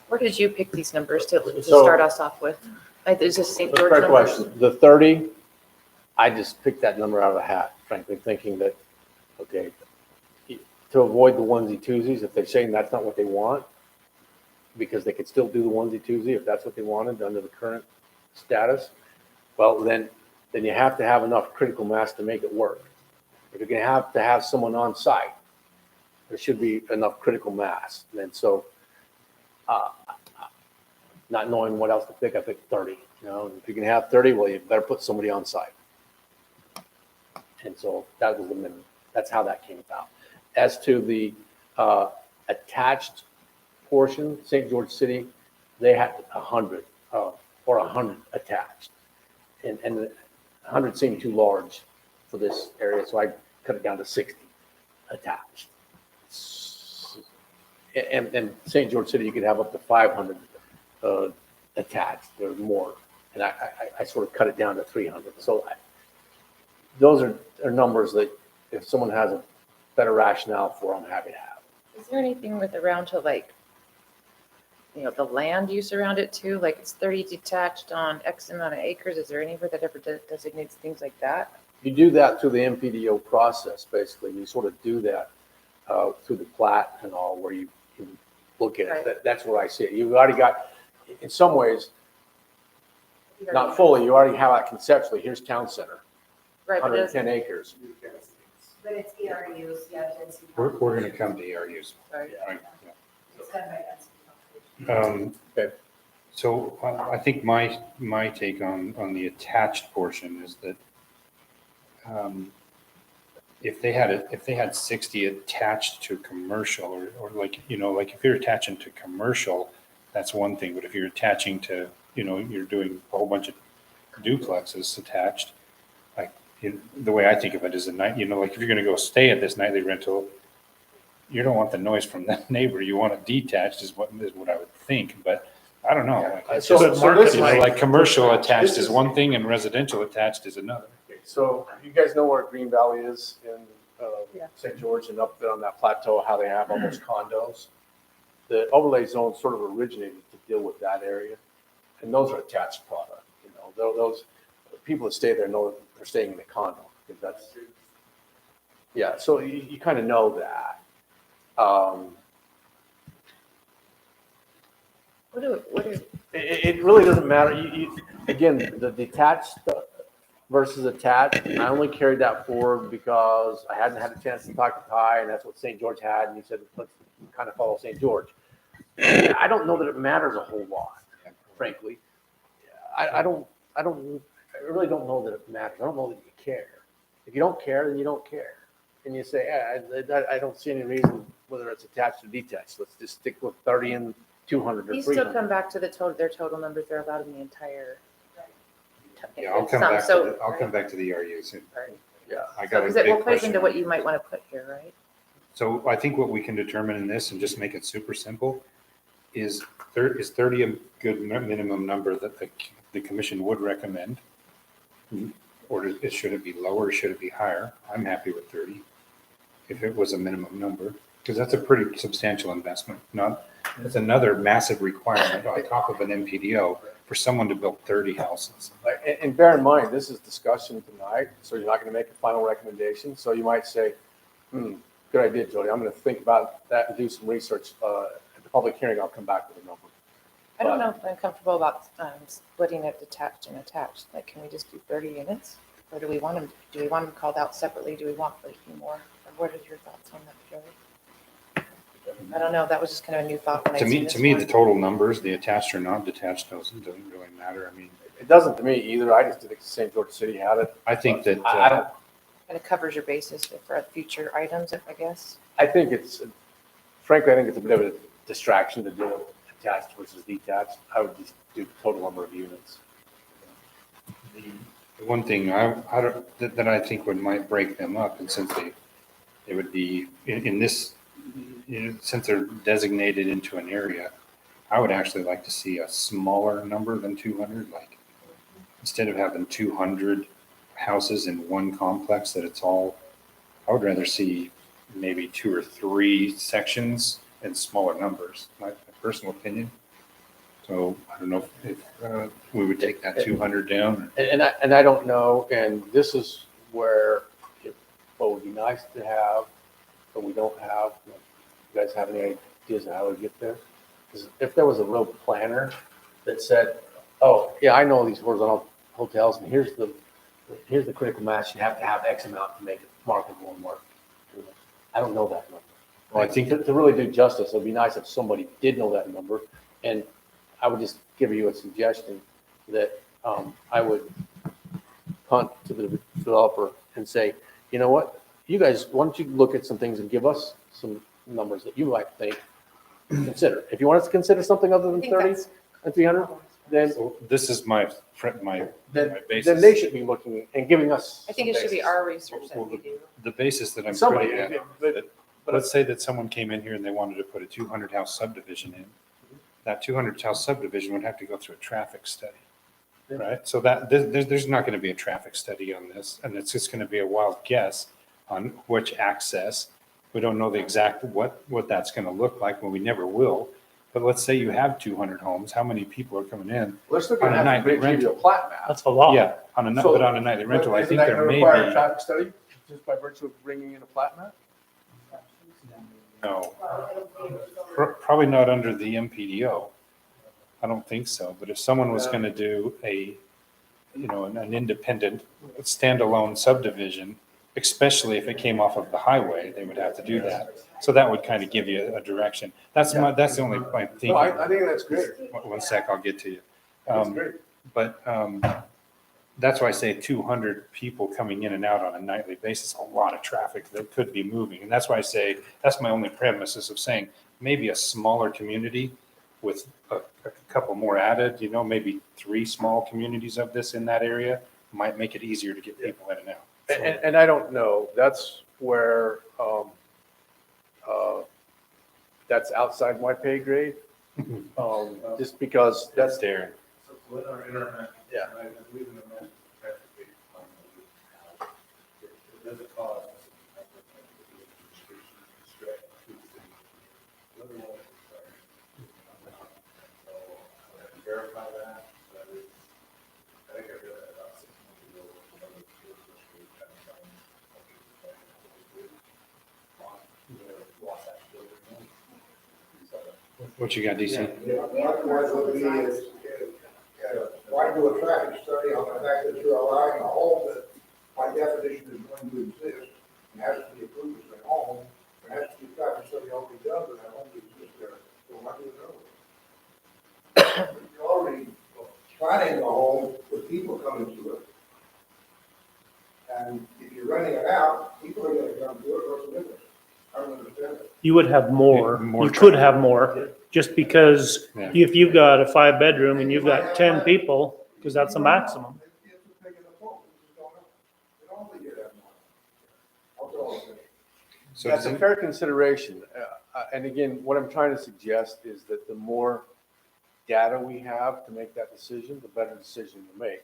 Where did you pick these numbers to So- start us off with? Is this St. That's a George fair numbers? question. The 30, I just picked that number out of the hat, frankly, thinking that, okay, to avoid the onesie twosies, if they're saying that's not what they want, because they could still do the onesie twosie if that's what they wanted under the current status, well, then you have to have enough critical mass to make it work. If you're gonna have to have someone on site, there should be enough critical mass. And so, not knowing what else to pick, I picked 30. You know, if you can have 30, well, you better put somebody on site. And so that was the minimum. That's how that came about. As to the attached portion, St. George City, they had 100 or 100 attached. And 100 seemed too large for this area, so I cut it down to 60 attached. And St. George City, you could have up to 500 attached or more. And I sort of cut it down to 300. So those are numbers that if someone has a better rationale for, I'm happy to have. Is there anything with around to like, the land use around it too? Like it's 30 detached on X amount of acres. Is there anywhere that ever designates things like that? You do that through the MPDO process, basically. You sort of do that through the plat and all, where you can look at Right. it. That's where I see it. You've already got, in some ways, not fully, you already have that conceptually. Here's town center, Right, but it's, 110 acres. But it's ERUs, yeah, density. we're going to come to ERUs. sorry. Right. It's done by density. Um, Okay. So I think my take on the attached portion is that if they had 60 attached to commercial or like, like if you're attaching to commercial, that's one thing. But if you're attaching to, you're doing a whole bunch of duplexes attached, like the way I think of it is a night, like if you're going to go stay at this nightly rental, you don't want the noise from that neighbor. You want it detached is what I would think. But I don't know. Like, it's So just, this is like commercial attached this is is- one thing and residential attached is another. Okay, so you guys know where Green Valley is in Yeah. St. George and up there on that plateau, how they have all those condos? The overlay zone sort of originated to deal with that area. And those are attached product, those people that stay there know that they're staying in a condo. Because that's, yeah, so you kind of know that. It really doesn't matter. Again, the detached versus attached, I only carried that forward because I hadn't had a chance to talk to Ty, and that's what St. George had, and he said, let's kind of follow St. George. I don't know that it matters a whole lot, frankly. I really don't know that it matters. I don't know that you care. If you don't care, then you don't care. And you say, I don't see any reason whether it's attached or detached. Let's just stick with 30 and 200 or You still 300. come back to their total numbers they're allowed in the entire. Yeah, I'll come Some, back so- I'll come back to the RUs. Right. Yeah. I got a Because it big will place question. into what you might want to put here, right? So I think what we can determine in this and just make it super simple is 30 a good minimum number that the commission would recommend? Or should it be lower or should it be higher? I'm happy with 30 if it was a minimum number, because that's a pretty substantial investment. It's another massive requirement on top of an MPDO for someone to build 30 houses. And bear in mind, this is discussion tonight, so you're not going to make a final recommendation. So you might say, good idea, Jody. I'm going to think about that and do some research. At the public hearing, I'll come back with a number. I don't know if I'm comfortable about splitting it detached and attached. Like, can we just do 30 units? Or do we want them called out separately? Do we want a few more? Or what are your thoughts on that, Joey? I don't know. That was just kind of a new thought when I To seen me, this to me, one. the total numbers, the attached or not detached, doesn't really matter. I mean, It doesn't to me either. I just think St. George City had it. I think that, I don't, And it covers your basis for future items, I guess. I think frankly, I think it's a bit of a distraction to do it attached versus detached. I would just do the total number of units. the one thing that I think might break them up, and since they would be in this, since they're designated into an area, I would actually like to see a smaller number than 200. Like instead of having 200 houses in one complex, I would rather see maybe 2 or 3 sections in smaller numbers. My personal opinion. So I don't know if we would take that 200 down. And I don't know, and this is where what would be nice to have, but we don't have. You guys have any ideas of how we get there? Because if there was a real planner that said, oh, yeah, I know these horizontal hotels, and here's the critical mass, you have to have X amount to make it marketable and work. I don't know that number. Well, I think To really do justice, it'd be nice if somebody did know that number. And I would just give you a suggestion that I would punt to the developer and say, you know what, you guys, why don't you look at some things and give us some numbers that you might think, consider. If you want us to consider something other I than think 30 that's- and 300, then so this is my basis. then they should be looking and giving us. I think it some should be basis. our research that Well, we do. The basis that I'm Somebody, putting at, but let's say that someone came in here and they wanted to put a 200 house subdivision in. That 200 house subdivision would have to go through a traffic study, right? So there's not going to be a traffic study on this, and it's just going to be a wild guess on which access. We don't know the exact what that's going to look like, well, we never will. But let's say you have 200 homes, how many people are coming in? We're still On gonna a have nightly to give you a rental. plat map. That's a lot. Yeah, but on a nightly rental, I think there may Require a be, traffic study just by virtue of bringing in a plat map? no, probably not under the MPDO. I don't think so, but if someone was going to do an independent standalone subdivision, especially if it came off of the highway, they would have to do that. So that would kind of give you a direction. That's the only point I'm No, I thinking. think that's great. One sec, I'll get to you. That's great. But that's why I say 200 people coming in and out on a nightly basis, a lot of traffic that could be moving. And that's why I say, that's my only premises of saying, maybe a smaller community with a couple more added, maybe 3 small communities of this in that area might make it easier to get people in and out. And I don't know, that's where, that's outside my pay grade. Just because That's Darren. So with our internet. Yeah. I believe in the net, transportation plan, it doesn't cost. Verify that, but it's, I think I read that about 6 months ago. What you got, DC? Likewise, would be is, why do a traffic study on the fact that you're allowing a home that by definition is going to exist and has to be approved as a home, there has to be a traffic study already done for that home to exist there. So why do it know? You're already planning a home with people coming to it. And if you're renting it out, people are gonna come to it, what's the difference? I don't understand it. You would have more, More you could have more, just because Yeah. if you've got a 5-bedroom and you've got 10 people, because that's the maximum. It's a big enough home, we just don't know. We don't think you have more. I'll tell you. So That's does a it- fair consideration. And again, what I'm trying to suggest is that the more data we have to make that decision, the better decision to make,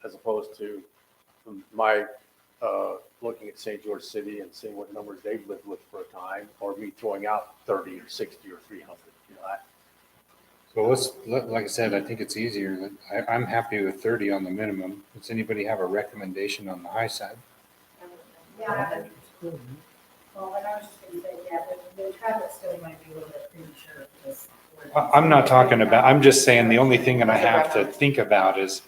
as opposed to my looking at St. George City and seeing what numbers they've lived with for a time, or me throwing out 30 or 60 or 300. So like I said, I think it's easier. I'm happy with 30 on the minimum. Does anybody have a recommendation on the high side? Yeah. Well, what I was just gonna say, yeah, the traffic study might be a little bit premature because. I'm not talking about, I'm just saying the only thing that I have to think about is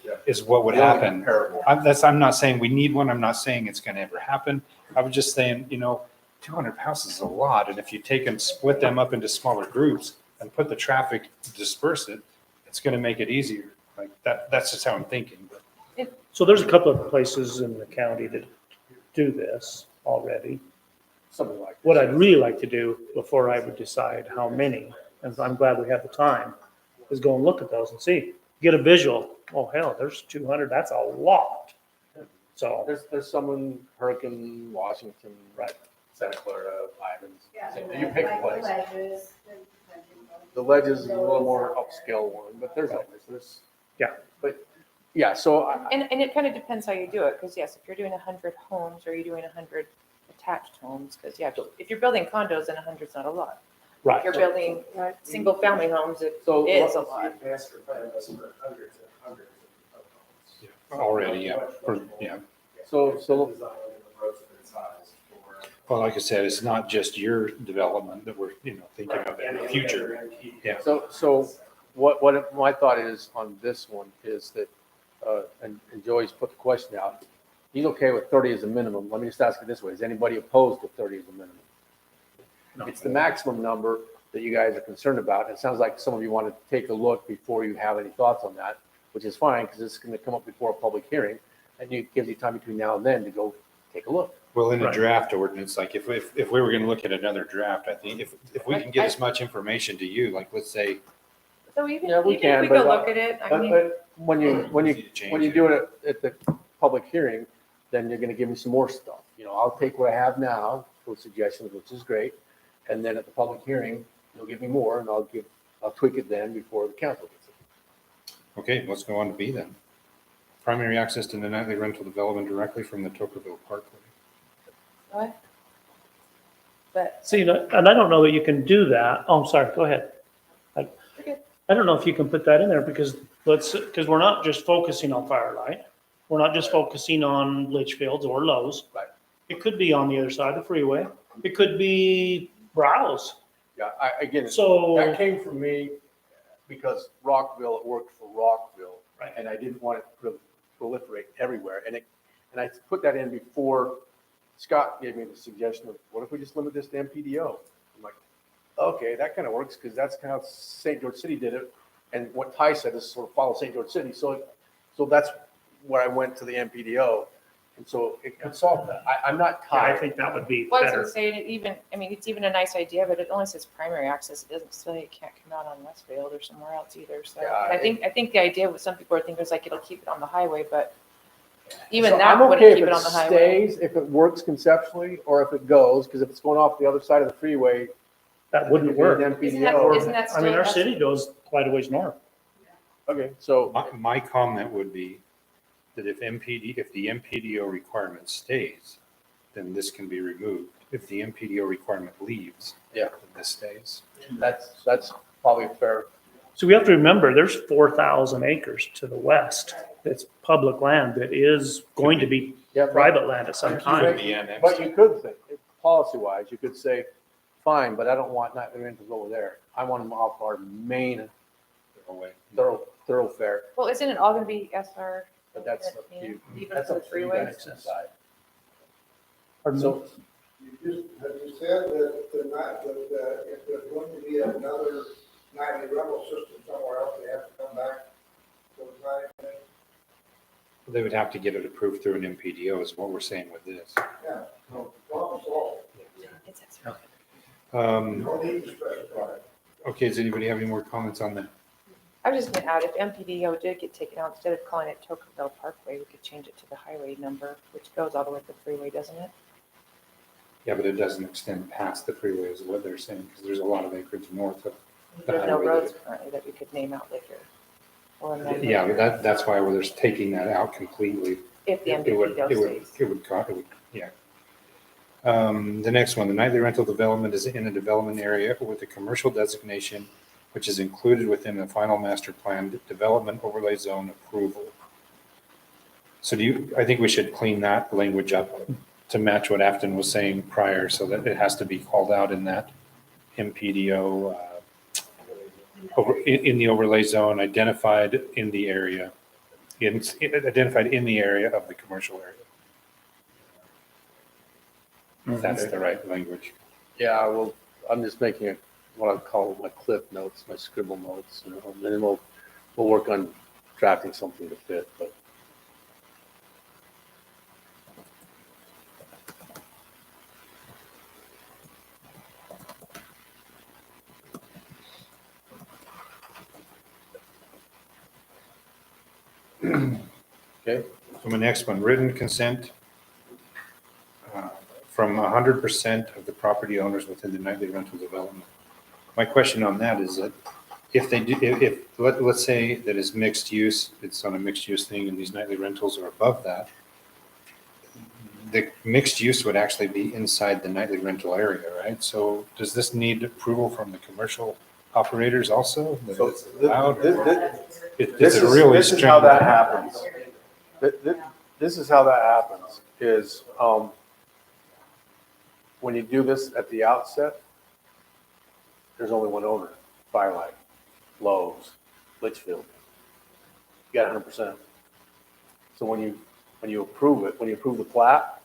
what would happen. I'm not saying we need one. I'm not saying it's going to ever happen. I was just saying, 200 houses is a lot. And if you take and split them up into smaller groups and put the traffic, disperse it, it's going to make it easier. Like that's just how I'm thinking. So there's a couple of places in the county that do this already. Something like that. What I'd really like to do before I would decide how many, and I'm glad we have the time, is go and look at those and see, get a visual. Oh, hell, there's 200, that's a lot. So, There's some in Hurricane, Washington, right. Santa Clara, Ivans. Yeah, You pick a like place. the ledges. The Ledges is a little more upscale one, but there's others. There's. Yeah. But, yeah, so And it kind of depends how you do it, because yes, if you're doing 100 homes, or you're doing 100 attached homes, because yeah, if you're building condos, then 100's not a lot. Right. If you're building single-family homes, it So is a lot. Master plan was for hundreds and hundreds of homes. Already, yeah. Yeah. So, Design and approach and size for. Well, like I said, it's not just your development that we're, thinking of in the future. Yeah. So what my thought is on this one is that, and Joey's put the question out, he's okay with 30 as a minimum. Let me just ask it this way. Is anybody opposed to 30 as a minimum? No. It's the maximum number that you guys are concerned about. It sounds like some of you want to take a look before you have any thoughts on that, which is fine because it's going to come up before a public hearing and it gives you time between now and then to go take a look. Well, in a Right. draft ordinance, like if we were going to look at another draft, I think if we can get as much information to you, like let's say, So even Yeah, we if can, we go but- look at it, I But, mean, but when you Change do it at the public hearing, then you're going to give me some more stuff. I'll take what I have now with suggestions, which is great. And then at the public hearing, you'll give me more and I'll tweak it then before the council gets it. okay, let's go on to B then. Primary access to the nightly rental development directly from the Tocqueville Parkway. what? But See, and I don't know that you can do that. Oh, I'm sorry, go ahead. Okay. I don't know if you can put that in there because we're not just focusing on Firelight. We're not just focusing on Litchfields or Lowe's. Right. It could be on the other side of the freeway. It could be Browse. Yeah, again, So, that came from me because Rockville, it worked for Rockville. Right. And I didn't want it to proliferate everywhere. And I put that in before Scott gave me the suggestion of, what if we just limit this to MPDO? I'm like, okay, that kind of works, because that's kind of how St. George City did it. And what Ty said is sort of follow St. George City. So that's where I went to the MPDO. And so it could solve that. I'm not Yeah, I tied. think that would be Well, I was better. gonna say, and it even, I mean, it's even a nice idea, but it only says primary access. It doesn't say it can't come out on Westfield or somewhere else either. So Yeah, I think the idea with some people are thinking is like, it'll keep it on the highway, but even So that I'm okay wouldn't if keep it on the highway. stays, if it works conceptually, or if it goes, because if it's going off the other side of the freeway. That wouldn't work. Isn't that MPDO. isn't that I mean, still- our city goes quite a ways north. Okay, so, My comment would be that if the MPDO requirement stays, then this can be removed. If the MPDO requirement leaves, Yeah. then this stays. that's probably fair. So we have to remember, there's 4,000 acres to the west. That's public land that is going to be Yeah, private land at some But time. Be annexed. But you could think, policy-wise, you could say, fine, but I don't want nightly rentals over there. I want them off our main Away. thoroughfare, Well, isn't it all gonna be SR? but that's up to you. Even That's for the up to you freeway? guys to decide. Pardon me? So, Have you said that if there's going to be another nightly rental system somewhere else, they have to come back to the planning commission? They would have to get it approved through an MPDO is what we're saying with this. Yeah, no, problem solved. It's SR. You don't need to specify it. Okay, does anybody have any more comments on that? I was just gonna add, if MPDO did get taken out, instead of calling it Tocqueville Parkway, we could change it to the highway number, which goes all the way to the freeway, doesn't it? Yeah, but it doesn't extend past the freeway is what they're saying, because there's a lot of acreage north of the There's no highway. roads currently that we could name out later. Or amend Yeah, later, but that's why we're just taking that out completely. if the It would, MPDO it would, stays. it would, yeah. The next one, the nightly rental development is in a development area with a commercial designation, which is included within the final master plan development overlay zone approval. So I think we should clean that language up to match what Afton was saying prior, so that it has to be called out in that MPDO, in the overlay zone, identified in the area, identified in the area of the commercial area. If that's the right language. yeah, well, I'm just making what I call my clip notes, my scribble notes, and then we'll work on drafting something to fit, but. Okay, So my next one, written consent from 100% of the property owners within the nightly rental development. My question on that is that if they do, let's say that it's mixed use, it's on a mixed use thing and these nightly rentals are above that, the mixed use would actually be inside the nightly rental area, right? So does this need approval from the commercial operators also? That So it's allowed? this It's a really is how that stringent. happens. This is how that happens, is, when you do this at the outset, there's only one owner, Firelight, Lowe's, Litchfield. You got 100%. So when you approve it, when you approve the plat,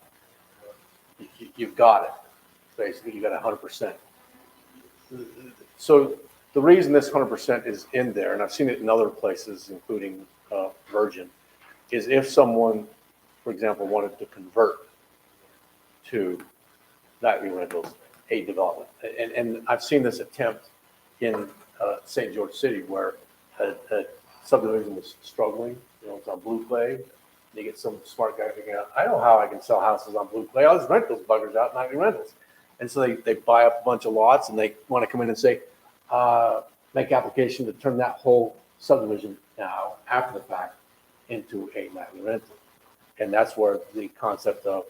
you've got it. Basically, you got 100%. So the reason this 100% is in there, and I've seen it in other places, including Virgin, is if someone, for example, wanted to convert to nightly rentals, a development. And I've seen this attempt in St. George City where a subdivision was struggling, it's on Blue Clay. You get some smart guy figuring out, I know how I can sell houses on Blue Clay. I'll just rent those buggers out, nightly rentals. And so they buy up a bunch of lots and they want to come in and say, make application to turn that whole subdivision now, after the fact, into a nightly rental. And that's where the concept of,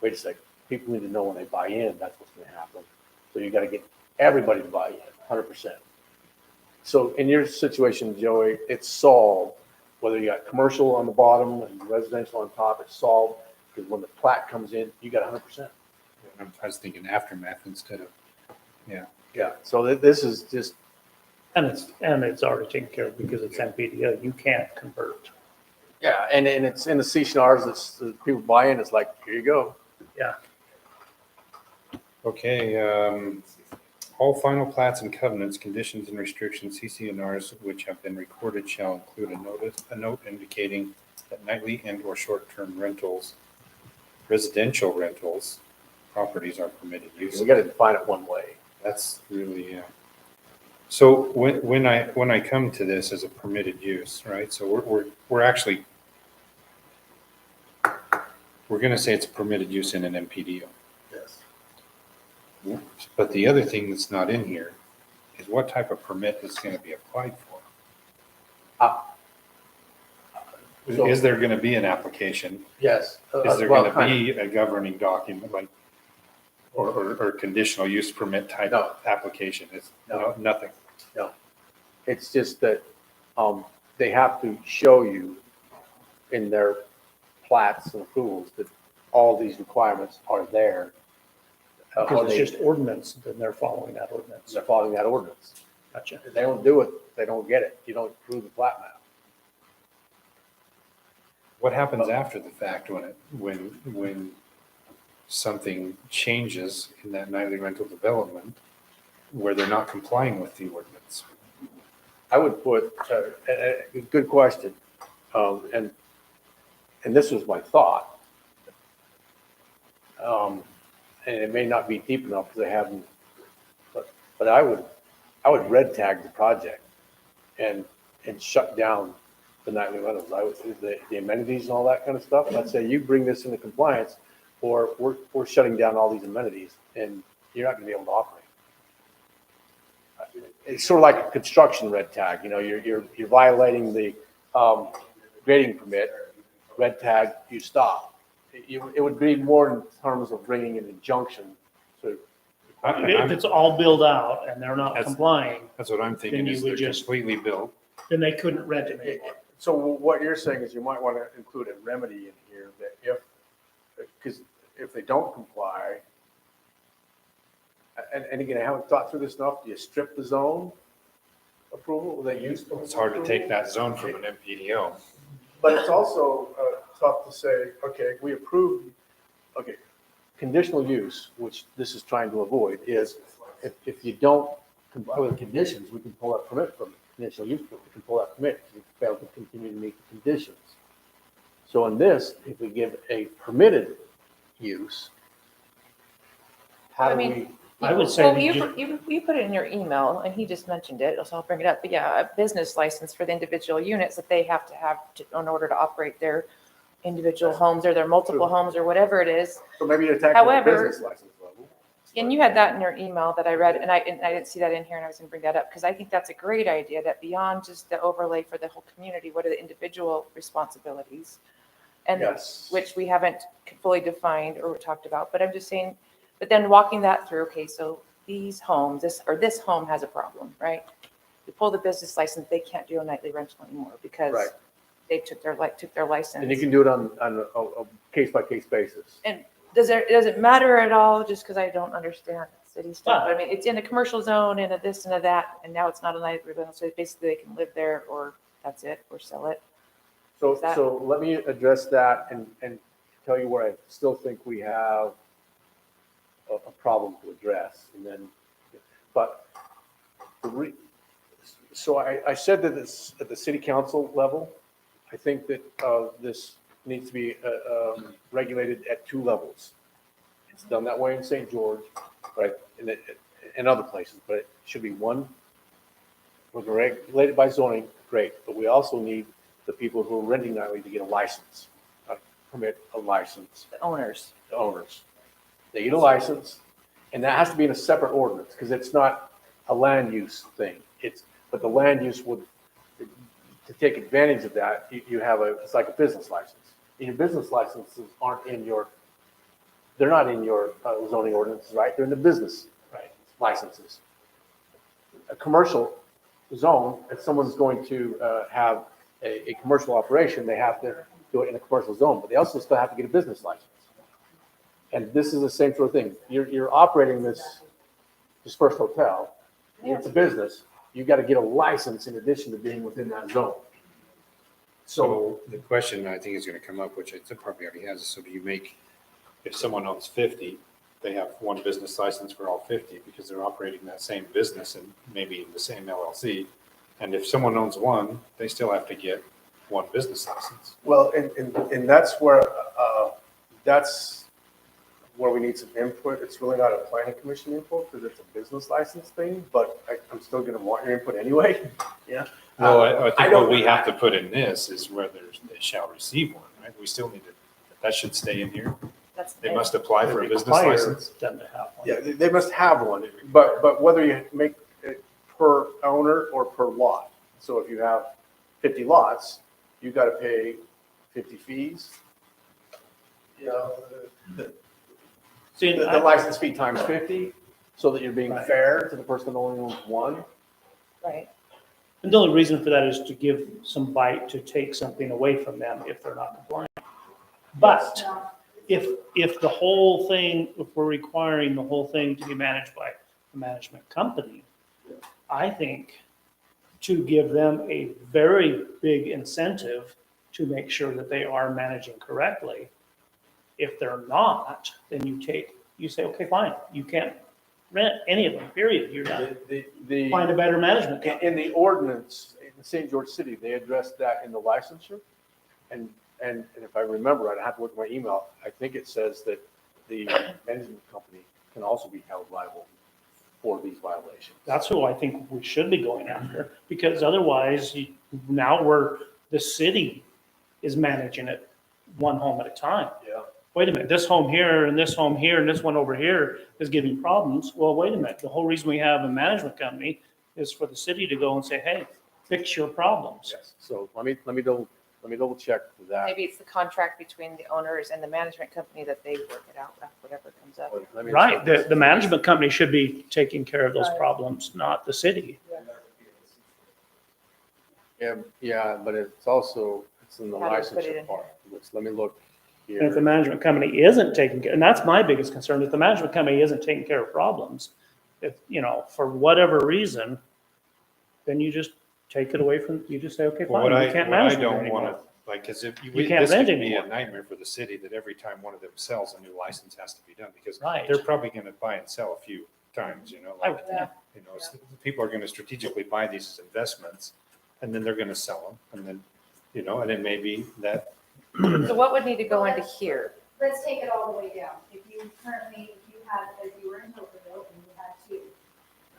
wait a second, people need to know when they buy in, that's what's going to happen. So you got to get everybody to buy in, 100%. So in your situation, Joey, it's solved. Whether you got commercial on the bottom and residential on top, it's solved because when the plat comes in, you got 100%. I was thinking aftermath instead of, yeah. Yeah. So this is just, And it's already taken care of because it's MPDO. You can't convert. yeah, and it's in the CCNRs, it's the people buy in, it's like, here you go. Yeah. Okay, all final plats and covenants, conditions and restrictions, CC&Rs which have been recorded shall include a note indicating that nightly and or short-term rentals, residential rentals, properties are permitted use. We gotta define it one way. That's really, so when I come to this as a permitted use, right? So we're actually, we're gonna say it's a permitted use in an MPDO. Yes. But the other thing that's not in here is what type of permit is gonna be applied for. So- Is there gonna be an application? Yes. Is there Well, gonna be a governing document like, or conditional use permit type No. application? It's No. nothing. It's just that, they have to show you in their plats and approvals that all these requirements are there. Or Because they- it's just ordinance, then they're following that ordinance. they're following that ordinance. Gotcha. If they don't do it, they don't get it. You don't approve the plat map. What happens after the fact when something changes in that nightly rental development where they're not complying with the ordinance? I would put, a good question, and this was my thought. And it may not be deep enough because I haven't, but I would red tag the project and shut down the nightly rentals. The amenities and all that kind of stuff. And I'd say you bring this into compliance or we're shutting down all these amenities and you're not gonna be able to operate. It's sort of like a construction red tag, you're violating the grading permit, red tag, you stop. It would be more in terms of bringing an injunction to. If it's all built out and they're not That's- complying, That's what I'm thinking, Then you is would they're just- completely built. then they couldn't rent it anymore. So what you're saying is you might want to include a remedy in here that because if they don't comply, and again, I haven't thought through this enough, do you strip the zone approval, will they use? It's hard to take that zone from an MPDO. But it's also tough to say, okay, we approve, okay, conditional use, which this is trying to avoid, is if you don't comply with the conditions, we can pull that permit from conditional use, we can pull that permit if you fail to continue to meet the conditions. So in this, if we give a permitted use, how do we? I would say Well, that you put it in your email, and he just mentioned it, so I'll bring it up. But yeah, a business license for the individual units that they have to have in order to operate their individual homes or their multiple homes or whatever it is. So maybe you're attacking the However- business license level. And you had that in your email that I read, and I didn't see that in here, and I was gonna bring that up, because I think that's a great idea, that beyond just the overlay for the whole community, what are the individual responsibilities? And Yes. which we haven't fully defined or talked about, but I'm just saying, but then walking that through, okay, so these homes, this home has a problem, right? You pull the business license, they can't do a nightly rental anymore because Right. they took their license. And you can do it on a case-by-case basis. And does it matter at all, just because I don't understand city stuff? I mean, it's in a commercial zone and a this and a that, and now it's not a nightly rental, so basically they can live there or that's it, or sell it. So, Is that- so let me address that and tell you where I still think we have a problem to address. And then, but so I said that this, at the city council level, I think that this needs to be regulated at 2 levels. It's done that way in St. George, right, and other places, but it should be one. We're regulated by zoning, great, but we also need the people who are renting nightly to get a license, a permit, a license, The owners. the owners. They get a license, and that has to be in a separate ordinance, because it's not a land use thing. But the land use would, to take advantage of that, you have it's like a business license. And your business licenses aren't in your, they're not in your zoning ordinances, right? They're in the business licenses. A commercial zone, if someone's going to have a commercial operation, they have to do it in a commercial zone, but they also still have to get a business license. And this is the same sort of thing. You're operating this First Hotel. It's a business. You got to get a license in addition to being within that zone. So the question I think is going to come up, which it probably already has, is so do you make, if someone owns 50 they have one business license for all 50 because they're operating that same business and maybe in the same LLC. And if someone owns one, they still have to get one business license. Well, and that's where we need some input. It's really not a planning commission input because it's a business license thing, but I'm still gonna want your input anyway. Yeah. Well, I I think don't- what we have to put in this is whether they shall receive one, right? We still need to, that should stay in here. That's. They must apply for a business Require license. them to have one. Yeah, they must have one, but whether you make it per owner or per lot. So if you have 50 lots, you gotta pay 50 fees. You know, See, the license fee times 50, so that you're being Right. fair to the person that only owns one. Right. and the only reason for that is to give some bite to take something away from them if they're not compliant. But if the whole thing, if we're requiring the whole thing to be managed by a management company, I think to give them a very big incentive to make sure that they are managing correctly. If they're not, then you say, okay, fine, you can't rent any of them, period. You're done. Find a better management company. In the ordinance in St. George City, they addressed that in the licensure. And if I remember right, I have to look at my email, I think it says that the management company can also be held liable for these violations. That's who I think we should be going after, because otherwise, now the city is managing it one home at a time. Yeah. Wait a minute, this home here and this home here and this one over here is giving problems. Well, wait a minute, the whole reason we have a management company is for the city to go and say, hey, fix your problems. Yes, so let me double check that. Maybe it's the contract between the owners and the management company that they work it out, whatever comes up. Let me Right, check. the management company should be taking care of those problems, not the city. Yeah, but it's also, it's in the How do we put it licensure in part. Let me look And if the here. management company isn't taking care, and that's my biggest concern, if the management company isn't taking care of problems, if, for whatever reason, then you just take it away from, you just say, okay, Well, fine, what you can't I manage it don't anymore. want to, like, because if You can't this could rent be a anymore. nightmare for the city that every time one of them sells, a new license has to be done because Right. they're probably going to buy and sell a few times, I like, would think. people are going to strategically buy these as investments and then they're going to sell them. And then, and it may be that, So what would need to go into here? Let's take it all the way down. If you were in Hillsville and you had two,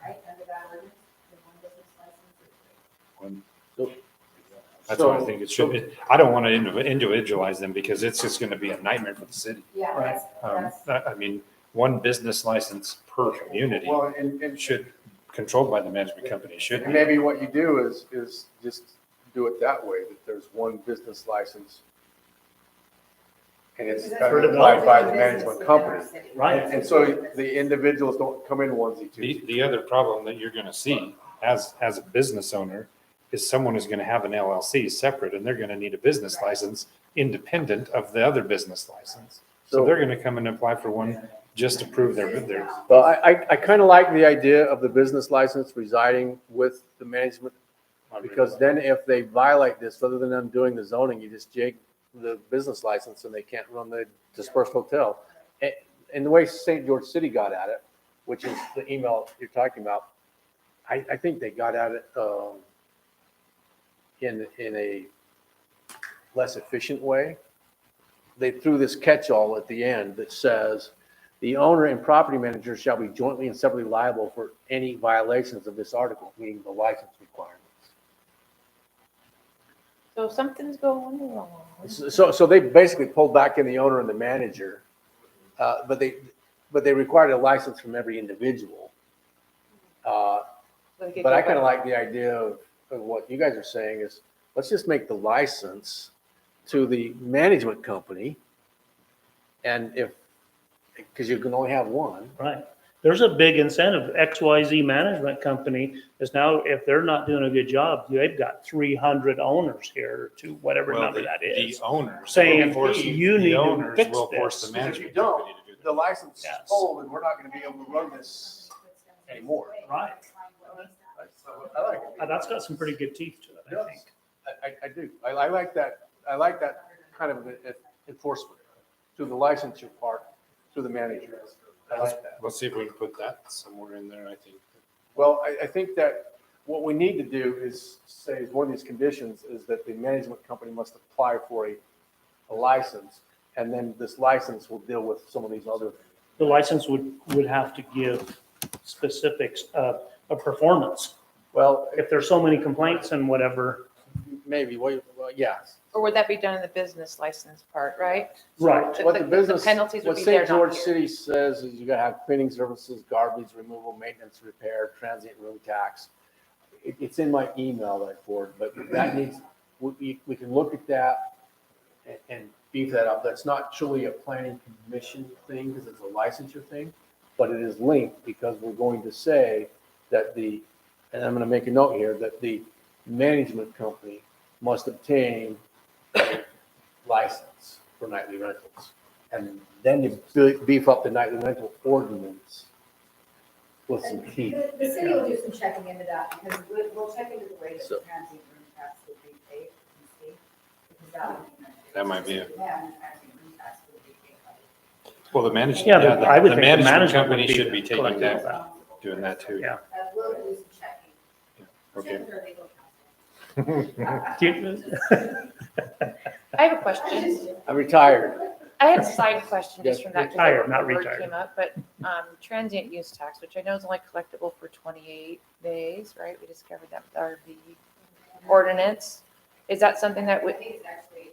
right, under that ordinance, the one business license or three. that's what I think it should be. I don't want to individualize them because it's just going to be a nightmare for the city. Yeah, Right. that's, I mean, one business license per community Well, and should, controlled by the management company, should and be. maybe what you do is just do it that way, that there's one business license. And it's For applied by the business management within company. our city. Right. And so the individuals don't come in onesie, twosie. The other problem that you're going to see as a business owner is someone is going to have an LLC separate and they're going to need a business license independent of the other business license. So they're going to come and apply for one just to prove their. Well, I kind of like the idea of the business license residing with the management, because then if they violate this, other than undoing the zoning, you just jake the business license and they can't run the dispersed hotel. And the way St. George City got at it, which is the email you're talking about, I think they got at it in a less efficient way. They threw this catch-all at the end that says, the owner and property manager shall be jointly and separately liable for any violations of this article, meaning the license requirements. So something's going wrong. So they basically pulled back in the owner and the manager, but they required a license from every individual. But I kind of like the idea of what you guys are saying is, let's just make the license to the management company. And because you can only have one. Right. There's a big incentive. XYZ management company is now, if they're not doing a good job, they've got 300 owners here to whatever Well, number that is. The owners. Saying, will force- you the need to owners fix will force this. the Because if you management don't, company to do the license is Yes. full and we're not going to be able to run this anymore. Right. I like it. That's got some pretty good teeth to it, I think. I do. I like that. I like that kind of enforcement through the licensure part, through the manager. I like that. Let's see if we can put that somewhere in there, I think. Well, I think that what we need to do is say, one of these conditions is that the management company must apply for a license, and then this license will deal with some of these other. The license would have to give specifics of performance. Well, If there's so many complaints and whatever. maybe, well, yes. Or would that be done in the business license part, right? Right. What the business, penalties would what be there, St. not George here. City says is you gotta have cleaning services, garbage removal, maintenance, repair, transient room tax. It's in my email that I forwarded, but that needs, we can look at that and beef that up. That's not truly a planning commission thing, because it's a licensure thing, but it is linked, because we're going to say that and I'm gonna make a note here, that the management company must obtain a license for nightly rentals. And then you beef up the nightly rental ordinance with some teeth. The city will do some checking into that, because we'll check into the way that So- the transient room tax would be paid and see. Because that would be. That might be it. Yeah, and the transient room tax would be paid by. Well, the management, Yeah, yeah, but I would the think the management management company would be should be taking collecting that, all doing that too. Yeah. We'll do some checking. Okay. Check with our legal counsel. Do you- I have a question. I'm retired. I had a side question just from that. 'cause Retired, the not word retired. Came up, but transient use tax, which I know is only collectible for 28 days, right? We discovered that with RV ordinance. Is that something that I would, think it's actually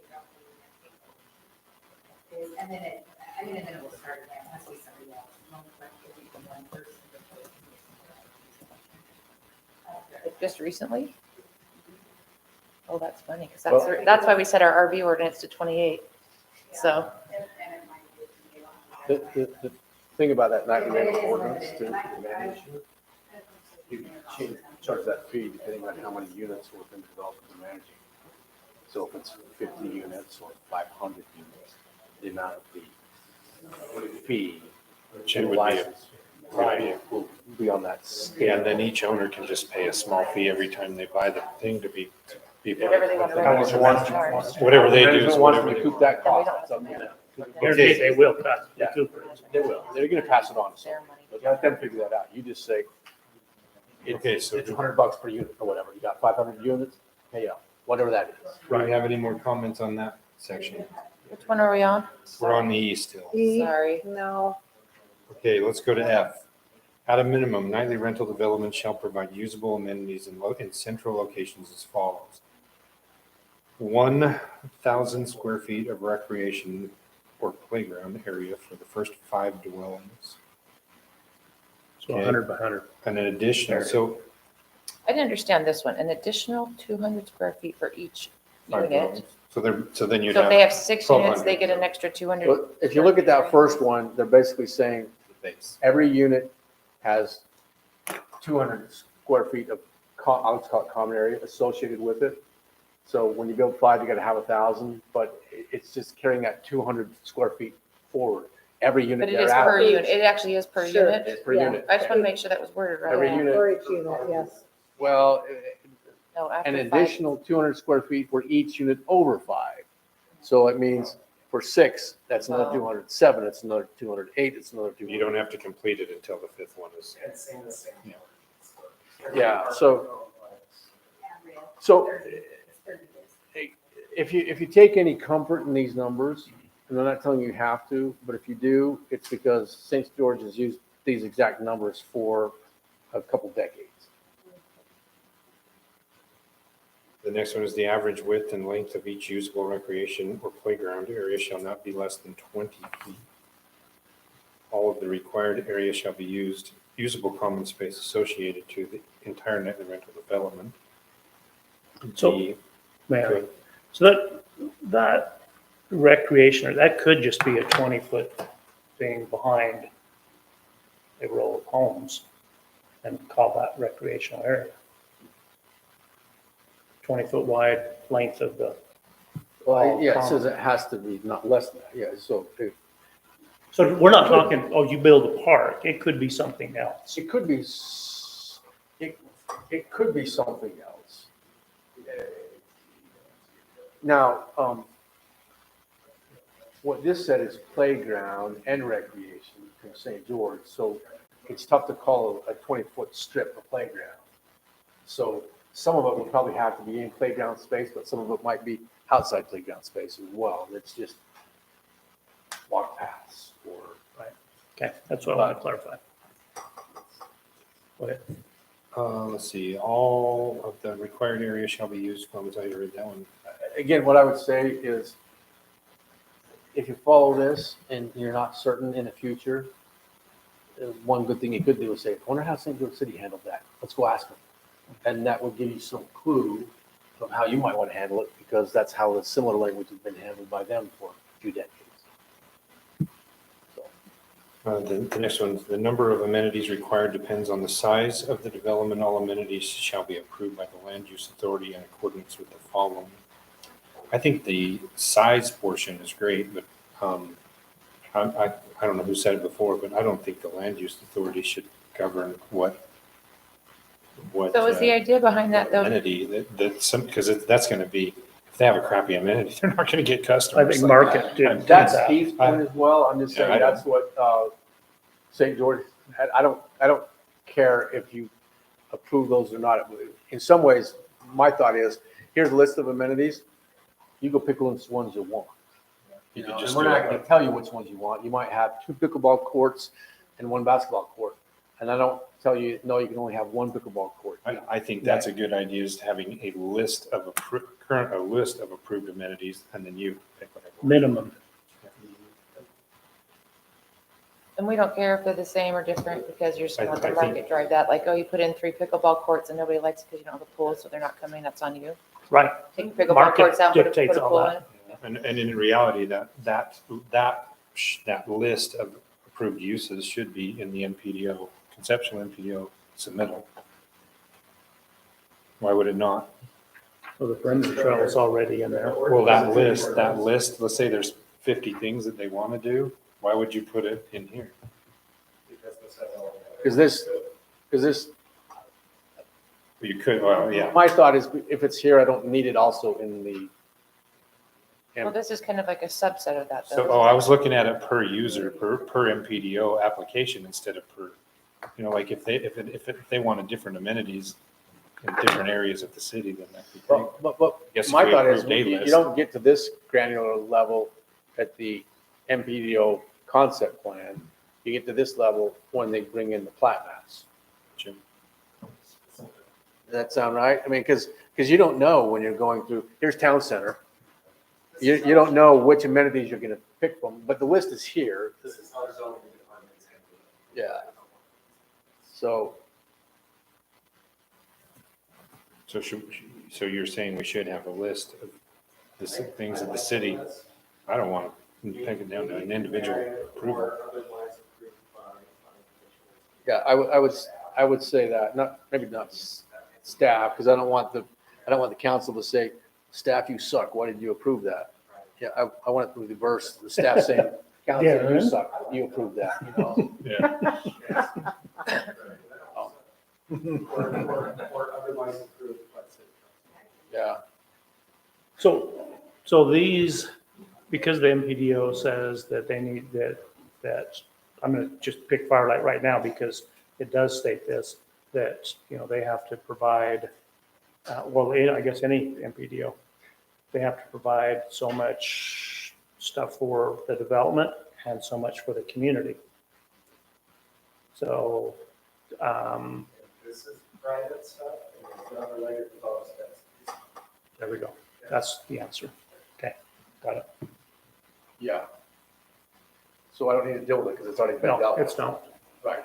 roughly. And then and then it will start again, it has to be somebody else. Not like it would be one person. just recently? Oh, that's funny, because that's why we set our RV ordinance to 28. So, The thing about that nightly rental ordinance to manage, you charge that fee depending on how many units within development you're managing. So if it's 50 units or 500 units, the amount of the fee, Which it would be, license, will be on that scale. and then each owner can just pay a small fee every time they buy the thing to be. whatever they want to How much charge. wants- Whatever they do is Management wants to whatever they recoup want. that And we cost. don't It's up to them. Guarantee they will cut. Yeah. They will. They're gonna pass it on. So Their money. let them figure that out. You just say, Okay, so it's $100 per unit or whatever. You got 500 units, pay up, whatever that is. do we have any more comments on that section? Which one are we on? We're on the E still. E, Sorry. no, Okay, let's go to F. At a minimum, nightly rental development shall provide usable amenities in central locations as follows. 1,000 square feet of recreation or playground area for the first 5 dwellings. So 100 by 100. And an additional, so I didn't understand this one. An additional 200 square feet for each 5 unit. dwellings. So then you'd So if they have have 6 units, they 1,200. get an extra 200. But if you look at that first one, they're basically saying the base. every unit has 200 square feet of, I'll call it common area associated with it. So when you build 5, you gotta have 1,000, but it's just carrying that 200 square feet forward. Every unit But it is per thereafter unit. It actually is per Sure. unit. is per Yeah. unit. I just want to make sure that was worded right. Every yeah, unit- for each unit, yes. Well, No, after an 5. additional 200 square feet for each unit over 5. So it means for 6, that's another Wow. 200, 7, it's another 200, 8, it's another 200. You don't have to complete it until the 5th one is. Yeah, so if you take any comfort in these numbers, and I'm not telling you have to, but if you do, it's because St. George has used these exact numbers for a couple decades. The next one is the average width and length of each usable recreation or playground area shall not be less than 20 feet. All of the required area shall be usable common space associated to the entire nightly rental development. So- The- Mayor. So that recreation, or that could just be a 20-foot thing behind a row of homes and call that recreational area. 20-foot wide length of the. Well, yeah, it says it has to be not less than that, yeah, so So we're not talking, oh, you build a park. It could be something else. it could be, it could be something else. Now, what this said is playground and recreation from St. George, so it's tough to call a 20-foot strip a playground. So some of it will probably have to be in playground space, but some of it might be outside playground space as well. It's just walk paths or. Okay, that's what I want to clarify. Go ahead. Let's see, all of the required areas shall be used, what was I read that one? Again, what I would say is, if you follow this and you're not certain in the future, one good thing you could do is say, I wonder how St. George City handled that. Let's go ask them. And that would give you some clue of how you might want to handle it, because that's how the similar language has been handled by them for a few decades. The next one, the number of amenities required depends on the size of the development. All amenities shall be approved by the land use authority in accordance with the following. I think the size portion is great, but I don't know who said it before, but I don't think the land use authority should govern what. So is the idea behind that though? Amenity because that's going to be, if they have a crappy amenity, they're not going to get I customers. think market did That's that. Steve's point as well. I'm just saying, that's what St. George, I don't care if you approve those or not. In some ways, my thought is, here's a list of amenities. You go pick which ones you want. You could And just we're do not it. going to tell you which ones you want. You might have 2 pickleball courts and 1 basketball court. And I don't tell you, no, you can only have 1 pickleball court. I think that's a good idea, is having a list of approved amenities, and then you pick whatever. Minimum. And we don't care if they're the same or different because you're just gonna let the I think- market drive that. Like, oh, you put in 3 pickleball courts and nobody likes it because you don't have a pool, so they're not coming. That's on you. Right. Take pickleball Market courts out, and put dictates a all pool that. in. And in reality, that list of approved uses should be in the NPDO, conceptual NPDO submittal. Why would it not? So the perimeter trail is already in there. Well, that list, let's say there's 50 things that they want to do. Why would you put it in here? Because this, You could, well, yeah. my thought is, if it's here, I don't need it also in the. Well, this is kind of like a subset of that So, though. I was looking at it per user, per MPDO application instead of per, like if they wanted different amenities in different areas of the city, then that'd be great. But Guess if my we thought is, approved a you list. don't get to this granular level at the MPDO concept plan. You get to this level when they bring in the plat maps. Jim. Does that sound right? I mean, because you don't know when you're going through, here's town center. You don't know which amenities you're going to pick from, but the list is here. Yeah. So So you're saying we should have a list of the things that the city, I don't want to take it down to an individual approval. yeah, I would say that, maybe not staff, because I don't want the council to say, staff, you suck. Why did you approve that? Yeah, I want it to reverse, the staff saying, council, Yeah, you right. suck. You approved that, Yeah. Yeah. So these, because the MPDO says that they need that, I'm gonna just pick Firelight right now because it does state this, that, they have to provide, I guess any MPDO, they have to provide so much stuff for the development and so much for the community. So, This is private stuff, and it's not related to those steps. there we go. That's the answer. Okay, got it. Yeah. So I don't need to deal with it because it's already been No, dealt with. it's not. Right.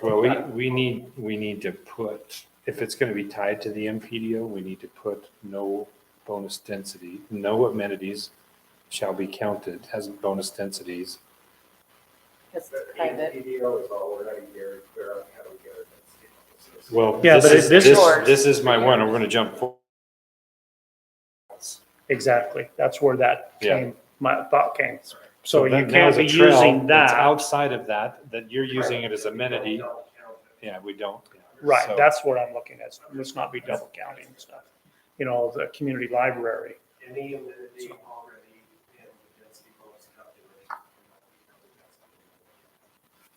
Well, we need to put, if it's going to be tied to the MPDO, we need to put no bonus density, no amenities shall be counted as bonus densities. Because The it's private. PDO is already here, clear out how we get it. Well, Yeah, but this this- is my one. We're going to jump forward. Exactly. That's where that Yeah. came, my thought came. So you that- now can't the be trail using that's that. outside of that you're using it as amenity. Yeah, we don't. Right, So- that's what I'm looking at. Let's not be double counting stuff. The community library. Any amenity already in the density bonus calculation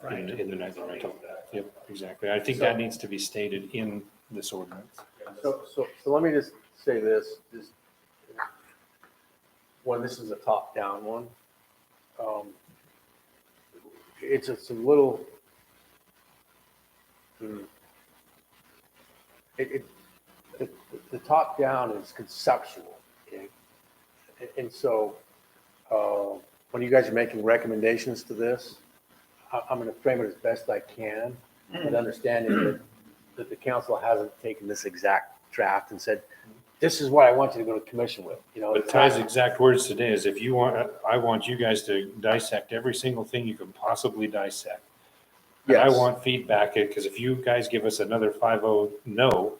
in the nightly rental. Yep, exactly. I think that needs to be stated in this ordinance. So let me just say this, just when this is a top-down one, it's a little, the top-down is conceptual. Okay? And so when you guys are making recommendations to this, I'm going to frame it as best I can, and understanding that the council hasn't taken this exact draft and said, this is what I want you to go to commission with, you know. But Ty's exact words today is if you want, I want you guys to dissect every single thing you can possibly dissect. And I Yes. want feedback, because if you guys give us another 5-0 no,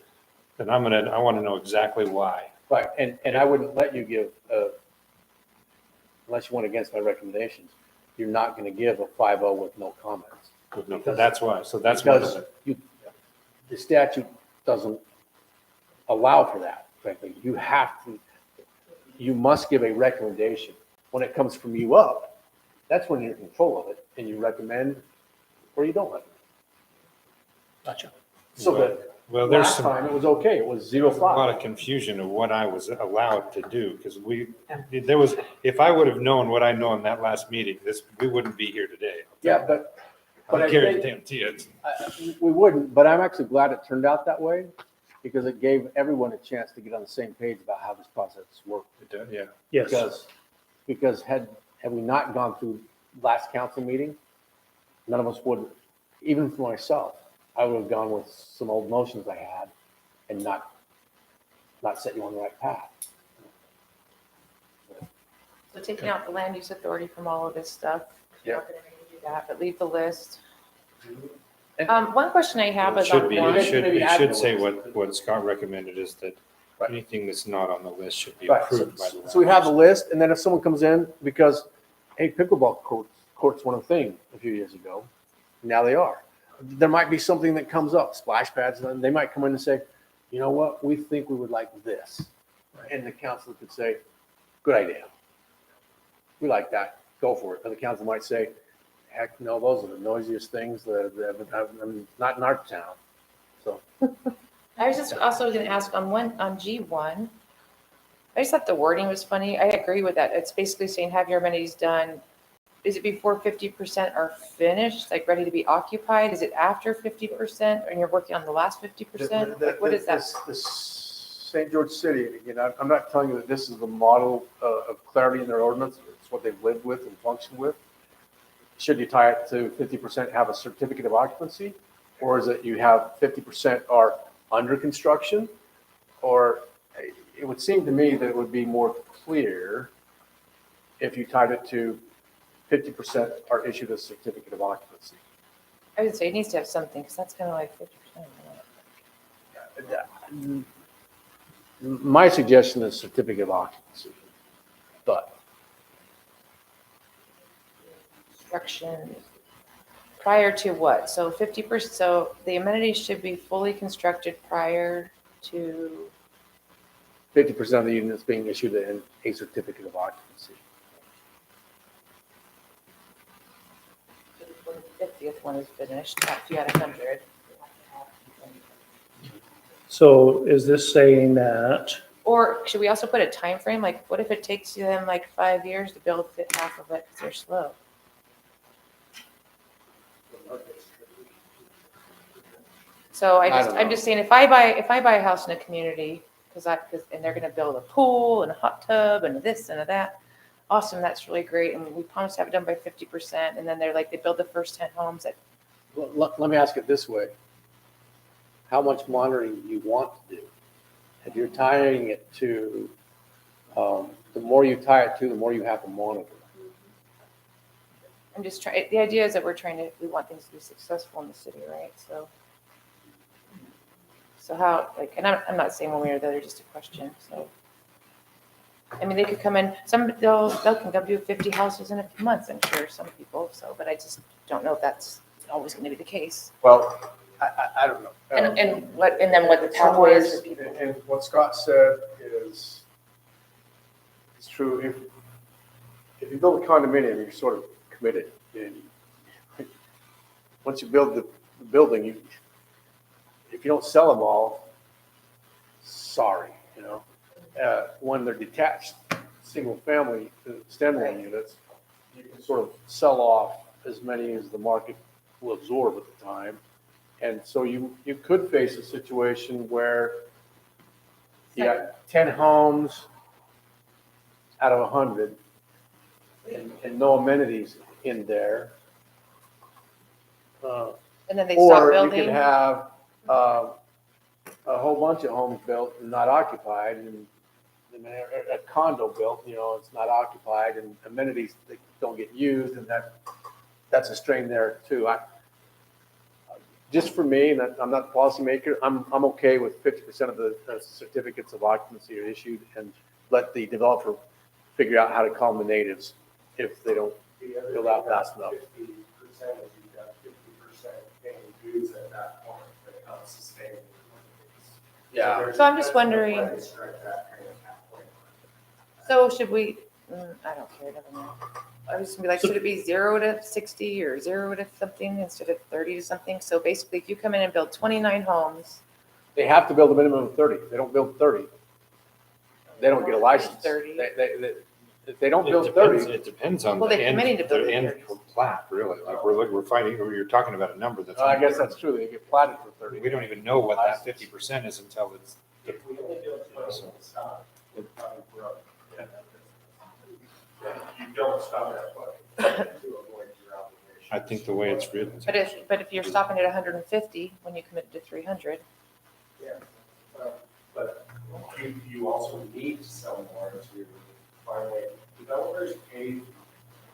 then I want to know exactly why. Right, and I wouldn't let you give, unless you went against my recommendations, you're not going to give a 5-0 with no comments. That's why, so that's one of Because it. the statute doesn't allow for that, frankly. You must give a recommendation. When it comes from you up, that's when you're in control of it, and you recommend or you don't recommend. Gotcha. So that Well, there's last some, time it was okay, it was 0-5. a lot of confusion of what I was allowed to do, because there was, if I would have known what I know in that last meeting, we wouldn't be here today. Yeah, but I I guarantee it. we wouldn't, but I'm actually glad it turned out that way, because it gave everyone a chance to get on the same page about how this process worked. Yeah. Yes. Because had we not gone through last council meeting, none of us would, even for myself, I would have gone with some old notions I had and not set you on the right path. So taking out the land use authority from all of this stuff, you're not gonna make me do that, but leave the list. One question I have It is should on be, one. it should say what Scott recommended is that anything that's not on the list should be Right, approved by the. so we have the list, and then if someone comes in, because, hey, pickleball courts weren't a thing a few years ago, now they are. There might be something that comes up, splash pads, and they might come in and say, you know what, we think we would like this. And the council could say, good idea. We like that, go for it. And the council might say, heck, no, those are the noisiest things not in our town. So, I was just also gonna ask on G1, I just thought the wording was funny. I agree with that. It's basically saying have your amenities done. Is it before 50% are finished, like ready to be occupied? Is it after 50% and you're working on the last 50%? Like, what is that? The St. George City, again, I'm not telling you that this is the model of clarity in their ordinance. It's what they've lived with and functioned with. Should you tie it to 50% have a certificate of occupancy? Or is it you have 50% are under construction? Or it would seem to me that it would be more clear if you tied it to 50% are issued a certificate of occupancy. I would say it needs to have something, because that's kind of like 50%. My suggestion is certificate of occupancy, but Construction, prior to what? So 50%, so the amenities should be fully constructed prior to, 50% of the units being issued a certificate of occupancy. the 50th one is finished, after you had 100. So is this saying that, Or should we also put a time frame? Like, what if it takes them like 5 years to build half of it because they're slow? So I'm just saying, if I buy a house in a community, and they're gonna build a pool and a hot tub and this and a that, awesome, that's really great, and we promise to have it done by 50%, and then they build the first 10 homes at, Let me ask it this way. How much monitoring do you want to do? If you're tying it to, the more you tie it to, the more you have to monitor. I'm just trying, the idea is that we want things to be successful in the city, right? So how, and I'm not saying one way or the other, just a question, so. I mean, they could come in, they'll come do 50 houses in a few months, I'm sure, some people, so, but I just don't know if that's always gonna be the case. Well, I don't know. And then what the pathway is for people. And what Scott said is true. If you build a condominium, you're sort of committed. once you build the building, if you don't sell them all, sorry, you know? When they're detached, single-family, standalone units, you can sort of sell off as many as the market will absorb at the time. And so you could face a situation where you got 10 homes out of 100 and no amenities in there. And then they stop Or you building. could have a whole bunch of homes built and not occupied, and a condo built, you know, it's not occupied, and amenities that don't get used, and that's a strain there too. Just for me, and I'm not the policymaker, I'm okay with 50% of the certificates of occupancy are issued, and let the developer figure out how to calm the natives if they don't build out fast enough. 50% is you've got 50% paying dues at that point, but it helps sustain. Yeah. So I'm just wondering, so should we, I don't care, never mind. I was gonna be like, should it be 0 to 60 or 0 to something instead of 30 to something? So basically, if you come in and build 29 homes, They have to build a minimum of 30. If they don't build 30, they don't get a license. 30. If they don't It build depends, 30, it depends on Well, the they end, committed to build the it end 30. plat, really. Like we're fighting, you're talking about a number that's. I guess that's true, they get platted for 30. We don't even know what that 50% is until it's. If we only build 20, stop, we're probably broke. You don't stop at 20 to avoid your obligation. I think the way it's written. but if you're stopping at 150 when you committed to 300, Yeah, but you also need to sell more to finally, developers pay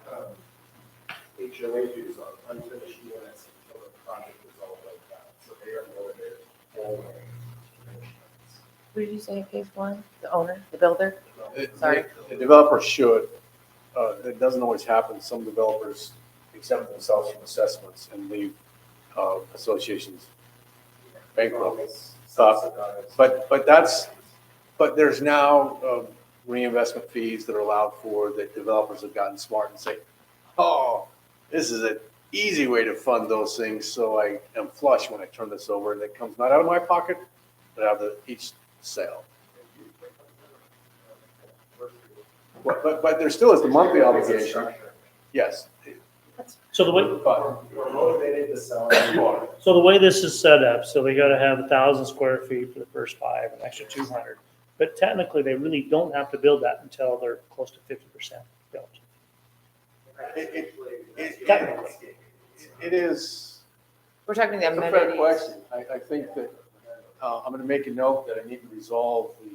HOA dues on unfinished units until the project is all built out, so they are motivated always to finish units. who did you say pays one? The owner, the builder? Sorry. The developer should. It doesn't always happen. Some developers exempt themselves from assessments and leave associations bankrupt. Subsidized. But there's now reinvestment fees that are allowed for, that developers have gotten smart and say, oh, this is an easy way to fund those things, so I am flush when I turn this over, and it comes not out of my pocket, but out of each sale. But there still is the monthly obligation. Yes. So the way, But You're motivated to sell. so the way this is set up, so they gotta have 1,000 square feet for the first 5, an extra 200. But technically, they really don't have to build that until they're close to 50% built. Technically. It is. We're talking the It's a fair amenities. question. I think that, I'm gonna make a note that I need to resolve the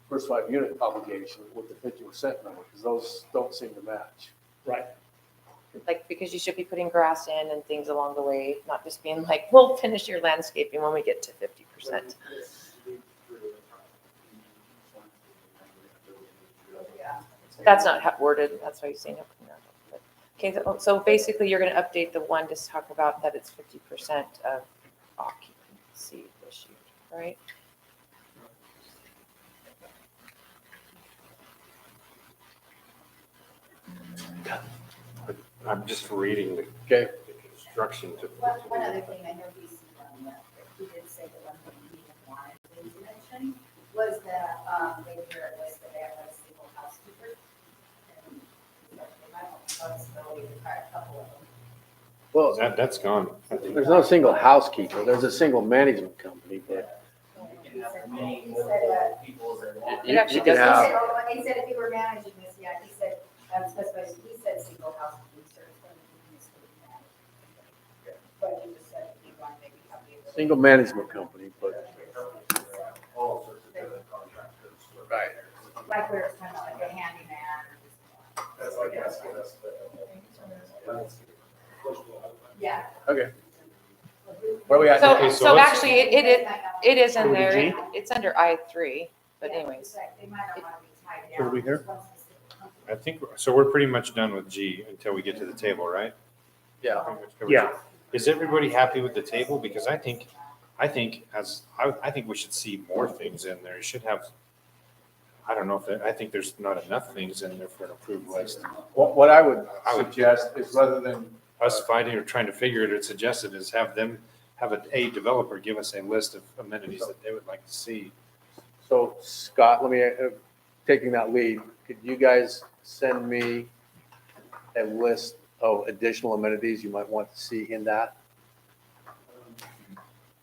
first 5 unit obligation with the 50% number, because those don't seem to match. Right. Like, because you should be putting grass in and things along the way, not just being like, we'll finish your landscaping when we get to 50%. That's not how worded, that's why you're saying. Okay, so basically you're gonna update the one to talk about that it's 50% of occupancy issued, right? I'm just reading the Okay. construction to. One other thing, I know he's, that he did say the one thing he wanted to mention was that, they were at least that they have a single housekeeper. And they might have a possibility to try a couple of them. Well, That's gone. I think. there's no single housekeeper, there's a single management company, but He said, It actually can does. have, he said if you were managing this, yeah, he said, specified, he said single housekeeping service, but he was managed. But he just said he wanted maybe company. single management company, but. All sorts of different contractors. Right. Like we were talking about, like a handyman. That's like asking us. Yeah. Okay. Where are we at? So, Okay, so so let's- actually, it is in Go to there, G? it's under I3, but anyways. They might not want to be tied Where down. are we here? I think, so we're pretty much done with G until we get to the table, right? Yeah. Pretty much covered. Yeah. Is everybody happy with the table? Because I think we should see more things in there. It should have, I don't know if, I think there's not enough things in there for an approved list. What I would suggest is rather than us fighting or trying to figure it or suggested is have a developer give us a list of amenities that they would like to see. So Scott, let me, taking that lead, could you guys send me a list of additional amenities you might want to see in that?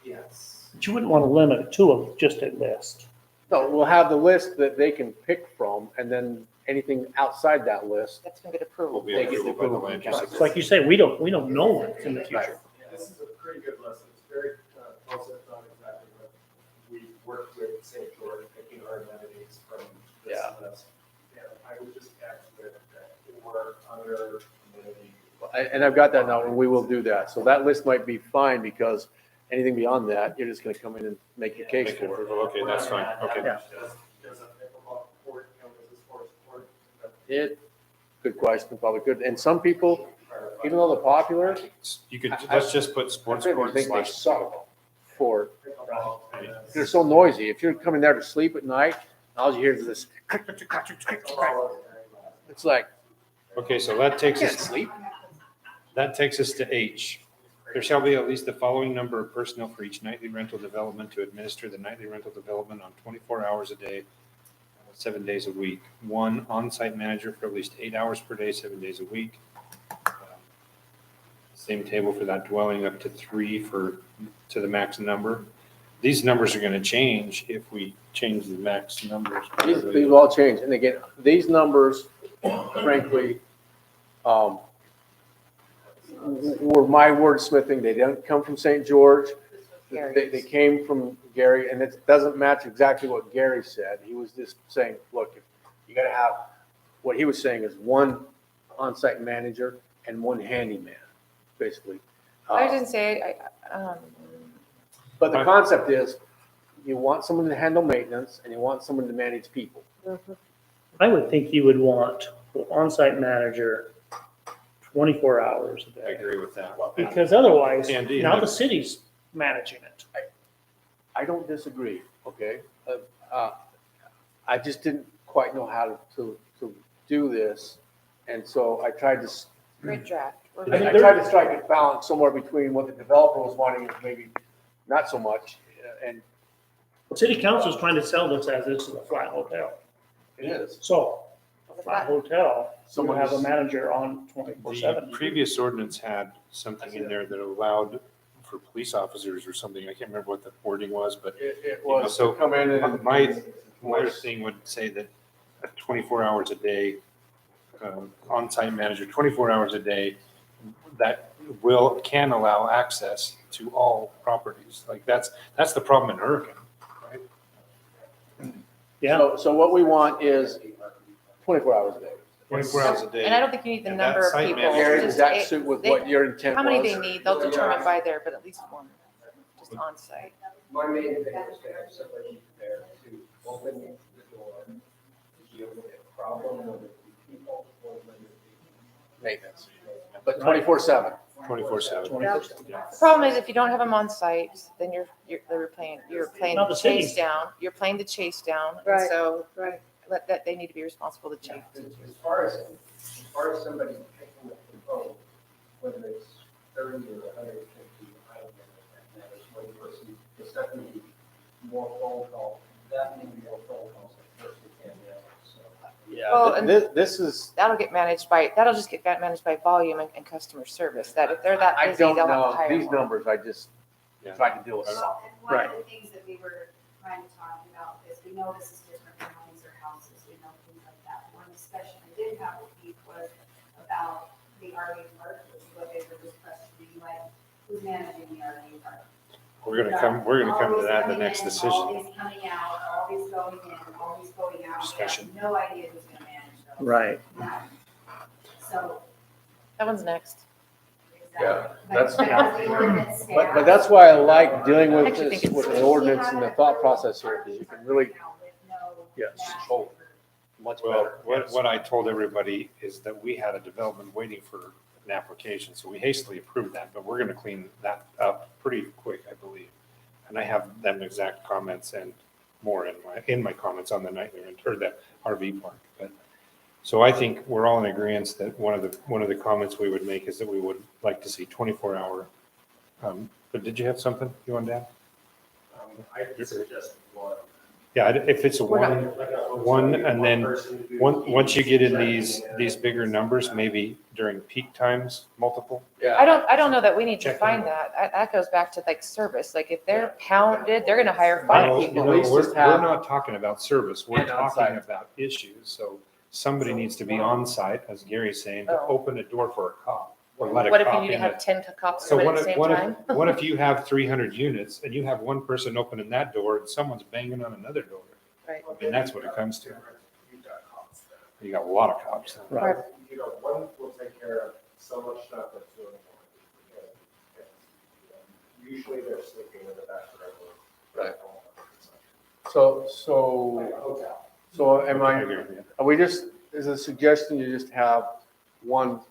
Yes. But you wouldn't want to limit it to just a list. No, we'll have the list that they can pick from, and then anything outside that list. That's gonna get Will approval. be They get approved by the approval. land use. It's like you say, we don't know what's in the future. This is a pretty good list. It's very close, if not exactly what we worked with St. George, picking our amenities from this list. And I would just add to it that or other amenity. And I've got that now, and we will do that. So that list might be fine, because anything beyond that, you're just gonna come in and make your case Make an for it. approval. Okay, that's fine. Okay. Yeah. Does a pickleball court count as a sports court? Good question, probably good. And some people, even though they're popular, You could, let's just put I sports think court they slash. suck for, Pickleball. they're so noisy. If you're coming there to sleep at night, all you hear is this. It's like, Okay, so that takes I can't us, sleep. that takes us to H. There shall be at least the following number of personnel for each nightly rental development to administer the nightly rental development on 24 hours a day, 7 days a week. One on-site manager for at least 8 hours per day, 7 days a week. Same table for that dwelling, up to 3 to the max number. These numbers are gonna change if we change the max numbers. These will all change. And again, these numbers, frankly, were my wordsmithing. They didn't come from St. George. They came from Gary, and it doesn't match exactly what Gary said. He was just saying, look, you gotta have, what he was saying is one on-site manager and one handyman, basically. I didn't say, But the concept is, you want someone to handle maintenance and you want someone to manage people. I would think you would want an on-site manager 24 hours a I day. agree with that. Because otherwise, And now the city's managing it. I don't disagree, okay? I just didn't quite know how to do this. And so I tried to, great draft. I mean, I tried to strike a balance somewhere between what the developer was wanting and maybe not so much. And City council's trying to sell this as this is a flat hotel. it is. So, a flat hotel, someone have a Someone manager on The 24/7. previous ordinance had something in there that allowed for police officers or something. I can't remember what the wording was, but It You know, was so to come in and. my thing would say that 24 hours a day, on-site manager, 24 hours a day, that can allow access to all properties. Like that's the problem in Hurricane, right? Yeah, So what we want is 24 hours a day. 24 hours a day. And I don't think you need the And that number of site people. manager- Gary, does Just that it- suit with they- what your intent was? How many they need, they'll determine by there, but at least one, just on site. My main thing is to have somebody there to open the door, to deal with a problem, whether it be people or whether it be. Maintenance, but 24/7. 24/7. 24/7. The problem is if you don't have them on site, then you're playing Now the the chase city's- down, you're playing the chase down. And Right. so Right. they need to be responsible to chase. As far as somebody picking up the phone, whether it's 30 or 150, I don't know if that matters. One person, it's not going to be more phone calls, that many more phone calls than person can now, so. Well, Yeah, and- this is, That'll just get managed by volume and customer service, that if they're that I busy, don't they'll have to know, hire these more. numbers, I just Yeah. tried to deal with. Well, and one Right. of the things that we were trying to talk about is, we know this is different than homes or houses, we know things like that. One discussion I did have with Keith was about the RV park, which is what they were just questioning, like, who's managing the RV park? We're gonna come to that in the Always next coming in, decision. Always coming out, always going in, always going out. We Discussion. have no idea who's gonna manage those. Right. None. So. That one's next. Yeah, But that's- as the ordinance But stands- that's why I like dealing I with actually this, think with it's- the ordinance and the thought process here, because you can really, Yes. oh, much Well, better. what I told everybody is that we had a development waiting for an application, so we hastily approved that, but we're gonna clean that up pretty quick, I believe. And I have them exact comments and more in my comments on the nightly rent or the RV park, but So I think we're all in agreement that one of the comments we would make is that we would like to see 24-hour. But did you have something you wanted to add? I suggest one. Yeah, if it's a We're not- one, and then once you get in these bigger numbers, maybe during peak times, multiple. Yeah. I don't know that we need to Check find in. that. That goes back to like service. Like if they're pounded, they're gonna hire 5 No, people. no, least we're just have- not talking about service. We're And on-site. talking about issues. So somebody needs to be on site, as Gary's saying, to Oh. open a door for a cop or let a What if you cop need to in. have 10 cops So come in what at the if, same what time? if, what if you have 300 units and you have one person opening that door and someone's banging on another door? Right. I mean, that's what it comes to. You got a lot of cops. Right. You know, one will take care of so much stuff that's doing it. Usually they're sleeping in the back of their room. Right. So am I I, agree with you. are we just, is a suggestion you just have one,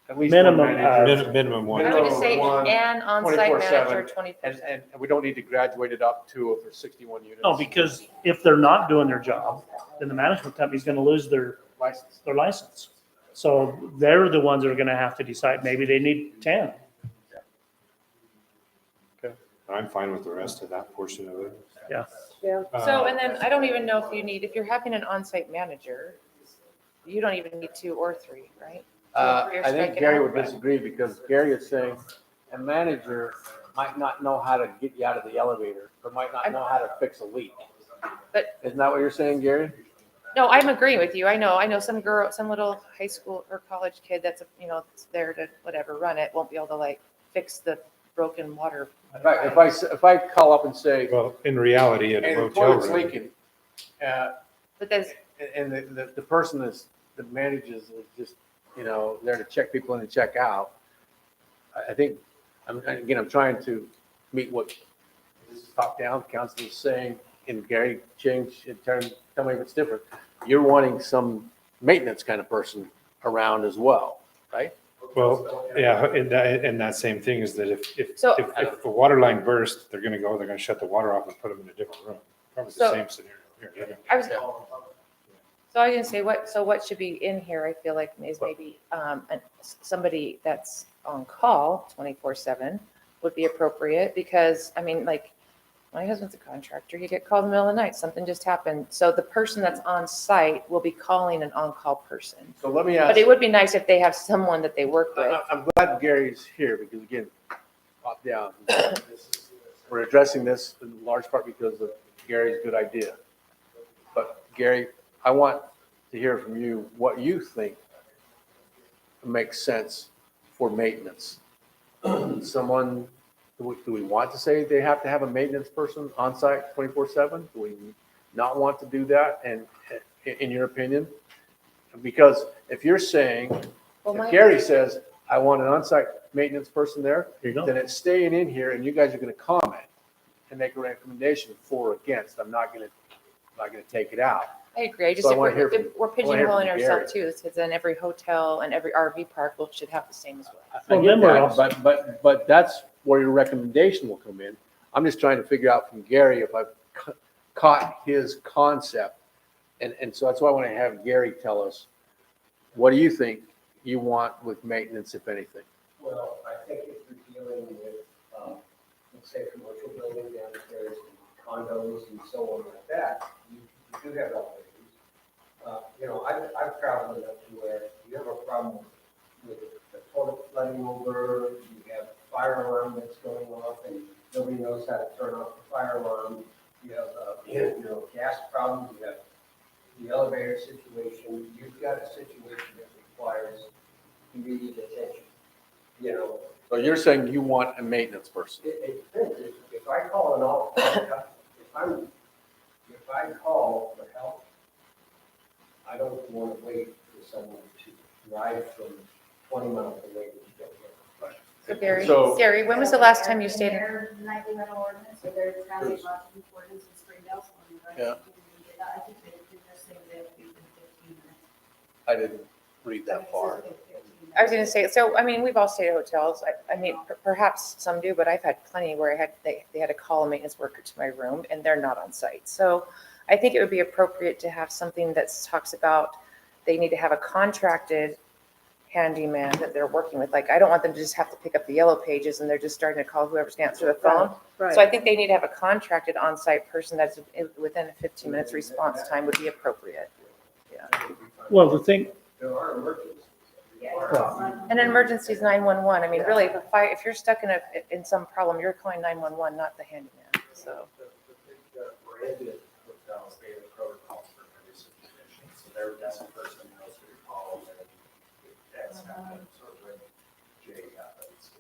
at least one Minimum, manager? Minimum I one. would just say One, an on-site 24/7, manager 24. And we don't need to graduate it up to if there's 61 units. No, because if they're not doing their job, then the management company's gonna lose their License. license. So they're the ones that are gonna have to decide, maybe they need 10. I'm fine with the rest of that portion of it. Yeah. Yeah. So, and then I don't even know if you're having an on-site manager, you don't even need 2 or 3, right? 2 or 3 are I think striking Gary out. would disagree because Gary is saying a manager might not know how to get you out of the elevator or might not know how to fix a leak. But- Isn't that what you're saying, Gary? No, I'm agreeing with you. I know some girl, some little high school or college kid that's, that's there to whatever, run it, won't be able to like fix the broken water. Right, if I call up and say, Well, in reality, at a hey, the motel toilet's room, leaking, But there's, and the person that manages is just, there to check people in and check out. I think, I'm trying to meet what this is top down, council is saying, and Gary tell me if it's different. You're wanting some maintenance kind of person around as well, right? well, yeah, and that same thing is that if So- a water line bursts, they're gonna shut the water off and put them in a different room. Probably the So- same scenario here. They're gonna- I was gonna say, what should be in here, I feel like is maybe, somebody that's on call 24/7 would be appropriate because, I mean, like, my husband's a contractor, you get called in the middle of the night, something just happened. So the person that's on site will be calling an on-call person. So let me But ask, it would be nice if they have someone that they work with. I'm glad Gary's here because again, top down. We're addressing this in large part because of Gary's good idea. But Gary, I want to hear from you what you think makes sense for maintenance. Someone, do we want to say they have to have a maintenance person on site 24/7? Do we not want to do that? And in your opinion? Because if you're saying, Well, if Gary says, I want an on-site maintenance person there, Here you go. then it's staying in here and you guys are going to comment and make a recommendation for or against. I'm not going to take it out. I agree. I just, So I if wanna hear we're from- we're I wanna hear pigeonholing from ourselves too, because then every hotel and every RV park should have the same as well. I Well, get then we're that, also- but that's where your recommendation will come in. I'm just trying to figure out from Gary if I've caught his concept. And so that's why I want to have Gary tell us, what do you think you want with maintenance, if anything? Well, I think if you're dealing with, let's say, commercial building downstairs, condos and so on like that, you do have elevators. I've traveled enough to where you have a problem with the toilet flooding over, you have a fire alarm that's going off and nobody knows how to turn off the fire alarm. You have, gas problems, you have the elevator situation, you've got a situation that requires immediate attention. So you're saying you want a maintenance person? It depends. If I call an all, if I call for help, I don't want to wait for someone to drive from 20 miles away to get there. So Gary, when was the last time you stayed in? Their nightly rental ordinance, or their county lodging ordinance in Springdale. Yeah. I think they could just say they have to be within 15 minutes. I didn't read that far. I was gonna say, so, I mean, we've all stayed at hotels. I mean, perhaps some do, but I've had plenty where they had to call a maintenance worker to my room and they're not on site. So I think it would be appropriate to have something that talks about they need to have a contracted handyman that they're working with. Like, I don't want them to just have to pick up the yellow pages and they're just starting to call whoever's going to answer the phone. So I think they need to have a contracted on-site person that's within 15 minutes response time would be appropriate. Yeah. Well, the thing, There are emergencies. And an emergency is 911. I mean, really, if you're stuck in some problem, you're calling 911, not the handyman. So. The branded hotels, they have protocols for every situation, so their desk person knows who to call, and if that's happened, or when Jay happens,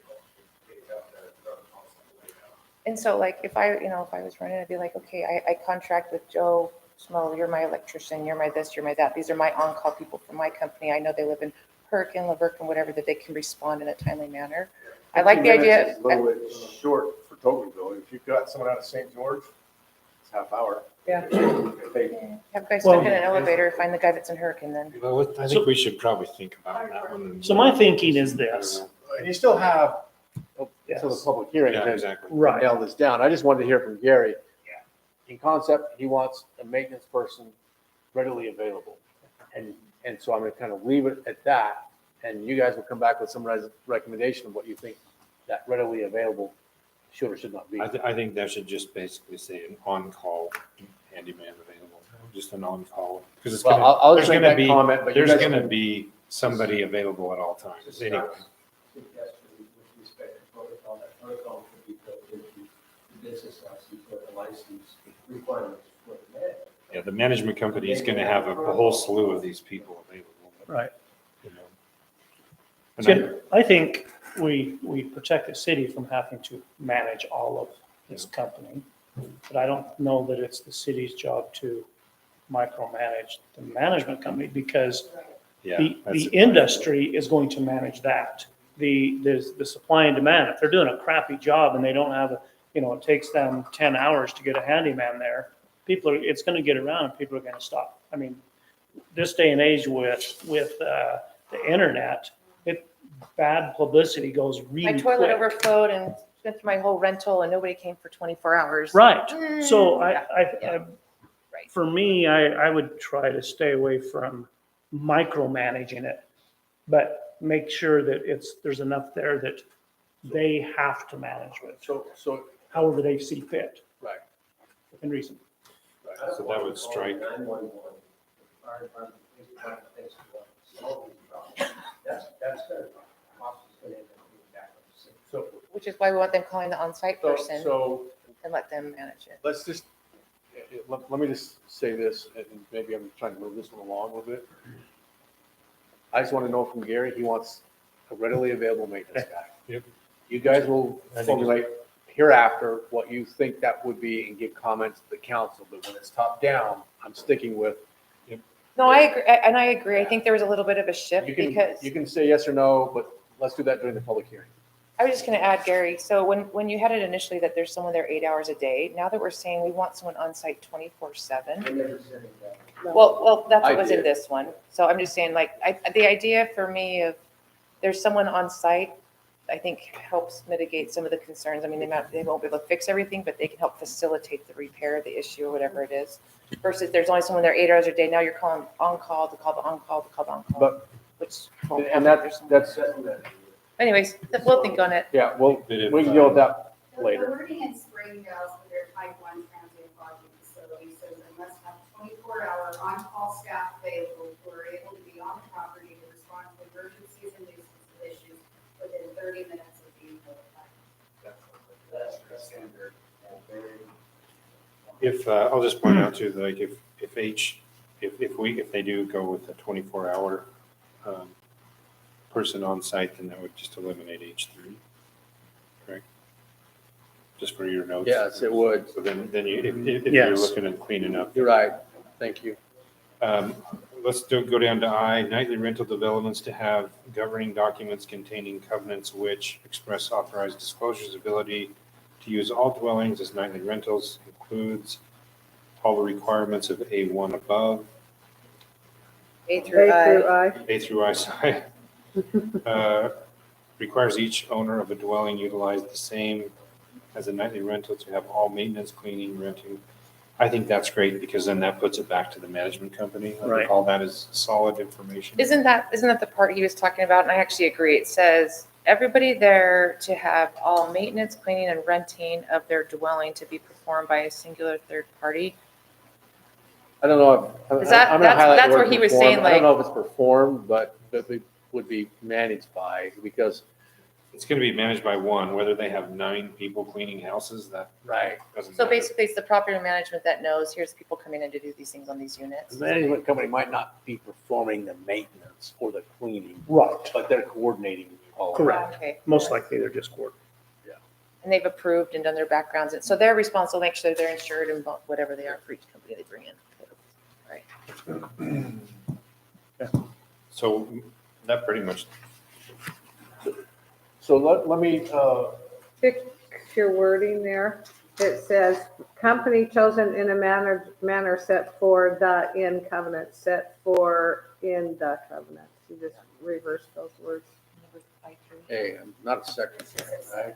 they have their protocols on the way out. And so like, if I was running, I'd be like, okay, I contract with Joe Schmo, you're my electrician, you're my this, you're my that. These are my on-call people from my company. I know they live in Hurricane, Laverton, whatever, that they can respond in a timely manner. I like the 15 minutes idea. is a little bit short for Tobyville. If you've got someone out of St. George, it's half hour. Yeah. If they- Have guys Well- stuck in an elevator, find the guy that's in Hurricane then. Well, I think we should probably think about that one. so my thinking is this. And you still have until the Yes. public hearing Yeah, to exactly. Right. nail this down. I just wanted to hear from Gary. In concept, he wants a maintenance person readily available. And so I'm going to kind of leave it at that. And you guys will come back with some recommendation of what you think that readily available should or should not be. I think that should just basically say an on-call handyman available, just an on-call. Because it's Well, gonna, I'll there's just make gonna that be, comment, but you there's guys gonna can- be somebody available at all times anyway. Suggestion with respect to protocol, that protocol should be built into the business license or the license requirements for the man. Yeah, the management company is gonna have a whole slew of these people available. Right. You know. And I- See, I think we protect the city from having to manage all of this company. But I don't know that it's the city's job to micromanage the management company because Yeah. the that's a- industry is going to manage that. There's the supply and demand. If they're doing a crappy job and they don't have, it takes them 10 hours to get a handyman there, it's going to get around and people are going to stop. I mean, this day and age with the internet, bad publicity goes really My quick. toilet overflowed and went through my whole rental and nobody came for 24 hours. Right. So Yeah. Right. for me, I would try to stay away from micromanaging it, but make sure that there's enough there that they have to manage it, So, however they see fit, right. within reason. So that would strike. 911, fire department, police department, things like that. Smoking problem. That's going to cost us going to end up being back on the city. So, Which is why we want them calling the on-site person so and let them manage it. let's just, let me just say this, and maybe I'm trying to move this one along a little bit. I just want to know from Gary, he wants a readily available maintenance guy. Yep. You guys will formulate hereafter what you think that would be and give comments to the council, but when it's top down, I'm sticking with. No, I agree. And I agree. I think there was a little bit of a shift You because can say yes or no, but let's do that during the public hearing. I was just going to add, Gary, so when you had it initially that there's someone there 8 hours a day, now that we're saying we want someone on site 24/7. I never said that. Well, that's I what was in did. this one. So I'm just saying, like, the idea for me of there's someone on site, I think helps mitigate some of the concerns. I mean, they won't be able to fix everything, but they can help facilitate the repair of the issue or whatever it is. Versus there's only someone there 8 hours a day. Now you're calling on call to call the on call to call the on call, But, which won't and happen if there's someone- that's, Anyways, we'll think on it. yeah, well, They did we can deal with that The later. wording in Springdale for their type 1 transient lodging facility says they must have 24-hour on-call staff available who are able to be on the property to respond to emergencies and nuisance issues within 30 minutes of being notified. That's the standard. And very- If, I'll just point out too, like if they do go with a 24-hour person on site, then that would just eliminate H3, correct? Just for your notes. Yes, it would. So then if you're Yes. looking at cleaning up. You're right. Thank you. Let's go down to I, nightly rental developments to have governing documents containing covenants which express authorized disclosures ability to use all dwellings as nightly rentals, includes all the requirements of A1 above, A through I. A through I, sorry. Requires each owner of a dwelling utilize the same as a nightly rental to have all maintenance, cleaning, renting, I think that's great because then that puts it back to the management company. I Right. think all that is solid information. Isn't that the part he was talking about? And I actually agree. It says, everybody there to have all maintenance, cleaning, and renting of their dwelling to be performed by a singular third party. I don't know if. Is that- I'm gonna that's- highlight that's the where word he was perform. saying, I don't like- know if it's performed, but it would be managed by, because. It's going to be managed by one, whether they have 9 people cleaning houses, that Right. doesn't So matter. basically, it's the property management that knows, here's people coming in to do these things on these units. The management company might not be performing the maintenance or the cleaning, Right, but they're coordinating all of it. correct. Okay. Most likely they're just coordinating. And they've approved and done their backgrounds. And so they're responsible to make sure they're insured and whatever they are for each company they bring in. Right. So that pretty much, So let me, Fix your wording there. It says, company chosen in a manner set for the in covenant, set for in the covenant. You just reverse those words. hey, I'm not a secretary, right?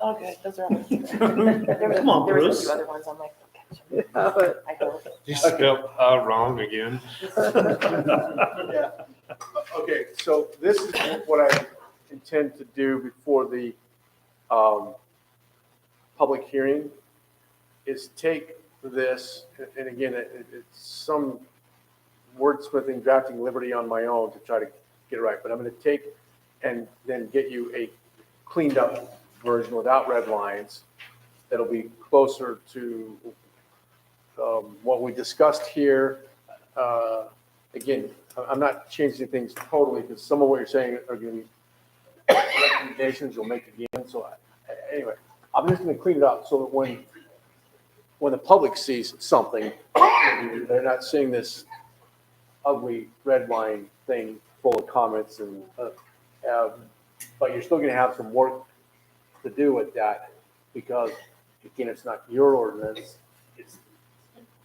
Oh, good. Those are all. Come on, There was a Bruce. few other ones. I'm like, okay. Yeah, but I hope. you spelled wrong again. Yeah. Okay, so this is what I intend to do before the public hearing, is take this, and again, it's some wordsmithing, drafting liberty on my own to try to get it right, but I'm going to take and then get you a cleaned up version without red lines that'll be closer to what we discussed here. Again, I'm not changing things totally because some of what you're saying are going to be recommendations you'll make again. So anyway, I'm just going to clean it up so that when the public sees something, they're not seeing this ugly red line thing full of comments and, but you're still going to have some work to do with that because again, it's not your ordinance, it's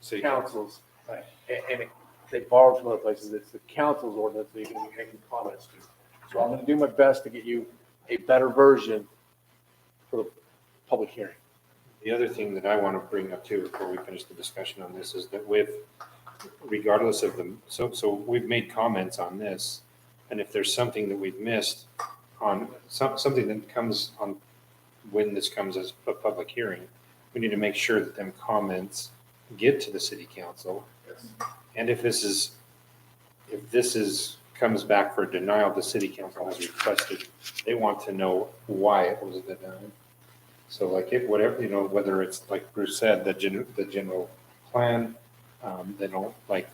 City council's. Right. And they borrowed from other places. It's the council's ordinance that you're going to be making comments to. So I'm going to do my best to get you a better version for the public hearing. The other thing that I want to bring up too, before we finish the discussion on this, is that regardless of the, so we've made comments on this, and if there's something that we've missed on, something that comes on, when this comes as a public hearing, we need to make sure that them comments get to the city council. And if this is, comes back for denial, the city council has requested, they want to know why it was denied. So like if whatever, whether it's like Bruce said, the general plan, they don't like,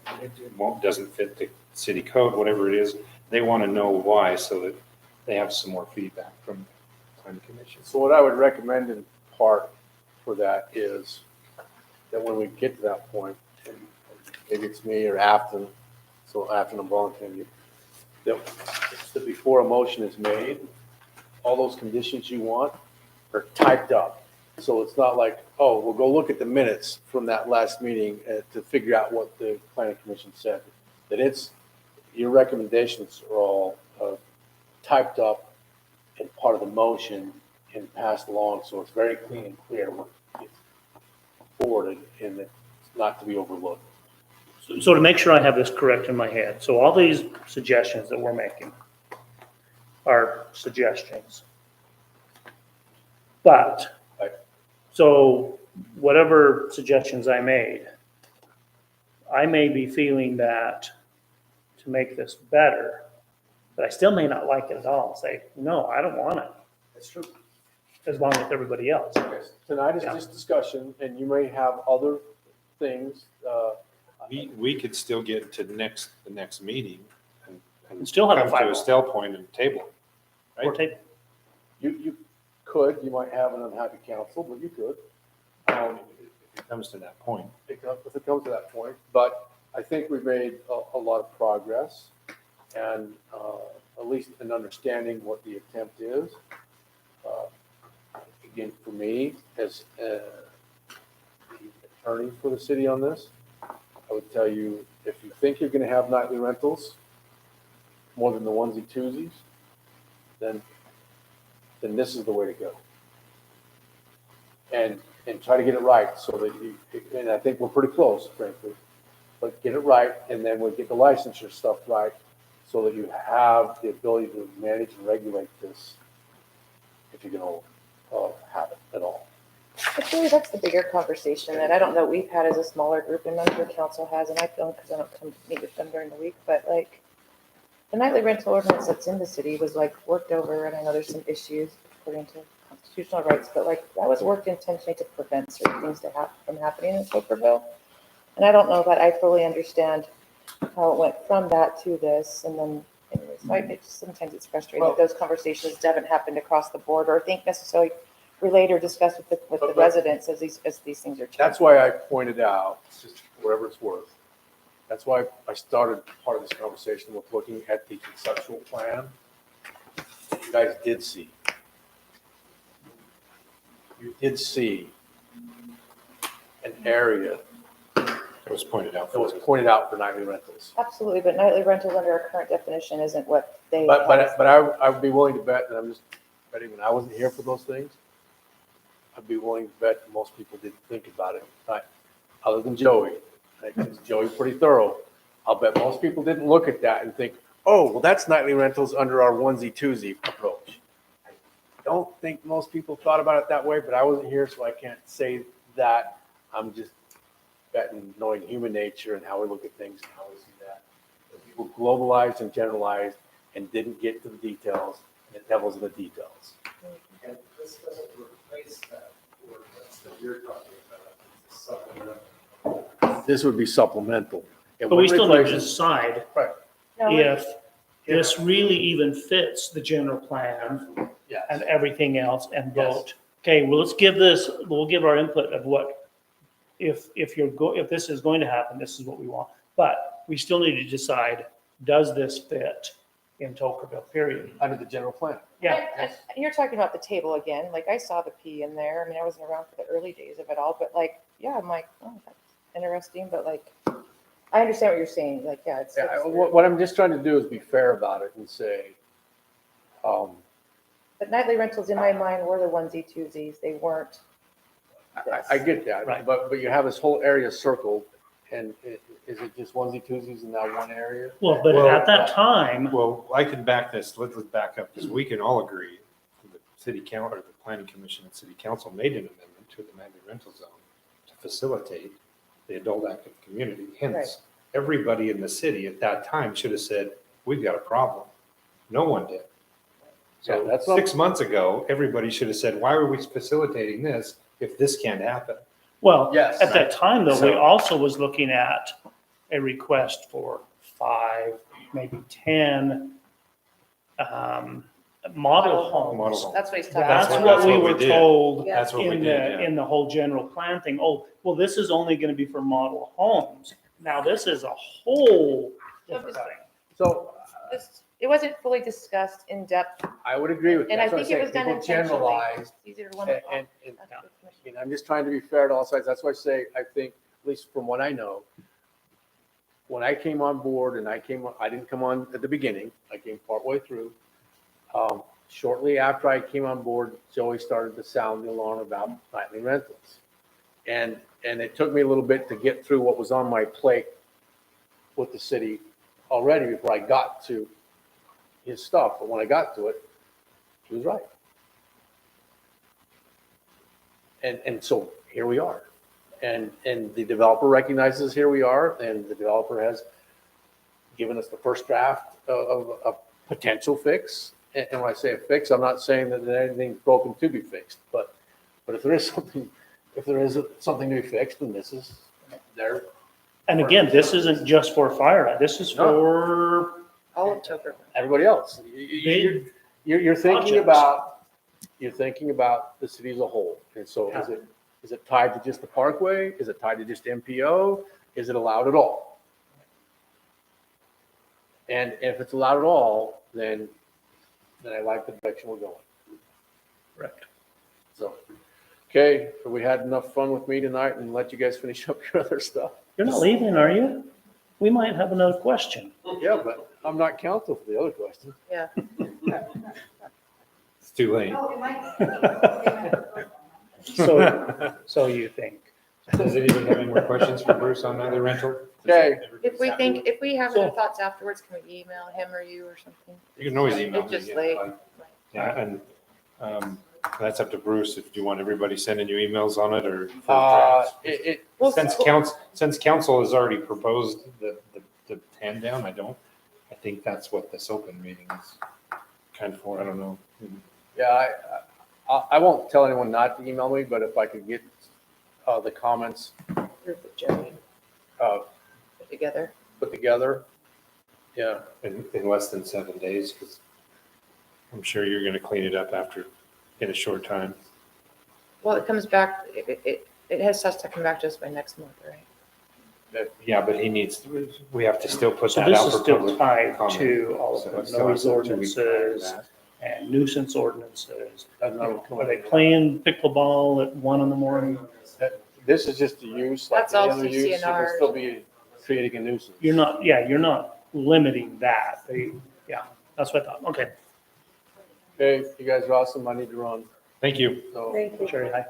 doesn't fit the city code, whatever it is, they want to know why so that they have some more feedback from the planning commission. So what I would recommend in part for that is that when we get to that point, and maybe it's me or Afton, so Afton and Wellington, that before a motion is made, all those conditions you want are typed up. So it's not like, oh, we'll go look at the minutes from that last meeting to figure out what the planning commission said. That it's, your recommendations are all typed up and part of the motion and passed along. So it's very clean and clear what gets forwarded and it's not to be overlooked. So to make sure I have this correct in my head, so all these suggestions that we're making are suggestions. But, so whatever suggestions I made, I may be feeling that to make this better, but I still may not like it at all. Say, no, I don't want it. That's true. As long as everybody else. Tonight is just discussion and you may have other things. We could still get to the next meeting and Still have a come to final. a still point and table. Or table. You could, you might have an unhappy council, but you could. If it comes to that point. If it comes to that point, but I think we've made a lot of progress and at least an understanding what the attempt is. Again, for me, as the attorney for the city on this, I would tell you, if you think you're gonna have nightly rentals, more than the onesie twosies, then this is the way to go. And and try to get it right so that you, and I think we're pretty close, frankly. But get it right, and then we'll get the licensure stuff right so that you have the ability to manage and regulate this if you're gonna have it at all. But really, that's the bigger conversation that I don't know we've had as a smaller group and none of the council has, and I don't, because I don't come to meet with them during the week, but like, the nightly rental ordinance that's in the city was like worked over, and I know there's some issues according to constitutional rights, but like, that was worked intentionally to prevent certain things from happening in Tokerville. And I don't know that I fully understand how it went from that to this, and then anyways, sometimes it's frustrating that those conversations haven't happened across the board, or think necessarily relate or discuss with the residents as these things are changing. That's why I pointed out, just whatever it's worth, that's why I started part of this conversation with looking at the conceptual plan that you guys did see. You did see an area It was pointed out. that was pointed out for nightly rentals. Absolutely, but nightly rentals under our current definition isn't what they. But I would be willing to bet, and I'm just betting when I wasn't here for those things, I'd be willing to bet that most people didn't think about it, right? Other than Joey, because Joey's pretty thorough. I'll bet most people didn't look at that and think, oh, well, that's nightly rentals under our onesie twosie approach. I don't think most people thought about it that way, but I wasn't here, so I can't say that. I'm just betting, knowing human nature and how we look at things and how we see that. People globalized and generalized and didn't get to the details, and the devil's in the details. And this doesn't replace that ordinance that you're talking about, it's supplemental. This would be supplemental. It But we would still need to replace- decide Right. if this really even fits the general plan Yes. and everything else and Yes. vote. Okay, well, we'll give our input of what, if this is going to happen, this is what we want. But we still need to decide, does this fit in Tokerville, period? Under the general plan. Yeah. And you're talking about the table again, like I saw the P in there, I mean, I wasn't around for the early days of it all, but like, yeah, I'm like, oh, that's interesting, but like, I understand what you're saying, like, yeah, it's. Yeah, what I'm just trying to do is be fair about it and say, But nightly rentals in my mind were the onesie twosies, they weren't. I get that, Right. but you have this whole area circled, and is it just onesie twosies in that one area? Well, but Well, at that time, Well, I can back this, let's back up, because we can all agree, the city council, or the planning commission and city council made an amendment to the nightly rental zone to facilitate the adult active community. Right. Hence, everybody in the city at that time should have said, we've got a problem. No one did. Yeah, So that's not- 6 months ago, everybody should have said, why are we facilitating this if this can't happen? well, Yes. at that time though, we So- also was looking at a request for 5, maybe 10 model homes. Model home. That's what he's talking That's about. what we what we were did. told Yeah. That's what we in did, yeah. in the whole general plan thing. Oh, well, this is only going to be for model homes. Now, this is a whole different thing. So It wasn't fully discussed in depth, I would agree with that. and I That's what I'm think it was saying. done People intentionally. generalized, It's easier to limit. and I'm just trying to be fair to all sides. That's why I say, I think, at least from what I know, when I came on board and I didn't come on at the beginning, I came partway through. Shortly after I came on board, Joey started to sound the alarm about nightly rentals. And it took me a little bit to get through what was on my plate with the city already before I got to his stuff. But when I got to it, he was right. And so here we are. And the developer recognizes here we are, and the developer has given us the first draft of a potential fix. And when I say a fix, I'm not saying that anything's broken to be fixed, but if there is something to be fixed, then this is there. And again, this isn't just for fire. This is for All of Tokerville. Everybody else. big. You're thinking projects. about the city as a whole. And so is it tied to just the parkway? Is it tied to just MPO? Is it allowed at all? And if it's allowed at all, then I like the direction we're going. Correct. So, okay, so we had enough fun with me tonight and let you guys finish up your other stuff. You're not leaving, are you? We might have another question. Yeah, but I'm not counsel for the other question. Yeah. It's too late. Oh, it might. So you think. Does anybody have any more questions for Bruce on nightly rental? Okay. If we have any thoughts afterwards, can we email him or you or something? You can always email It's me. just yeah, late. fine. Yeah, and that's up to Bruce, if you want everybody sending you emails on it or. Well, Since council has already proposed the hand down, I think that's what this open meeting is kind of for, I don't know. Yeah, I won't tell anyone not to email me, but if I could get the comments Group with Jerry put together. put together. Yeah, In less than 7 days, because I'm sure you're gonna clean it up in a short time. Well, it comes back, it has to come back to us by next month, right? Yeah, but we have to still put So that this out is for still public tied comment. to all So of it's the still noise 2 weeks prior to ordinances that. and nuisance ordinances. another Are they playing pickleball at 1 a.m? This is just a use, like That's any all other use, it can CCNR. still be creating a nuisance. You're not limiting that. Yeah, that's what I thought. Okay. Okay, you guys are awesome, I need to run, Thank you. so, Thank you. Sherry, hi.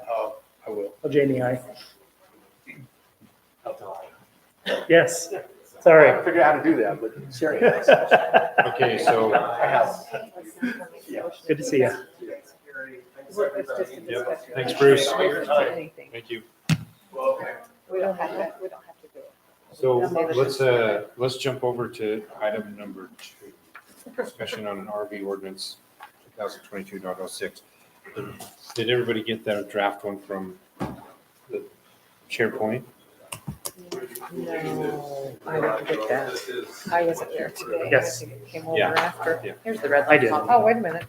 I will. Oh, Jamie, hi. Yes, sorry. I figured out how to do that, but Sherry. Okay, so, Good to see you. It's just a discussion. thanks, Bruce. Anything. Thank you. We don't have to do it. So let's jump over to item number 2. Discussion on an RV ordinance 2022.06. Did everybody get that draft one from the SharePoint? No, I didn't get that. I wasn't there today. Yes. I think it came over Yeah. after. Yeah. Here's the red I line. did. Oh, wait a minute.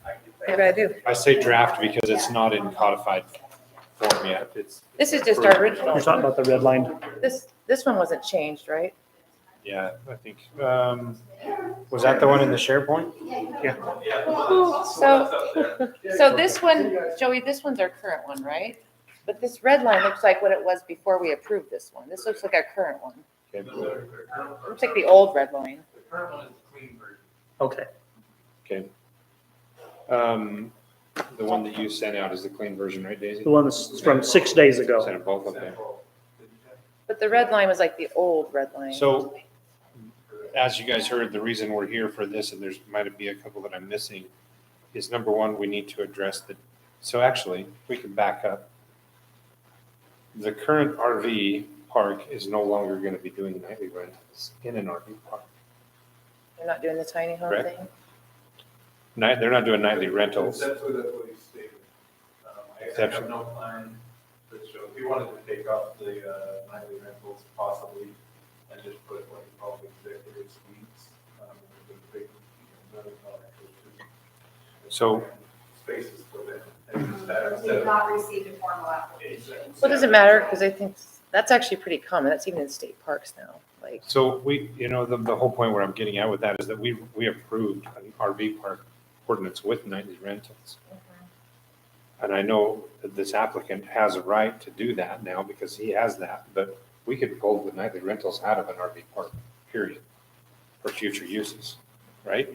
Maybe I do. I say draft because it's not in codified form yet. It's, This is just our original. You're talking about the red line. This one wasn't changed, right? yeah, I think, was that the one in the SharePoint? So this one, Joey, this one's our current one, right? But this red line looks like what it was before we approved this one. This looks like our current one. Okay. Looks like the old red line. Okay. Okay. The one that you sent out is the clean version, right, Daisy? The one that's from 6 days ago. Sent them both, okay. But the red line was like the old red line. So, as you guys heard, the reason we're here for this, and there's might be a couple that I'm missing, is number one, we need to address so actually, we can back up. The current RV park is no longer going to be doing nightly rentals in an RV park. They're not doing the tiny home Correct. thing? They're not doing nightly rentals. Conceptually, that's what he stated. I have no plan that shows, he wanted to take up the nightly rentals possibly and just put what he called executive suites. With big, So, spaces for them. We have not received a formal application. Well, it doesn't matter because I think that's actually pretty common. That's even in state parks now. Like, So the whole point where I'm getting at with that is that we approved an RV park ordinance with nightly rentals. And I know that this applicant has a right to do that now because he has that, but we could pull the nightly rentals out of an RV park, period, for future uses, right?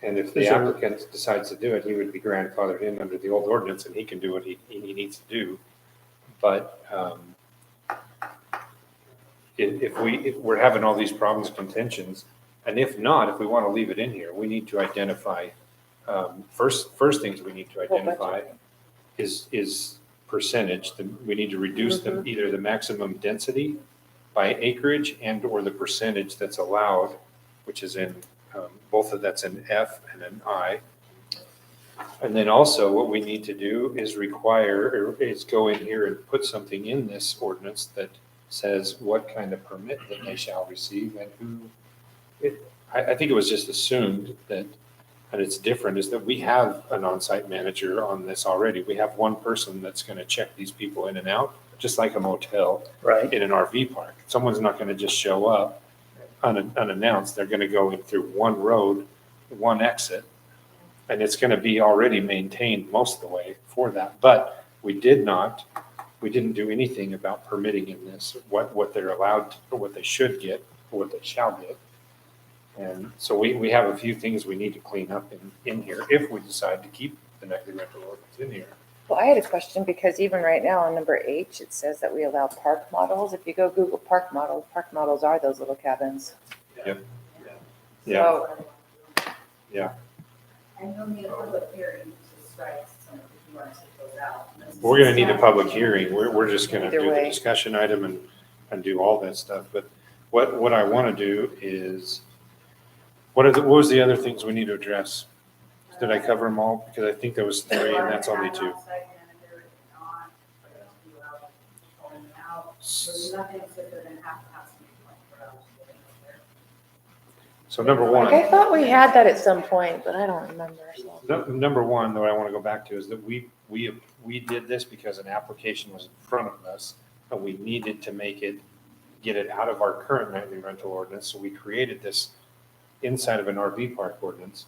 And if the Is there- applicant decides to do it, he would be grandfathered in under the old ordinance and he can do what he needs to do. But, if we're having all these problems, contentions, and if not, if we want to leave it in here, we need to identify, first things we need to identify is percentage. We need to reduce either the maximum density by acreage and or the percentage that's allowed, which is in, both of that's an F and an I. And then also what we need to do is go in here and put something in this ordinance that says what kind of permit that they shall receive and who. I think it was just assumed that, and it's different, is that we have an on-site manager on this already. We have one person that's going to check these people in and out, just like a motel Right. in an RV park. Someone's not going to just show up unannounced. They're going to go in through one road, one exit, and it's going to be already maintained most of the way for that. But we didn't do anything about permitting in this, what they're allowed, or what they should get, or what they shall get. And so we have a few things we need to clean up in here if we decide to keep the nightly rental ordinance in here. Well, I had a question because even right now on number H, it says that we allow park models. If you go Google park models are those little cabins. Yep. So, And you'll need a public hearing to strike some, if you want to take those out. We're gonna need a public hearing. We're just gonna Either do the way. discussion item and do all that stuff. But what I wanna do is, what was the other things we need to address? Did I cover them all? Because I think there was 3 and that's only 2. There's nothing except than have to have some 24 hours. So number like, I one, thought we had that at some point, but I don't remember. So. number one, though, I wanna go back to is that we did this because an application was in front of us, but we needed to get it out of our current nightly rental ordinance. So we created this inside of an RV park ordinance.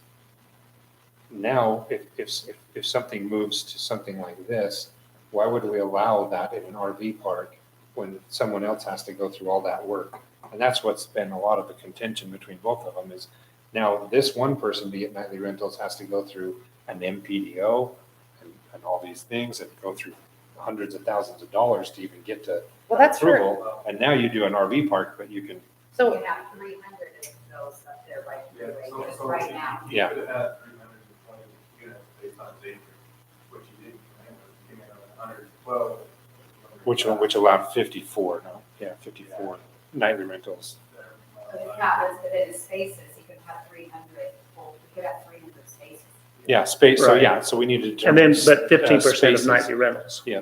Now, if something moves to something like this, why would we allow that in an RV park when someone else has to go through all that work? And that's what's been a lot of the contention between both of them is now this one person, be it Nightly Rentals, has to go through an MPDO and all these things and go through hundreds of thousands of dollars to even get to Well, that's for, approval. And now you do an RV park, but you can, so We have 300 of those up there right, Yeah, just so right now. Yeah. You could have had 320 units based on its acreage, which you didn't, you came in at 112. which allowed 54, no? Yeah, 54 nightly rentals. But it's not, but in the spaces, you could have 300, well, we could have 300 spaces. Yeah, space, so Right. yeah, so we need to. And then, determine, but 15% of spaces. nightly rentals. Yeah,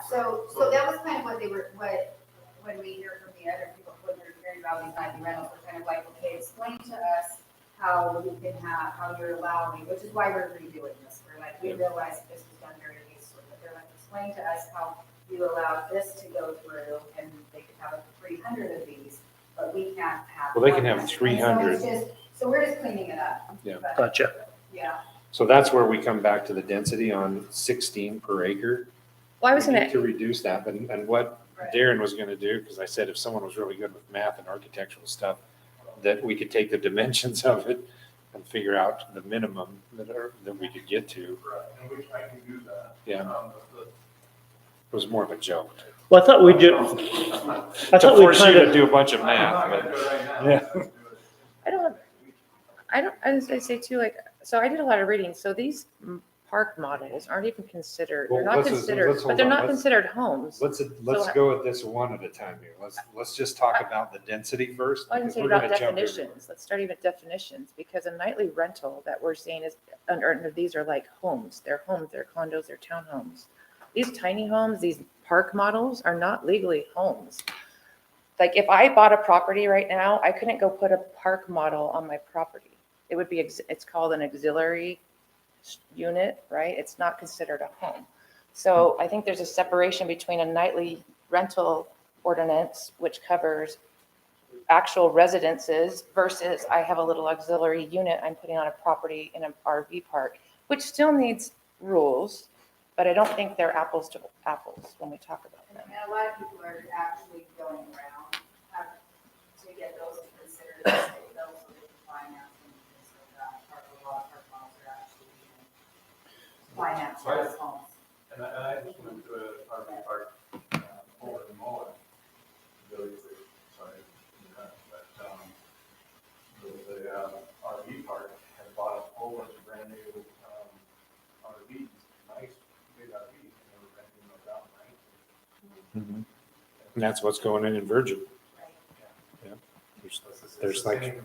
so that was kind of what they were, when we hear from the other people, when they're hearing about these nightly rentals, we're kind of like, okay, explain to us how you can have, how you're allowing, which is why we're redoing this. We're like, we realize that this was done very hastily, but they're like, explain to us how you allowed this to go through and they could have up to 300 of these, but we can't have. Well, they can have 100. 300. So it's just, so we're just cleaning it up. Yeah. But, Gotcha. yeah. So that's where we come back to the density on 16 per acre. well, I was We gonna, need to reduce that, and what Right. Darren was gonna do, because I said if someone was really good with math and architectural stuff, that we could take the dimensions of it and figure out the minimum that we could get to. Right, and which I can do that. Yeah. The- It was more of a joke. Well, I thought we do, I To thought we force you kind to of, do a bunch of I'm math, not but gonna do it right now. Yeah. I'm gonna do it. I was gonna say too, like, so I did a lot of reading. So these park models aren't even considered, they're Well, not let's considered, hold but they're on. not Let's- considered homes. let's So- go at this one at a time here. Let's just talk about the density first. I didn't because say we're about gonna jump definitions. Let's start even at definitions, because a nightly rental that we're seeing is, under these are like homes. They're homes, they're condos, they're townhomes. These tiny homes, these park models are not legally homes. Like if I bought a property right now, I couldn't go put a park model on my property. It would be, it's called an auxiliary unit, right? It's not considered a home. So I think there's a separation between a nightly rental ordinance, which covers actual residences, versus I have a little auxiliary unit I'm putting on a property in an RV park, which still needs rules, but I don't think they're apples to apples when we talk about them. And a lot of people are actually going around to get those to consider the state bills so they can finance them. So that part of a lot of our loans are actually financed as homes. And I just went to an RV park over in Mullen, really, sorry, but, the RV park had bought a whole bunch of brand new, RVs, nice, big RVs, and they were renting those out, right? And that's what's going in Virgin. Right. Yeah. It's There's the like, same,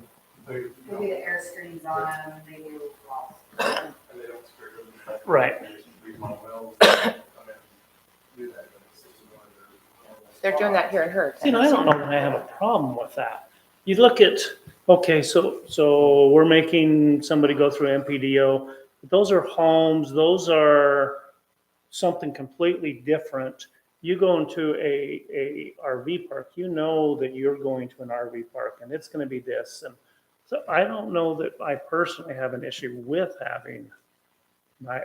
they, you They know, do the Airstreams on them, they do walls. and they don't scare them. Right. Read my wells, I mean, do that, but it's one of their. They're doing that here in Hurd. you know, I don't know that I have a problem with that. You look at, okay, so we're making somebody go through MPDO. Those are homes, those are something completely different. You go into a RV park, you know that you're going to an RV park and it's gonna be this. And so I don't know that I personally have an issue with having my,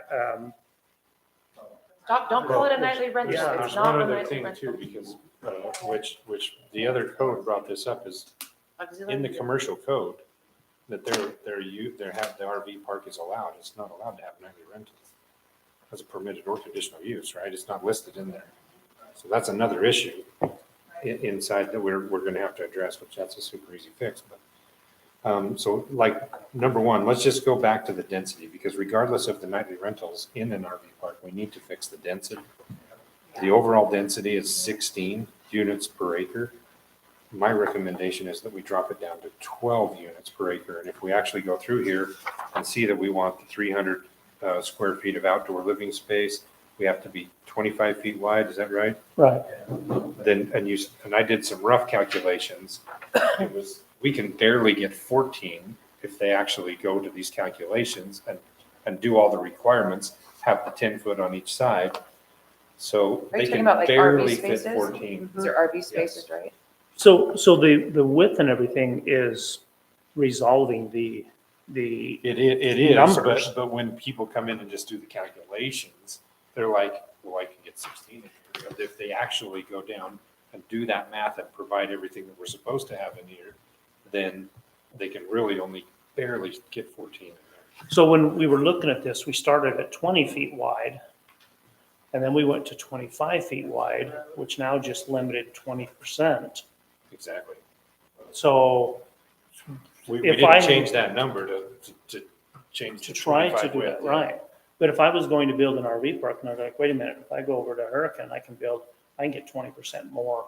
Don't call it a nightly rental. Yeah. It's there's not one a other nightly thing rental. too, because, which the other code brought this up is in the commercial code, that the RV park is allowed. It's not allowed to have nightly rentals. as a permitted or conditional use, right? It's not listed in there. So that's another issue inside that we're going to have to address, which that's a super easy fix. But so like number one, let's just go back to the density, because regardless of the nightly rentals in an RV park, we need to fix the density. The overall density is 16 units per acre. My recommendation is that we drop it down to 12 units per acre. And if we actually go through here and see that we want the 300 square feet of outdoor living space, we have to be 25 feet wide. Is that right? Right. Then, and I did some rough calculations. We can barely get 14 if they actually go to these calculations and do all the requirements, have the 10 foot on each side. So Are they you talking can about like barely RV fit spaces? 14. These are RV spaces, right? So the width and everything is resolving the It is, numbers. but when people come in and just do the calculations, they're like, well, I can get 16 in here. But if they actually go down and do that math and provide everything that we're supposed to have in here, then they can really only barely get 14 in there. So when we were looking at this, we started at 20 feet wide, and then we went to 25 feet wide, which now just limited 20%. Exactly. So We If didn't I- change that number to change to to try to 25 do width. that, right. But if I was going to build an RV park, and I was like, wait a minute, if I go over to Hurricane, I can get 20% more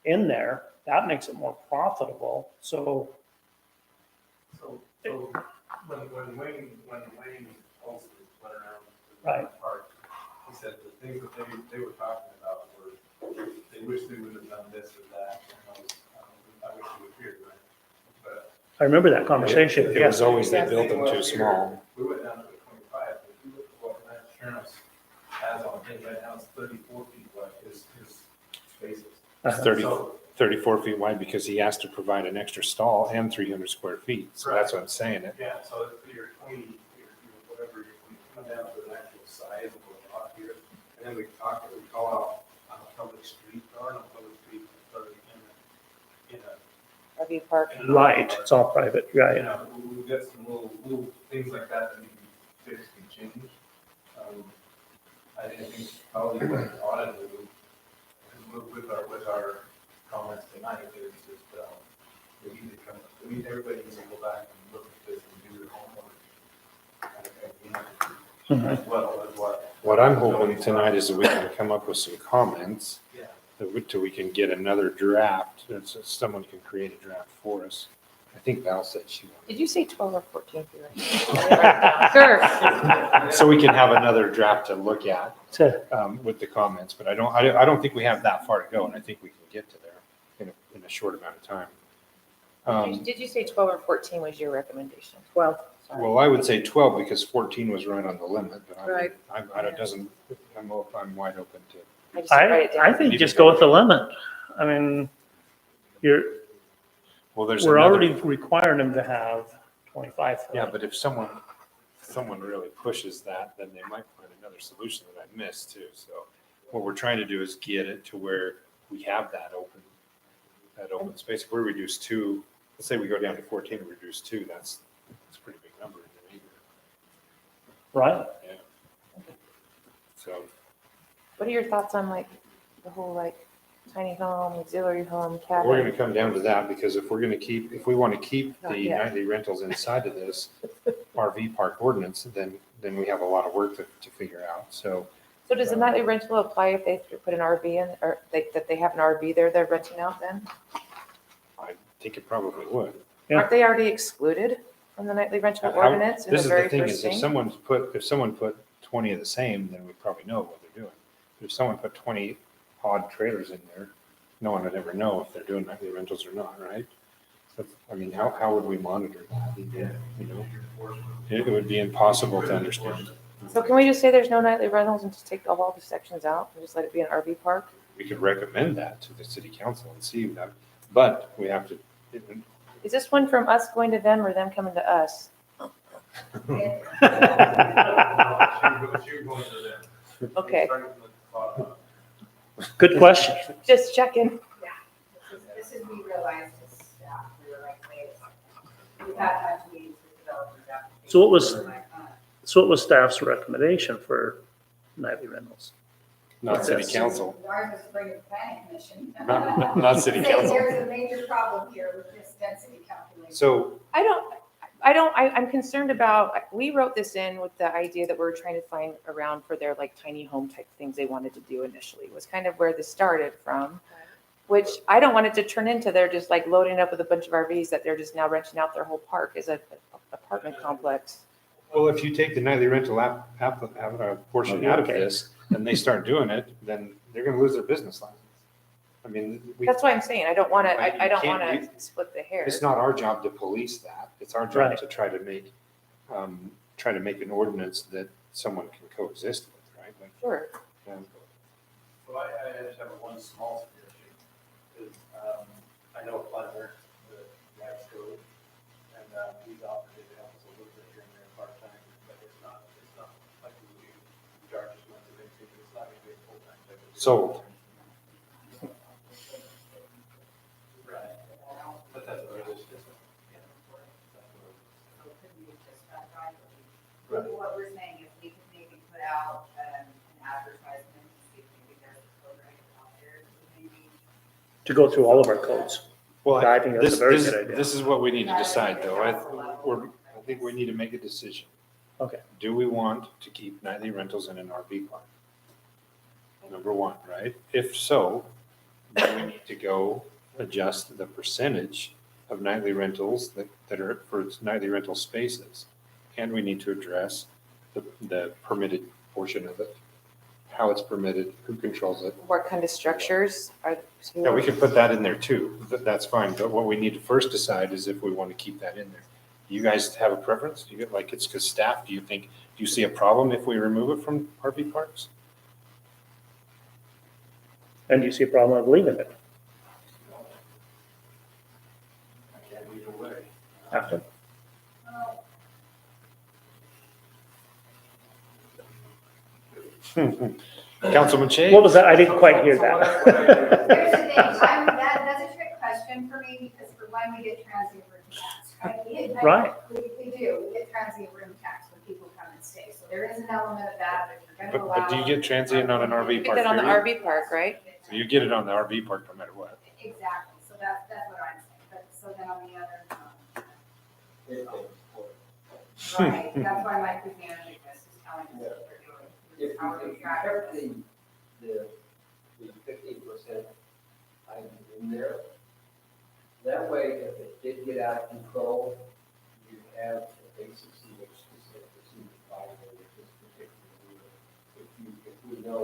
in there. That makes it more profitable. So So when Wayne also went around the Right. park, he said the things that they were talking about were, they wish they would have done this or that. And I wish you would hear that. But I remember that conversation. It Yes. was always they built them too small. we went down to a 25, but if you look at what Lance Sherms has on his right now, it's 34 feet wide, his spaces. Uh-huh. 34 feet wide because he has to provide an extra stall and 300 square feet. So that's what I'm saying. Yeah, so if you're 20, whatever, you come down to the actual size of the lot here, and then we call out on a public street, or on a public street, or in a RV park. Right, it's all private, right. you know, we've got some little things like that that need to be fixed and changed. I think probably what the audit will do with our comments tonight is just, everybody needs to go back and look at this and do their homework. As well as what. What I'm hoping tonight is that we can come up with some comments Yeah. till we can get another draft. So someone can create a draft for us. I think Val said she wanted. Did you say 12 or 14 feet? Sure. So we can have another draft to look at So, with the comments, but I don't think we have that far to go, and I think we can get to there in a short amount of time. Did you say 12 or 14 was your recommendation? 12. Sorry. Well, I would say 12 because 14 was right on the limit, but Right. I'm wide open to. I just didn't write it down. I think just go with the limit. I mean, Well, there's we're another- already requiring them to have 25 foot. Yeah, but if someone really pushes that, then they might find another solution that I missed too. So what we're trying to do is get it to where we have that open space. If we reduce 2, let's say we go down to 14 and reduce 2, that's a pretty big number in the neighborhood. Right? Yeah. So What are your thoughts on like the whole like tiny home, auxiliary home, cabin? we're going to come down to that because if we want to keep Not the yet. nightly rentals inside of this RV park ordinance, then we have a lot of work to figure out. So So does the nightly rental apply if they put an RV in, or that they have an RV there they're renting out then? I think it probably would. Yeah. Aren't they already excluded from the nightly rental ordinance in the This is very the thing first is if thing? someone put 20 of the same, then we probably know what they're doing. If someone put 20 odd trailers in there, no one would ever know if they're doing nightly rentals or not, right? So, I mean, how would we monitor that? You know, it would be impossible to understand. So can we just say there's no nightly rentals and just take all the sections out and just let it be an RV park? We could recommend that to the city council and see that, but we have to. Is this one from us going to them or them coming to us? Okay. Good question. Just checking. Yeah, this is, we realized as staff, we were like, wait, we've had a bunch of meetings with developers. So what was staff's recommendation for nightly rentals. Not city Yes. council, Ours is bring it to planning commission. not city Say, council. there's a major problem here with this density calculation. So, I'm concerned about, we wrote this in with the idea that we were trying to find around for their like tiny home type things they wanted to do initially, was kind of where this started from. Which I don't want it to turn into, they're just like loading up with a bunch of RVs that they're just now renting out their whole park as a apartment complex. well, if you take the nightly rental portion out of Okay. this, and they start doing it, then they're gonna lose their business license. I mean, That's why I'm saying, I don't want to, Right, I don't you want can't- to split the hair. it's not our job to police that. It's our job Right. to try to make an ordinance that someone can coexist with, right? Like, Sure. So I just have one small suggestion, is, I know a planner, the Max Code, and, he's offered to help us a little bit here and there part-time, but it's not like we charge as much as anything, it's not gonna be a full-time type of. Sold. Right. But that's what it is. What we're saying is we could maybe put out an advertisement, see if maybe there's a program out there, maybe. To go through all of our codes. Well, I think that's a very this- good idea. This is what we need to decide, though. I think we need to make a decision. Okay. Do we want to keep nightly rentals in an RV park? Number one, right? If so, then we need to go adjust the percentage of nightly rentals that are for its nightly rental spaces. And we need to address the permitted portion of it, how it's permitted, who controls it. What kind of structures are? Yeah, we could put that in there too. That's fine. But what we need to first decide is if we want to keep that in there. Do you guys have a preference? Do you get like, it's because staff, do you see a problem if we remove it from RV parks? And do you see a problem with leaving it I can't leave away. after? Councilman Shay? What was that? I didn't quite hear that. Here's the thing, that's a trick question for me, because for one, we get transient room tax, right? Right. We do, we get transient room tax when people come and stay, so there is an element of that, if you're gonna But do you get transient on an You RV get park? that on the period? RV park, right? So you get it on the RV park no matter what. Exactly, so that's what I'm saying, but, so then on the other, right, that's why my quick managing this is telling us what they're doing. If How we you track kept this. the 15% item in there, that way, if it did get out of control, you have a basis in which to say proceed to violate this particular rule. If we know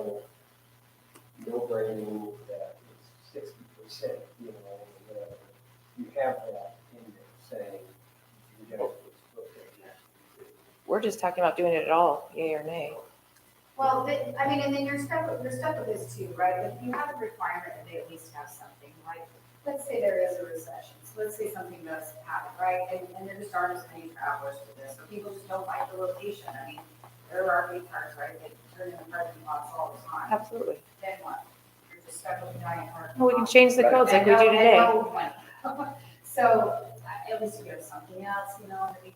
no branding that it's 60%, you know, whatever, you have that in there saying, you guys will look at that. We're just talking about doing it at all, yay or nay. Well, I mean, and then you're stuck with this too, right? If you have a requirement that they at least have something, like, let's say there is a recession, so let's say something does happen, right? And there just aren't as many travelers for this, so people just don't like the location. I mean, there are RV parks, right? They turn into parking lots all the time. Absolutely. Then what? You're just stuck with a giant parking Well, we can lot. change the codes like we do today. And no money. So at least you go to something else, you know, that we can,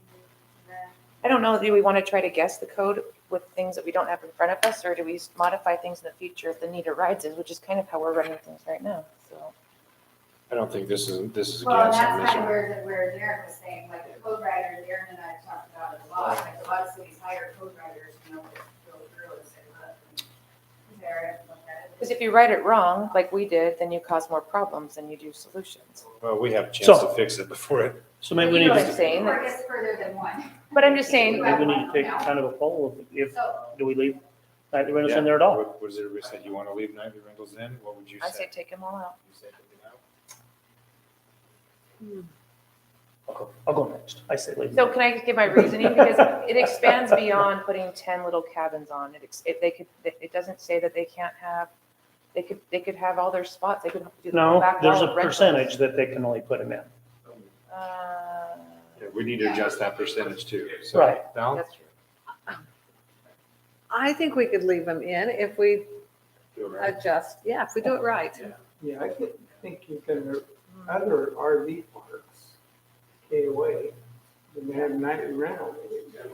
I don't know, do we want to try to guess the code with things that we don't have in front of us, or do we modify things in the future if the need arises, which is kind of how we're running things right now, so. I don't think this is a well, and guess that's on this kind of one. where Darren was saying, like the code writer, Darren and I talked about it a lot, like a lot of cities hire code writers, you know, to go through and say, look, there, look at it. Because if you write it wrong, like we did, then you cause more problems than you do solutions. Well, we have a chance to fix it before it. So maybe we You need know what I'm to, saying? Or it's further than one. But I'm just saying, maybe we need to take kind of a poll if, So, do we leave nightly rentals in there at all? What does everybody say? You want to leave nightly rentals in? What would you I say say? take them all out. You say take it out? I'll go next. I say leave. So can I give my reasoning? Because it expands beyond putting 10 little cabins on. It doesn't say that they can't have, they could have all their spots. They could do the whole No, back there's wall a of rentals. percentage that they can only put them in. Yeah, we need to adjust that percentage too. So, Right. Val? That's true. I think we could leave them in if we Do it right. adjust, yeah, if we do it right. Yeah, I think you can, other RV parks, KOA, they have nightly rental.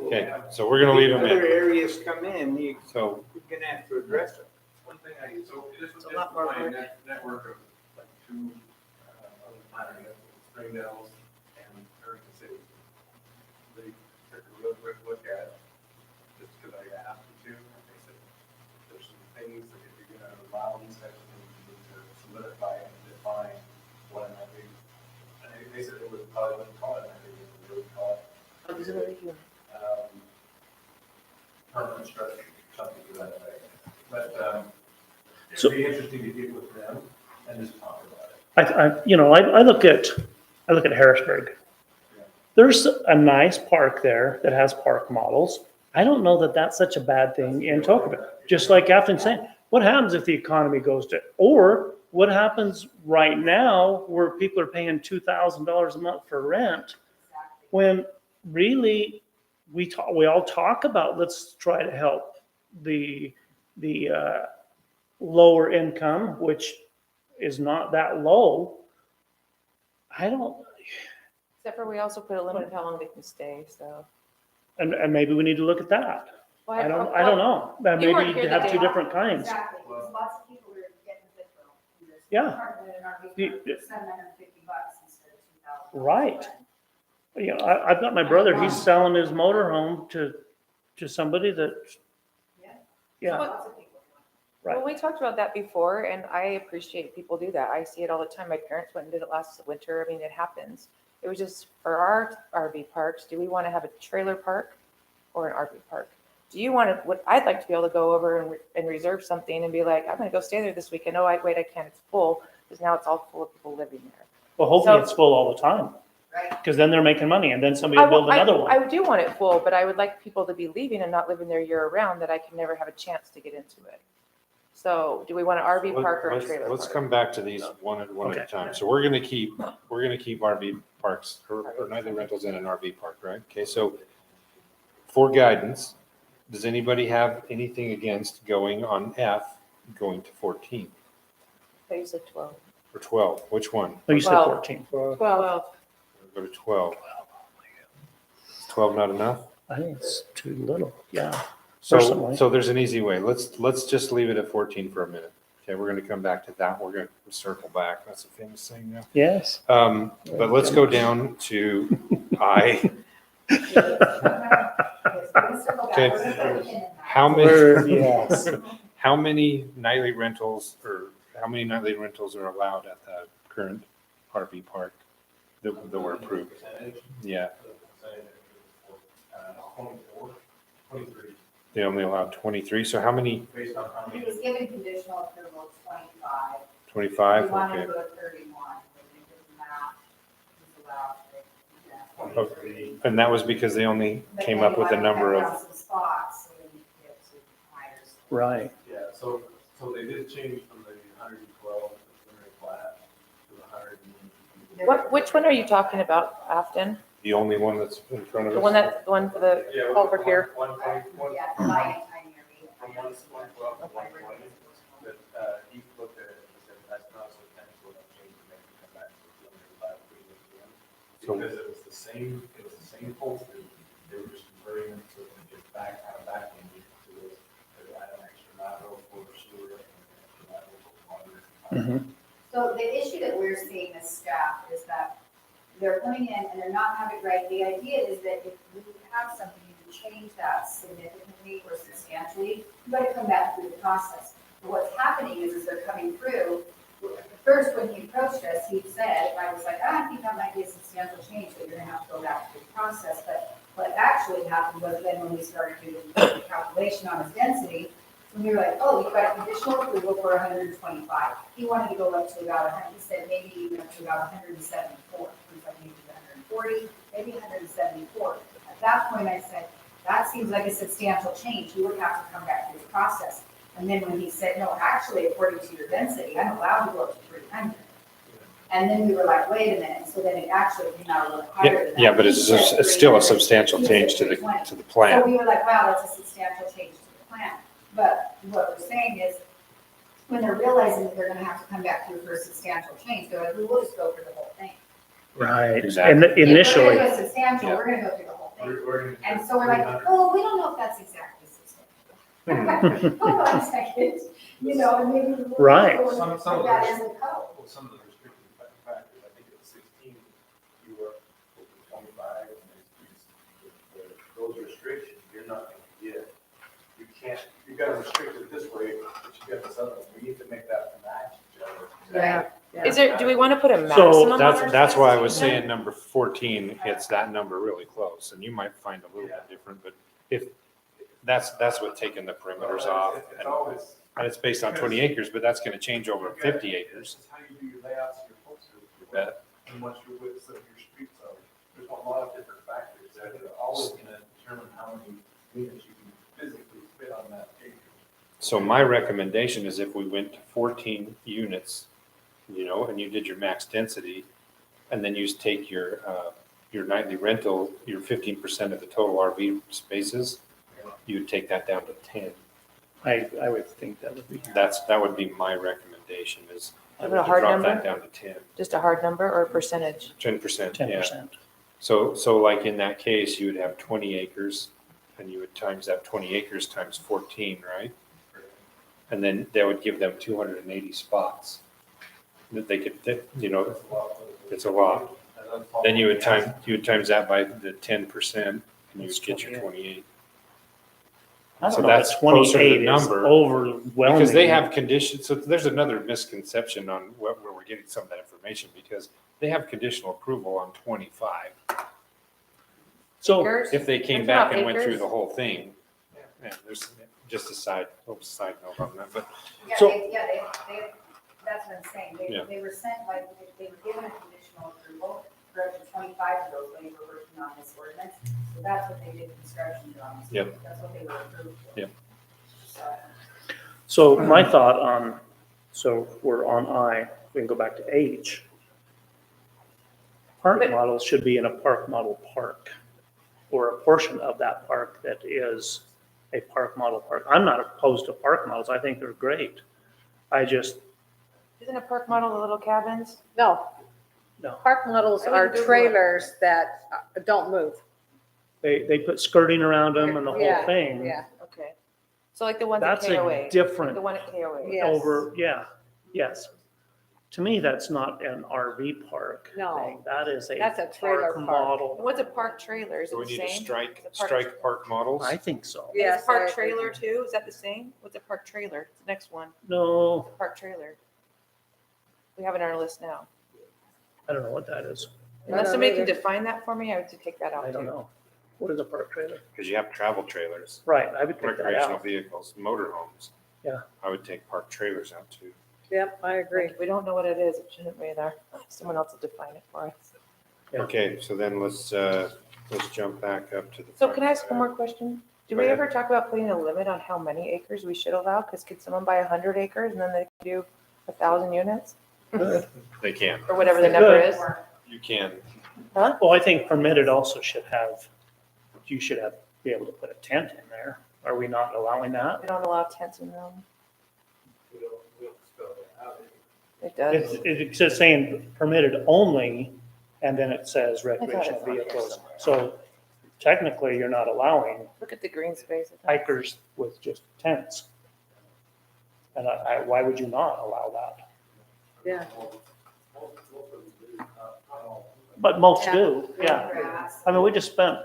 Okay, so we're gonna leave them Other in. areas come in, you So gonna have to address it. One thing so this was a lot more my work. network of like two, other minor, Springdale's and American City. They took a real quick look at, just because I asked them to, they said, there's some things that if you're gonna allow these types of things, you need to solidify and define what an IP. And they said it would probably wouldn't call it an IP, they would call it permanent structure, something to that effect. But, So- it'd be interesting to get with them and just talk about it. I look at Harrisburg. There's a nice park there that has park models. I don't know that that's such a bad thing in Tocopilla. Just like Afton's saying, what happens if the economy goes to, or what happens right now where people are paying $2,000 a month for rent? When really we all talk about, let's try to help the lower income, which is not that low. I don't, Except for we also put a limit of how long they can stay, so. and maybe we need to look at that. Well, I don't know. Maybe You weren't you here the have day two after. different kinds. Exactly, because lots of people are getting the Fitbit. Yeah. $750 instead of $2,000. Right. I've got my brother, he's selling his motorhome to somebody that, yeah, Lots of people. right. Well, we talked about that before, and I appreciate people do that. I see it all the time. My parents went and did it last winter. I mean, it happens. It was just for our RV parks, do we want to have a trailer park or an RV park? Do you want to, what I'd like to be able to go over and reserve something and be like, I'm going to go stay there this weekend. Oh, wait, I can't. It's full, because now it's all full of people living there. Well, hopefully So- it's full all the time, Right. because then they're making money and then somebody will build another one. I do want it full, but I would like people to be leaving and not living there year round, that I can never have a chance to get into it. So do we want an RV park or a trailer Let's park? come back to these one at a Okay. time. So we're gonna keep RV parks or nightly rentals in an RV park, right? Okay, so for guidance, does anybody have anything against going on F, going to 14 I you said 12. or 12? Which one? No, you said 12. 14. 12. Go to 12. Is 12 not enough? I think it's too little, yeah. So, Personally. so there's an easy way. Let's just leave it at 14 for a minute. Okay, we're gonna come back to that. We're gonna circle back. That's a famous saying now. Yes. But let's go down to I. Okay. How many, Yes. how many nightly rentals are allowed at the current RV park that were approved? Yeah, 24, 23, they only allowed 23. So how many? based on how He many. was given conditional approval of 25. 25? He wanted Okay. to go to 31, but he didn't allow, he's allowed, yeah. 23. And that was because they only But came then up he with a wanted to number cut of, down some spots, so then you could get to higher. Right. Yeah, so they did change from the 112 preliminary plat to the 100. Which one are you talking about, Afton? the only one that's in front of us? The one for the Yeah, culvert here? One, Yeah, it's lighting tiny from 112 to 120, but he looked at it and said, that's not substantial enough change to make it come back to the preliminary plat approval again. So- Because it was the same posted, they were just converting it to get back, kind of back in to this, to add an extra lateral for sewer and an extra lateral for water. Mhm. So the issue that we're seeing as staff is that they're coming in and they're not having it right. The idea is that if we have something, you can change that significantly or substantially, you gotta come back through the process. But what's happening is they're coming through, first, when he approached us, he said, I was like, I think that might be a substantial change, but you're gonna have to go back through the process. But what actually happened was then when we started doing the calculation on his density, when we were like, oh, you've got a conditional approval for 125. He wanted to go up to about 100, he said maybe even up to about 174. He's like, maybe 140, maybe 174. At that point, I said, that seems like a substantial change. You would have to come back through the process. And then when he said, no, actually, according to your density, I'm allowed to go up to 300. And then we were like, wait a minute. So then it actually came out a little higher Yeah, than that. yeah, but He it's said still a 300. substantial He said change to 320. the So plan. we were like, wow, that's a substantial change to the plan. But what we're saying is, when they're realizing that they're gonna have to come back through for a substantial change, they're like, we will just go for the whole thing. Right. Exactly. And If we're initially, gonna go substantial, Yeah. we're gonna go through the whole thing. We're gonna. And so we're like, oh, we don't know if that's exactly substantial. Hold on a second, you know, and maybe. we'll Right. go with Some of that those- as the code. Well, some of the restricting factors, I think it was 16, you were over 25, and those restrictions, you're not going to get. You can't, you got to restrict it this way, but you got this other one. We need to make that match each other. Yeah. Is there, do we want to put a So maximum on That's, our that's why I was size? saying number 14 hits that number really close, and you might find a little bit different, but if, that's what taking the perimeters off. It's always. And it's based on 20 acres, but that's gonna change over 50 acres. It's how you do your layouts and your posters. You bet. And what your widths of your streets are. There's a lot of different factors that are always gonna determine how many units you can physically fit on that acre. So my recommendation is if we went to 14 units, you know, and you did your max density, and then you take your nightly rental, your 15% of the total RV spaces, you would take that down to 10. I would think that would be. That would be my recommendation is to Have a hard drop that number? down to 10, Just a hard number or a percentage? 10%, yeah. 10%. So like in that case, you would have 20 acres and you would times that 20 acres times 14, right? And then that would give them 280 spots that they could, you know, it's a lot. Then you would times that by the 10% and you would get your 28. I So don't know, that's if closer to the 28 is number, overwhelming. Because they have conditions, so there's another misconception on where we're getting some of that information, because they have conditional approval on 25. So Acres? If they came That's back not and went through acres? the whole thing, yeah, there's just a side note on that, but Yeah, So- that's what I'm saying, Yeah. they were sent, like, they were given a conditional approval for up to 25 of those when they were working on this ordinance, so that's what they did construction drawings. Yep. That's what they were approved for. Yep. So my thought on, so we're on I, we can go back to H. Park But- models should be in a park model park, or a portion of that park that is a park model park. I'm not opposed to park models, I think they're great. I just, Isn't a park model the little cabins? No. No. Park models I would are Google it. trailers that don't move. they put skirting around them and the whole Yeah, thing. Yeah. Okay. So like the ones at That's KOA? a different The one at KOA? Yes. over, yeah, yes. To me, that's not an RV park No. thing. That is a That's a trailer park park. And model. what's a park trailer? Is it so we the need to same? strike Is it park- park models. I think so. Is Yes, a park I agree. trailer too? Is that the same? What's a park trailer? It's the next one. No, Park trailer. We have it on our list now. I don't know what that is. I Unless don't somebody can either. define that for me, I would take that out I don't too. know. What is a park trailer? Because you have travel trailers, Right, I would take that recreational out. vehicles, motorhomes. Yeah. I would take park trailers out too. Yep, I agree. If we don't know what it is, it shouldn't be there. Someone else will define it for us. Yeah. Okay, so then let's jump back up to the. So can I ask one more question? Do Go we ahead. ever talk about putting a limit on how many acres we should allow? Because could someone buy 100 acres and then they can do 1,000 units They can, or whatever the They number could. is? you can. Well, I think permitted also should have, you should have, be able to put a tent in there. Are we not allowing that? We don't allow tents in them. We don't spell that out. It does. It's just saying permitted only, and then it says recreational on here vehicles. somewhere. So technically, you're not allowing Look at the green space. hikers with just tents. And why would you not allow that? Yeah. But most Yeah. do, yeah. Grass. I mean, we just spent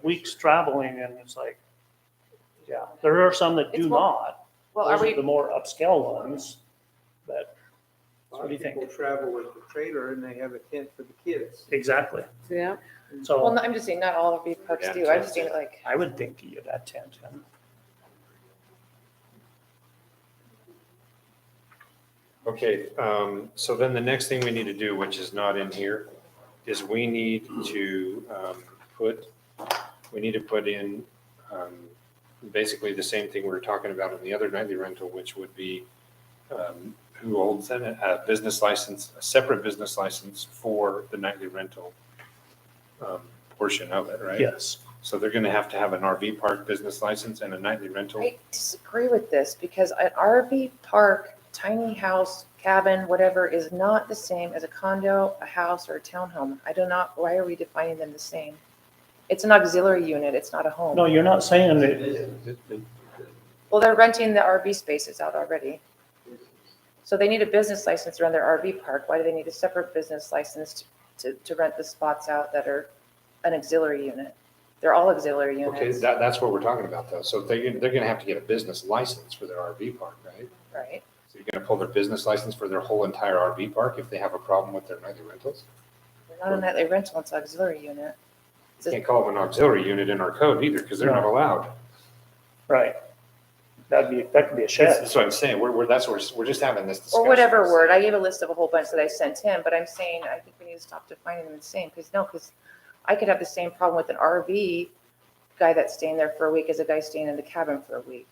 weeks traveling and it's like, yeah, there are some that It's do more- not. Well, are Those the we, more upscale ones, but A what lot do you of think? people travel with the trailer and they have a tent for the kids. Exactly. Yeah. well, So I'm just saying not all of these parks Yeah, do. I just think like, I would think you'd add tent in. Okay, so then the next thing we need to do, which is not in here, is we need to put in basically the same thing we were talking about in the other nightly rental, which would be who holds a business license, a separate business license for the nightly rental portion of it, right? Yes. So they're gonna have to have an RV park business license and a nightly rental. I disagree with this because an RV park, tiny house, cabin, whatever, is not the same as a condo, a house, or a townhome. I do not, why are we defining them the same? It's an auxiliary unit, it's not a home. No, you're not saying that Well, they're renting the RV spaces out already. So they need a business license to run their RV park. Why do they need a separate business license to rent the spots out that are an auxiliary unit? They're all auxiliary Okay, units, that's what we're talking about though. So they're gonna have to get a business license for their RV park, right? right? So you're gonna pull their business license for their whole entire RV park if they have a problem with their nightly rentals? They're not a nightly rental, it's an auxiliary unit. You can't call them an auxiliary unit in our code either, because they're not allowed. Right. That could be a That's shed. what I'm saying. We're just having this discussion. Or whatever word, I gave a list of a whole bunch that I sent him, but I'm saying, I think we need to stop defining them the same, because I could have the same problem with an RV guy that's staying there for a week as a guy staying in the cabin for a week.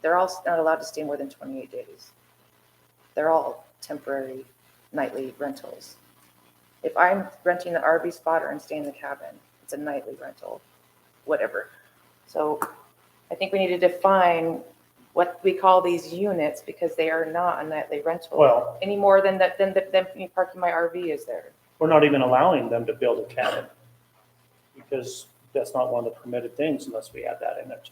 They're all not allowed to stay more than 28 days. They're all temporary nightly rentals. If I'm renting the RV spot or I'm staying in the cabin, it's a nightly rental, whatever. So I think we need to define what we call these units, because they are not a nightly rental. Well- Any more than me parking my RV is there. We're not even allowing them to build a cabin because that's not one of the permitted things unless we add that in it.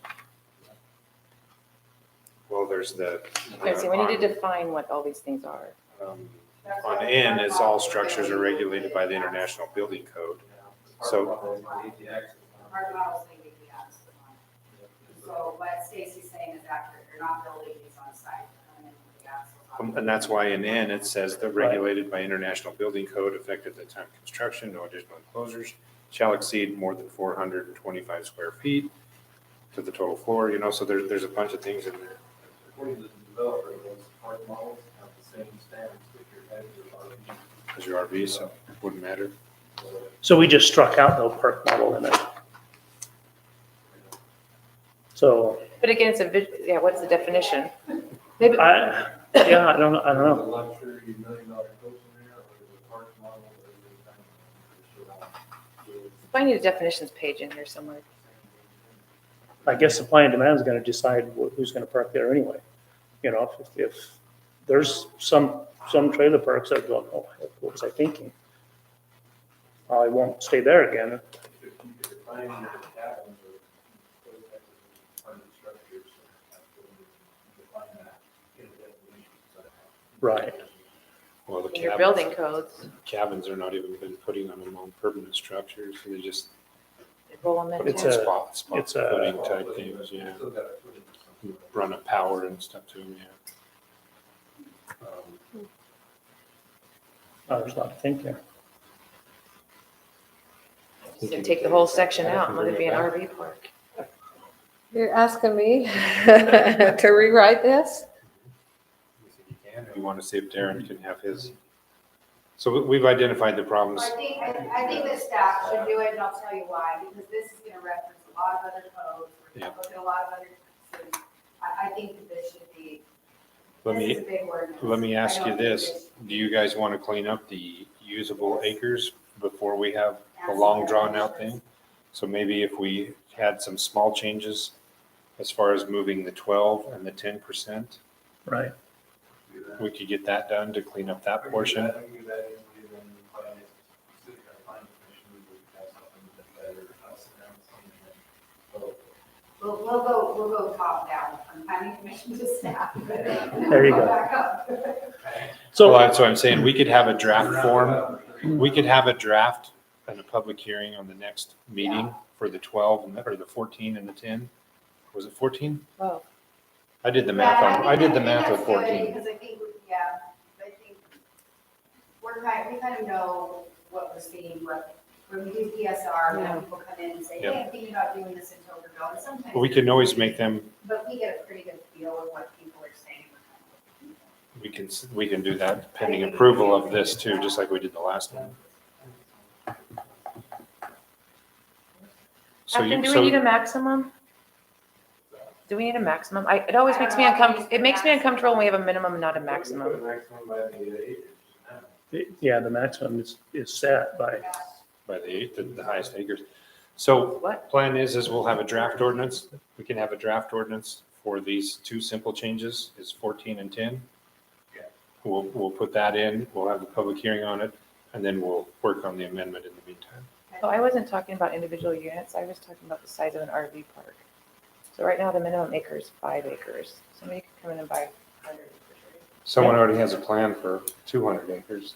Well, there's the. Okay, so we need to define what all these things are. On N is all structures are regulated by the International Building Code. So Our models need to be on. So what Stacy's saying is accurate, they're not building these on site. They're coming in with the axles on. and that's why in N it says that regulated by International Building Code effective at the time of construction, no additional enclosures shall exceed more than 425 square feet to the total floor, so there's a bunch of things in there. According to the developer, those park models have the same standards that your RV. Because your RV, so it wouldn't matter. So we just struck out no perk model in it. So But again, what's the definition? Maybe, I don't know. The luxury $1 million coach in there, or the park model, I need a definitions page in here somewhere. I guess supply and demand is going to decide who's going to park there anyway. If there's some trailer parks that go, oh, what was I thinking? I won't stay there again. If you define your cabins or those types of permanent structures, define that in the definition. Right. Well, the In your building codes, cabins are not even been putting them on permanent structures, so they just they roll them put into. them It's spot it's a- footing type things, yeah. Still got to put in some. Run a power and stuff to them, yeah. There's a lot to think there. So take the whole section out and let it be an RV park. You're asking me to rewrite this? We want to see if Darren can have his. So we've identified the problems. I think the staff should do it, and I'll tell you why, because this is gonna reference a lot of other codes, we're gonna look at a lot of other cities. I think that this should be, Let this is a me, big ordinance. let me ask I you don't think this. it Do you guys want to clean up the usable acres before we have a long drawn out thing? So maybe if we had some small changes as far as moving the 12 and the 10%, Right. we could get that done to clean up that portion. I think that easily, then planning, city planning commission would have something that better, us and them. We'll go top down from planning commission to staff. There you go. Back up. So, Well, that's what I'm saying. We could have a draft form. We could have a draft and a public hearing on the next meeting for the 12 and or the 14 and the 10. Was it 14? Well, I did the math Yeah, on, I did the think math with that's good, 14. Because I think we kind of know what we're seeing, when we do PSR, when people come in and say, hey, I'm thinking about doing this in Toberville, and sometimes. But we can always make them, But we get a pretty good feel of what people are saying. we can do that pending approval of this too, just like we did the last one. So Captain, you, do we need a so maximum? Do we need a maximum? It always makes me uncomfortable. It makes me uncomfortable when we have a minimum and not a maximum. Maximum by the acres. yeah, the maximum is set by, by the highest acres. So What? plan is we'll have a draft ordinance. We can have a draft ordinance for these two simple changes is 14 and 10. We'll put that in, we'll have the public hearing on it, and then we'll work on the amendment in the meantime. Oh, I wasn't talking about individual units. I was talking about the size of an RV park. So right now, the minimum acre is 5 acres. Somebody could come in and buy 100 acres. Someone already has a plan for 200 acres.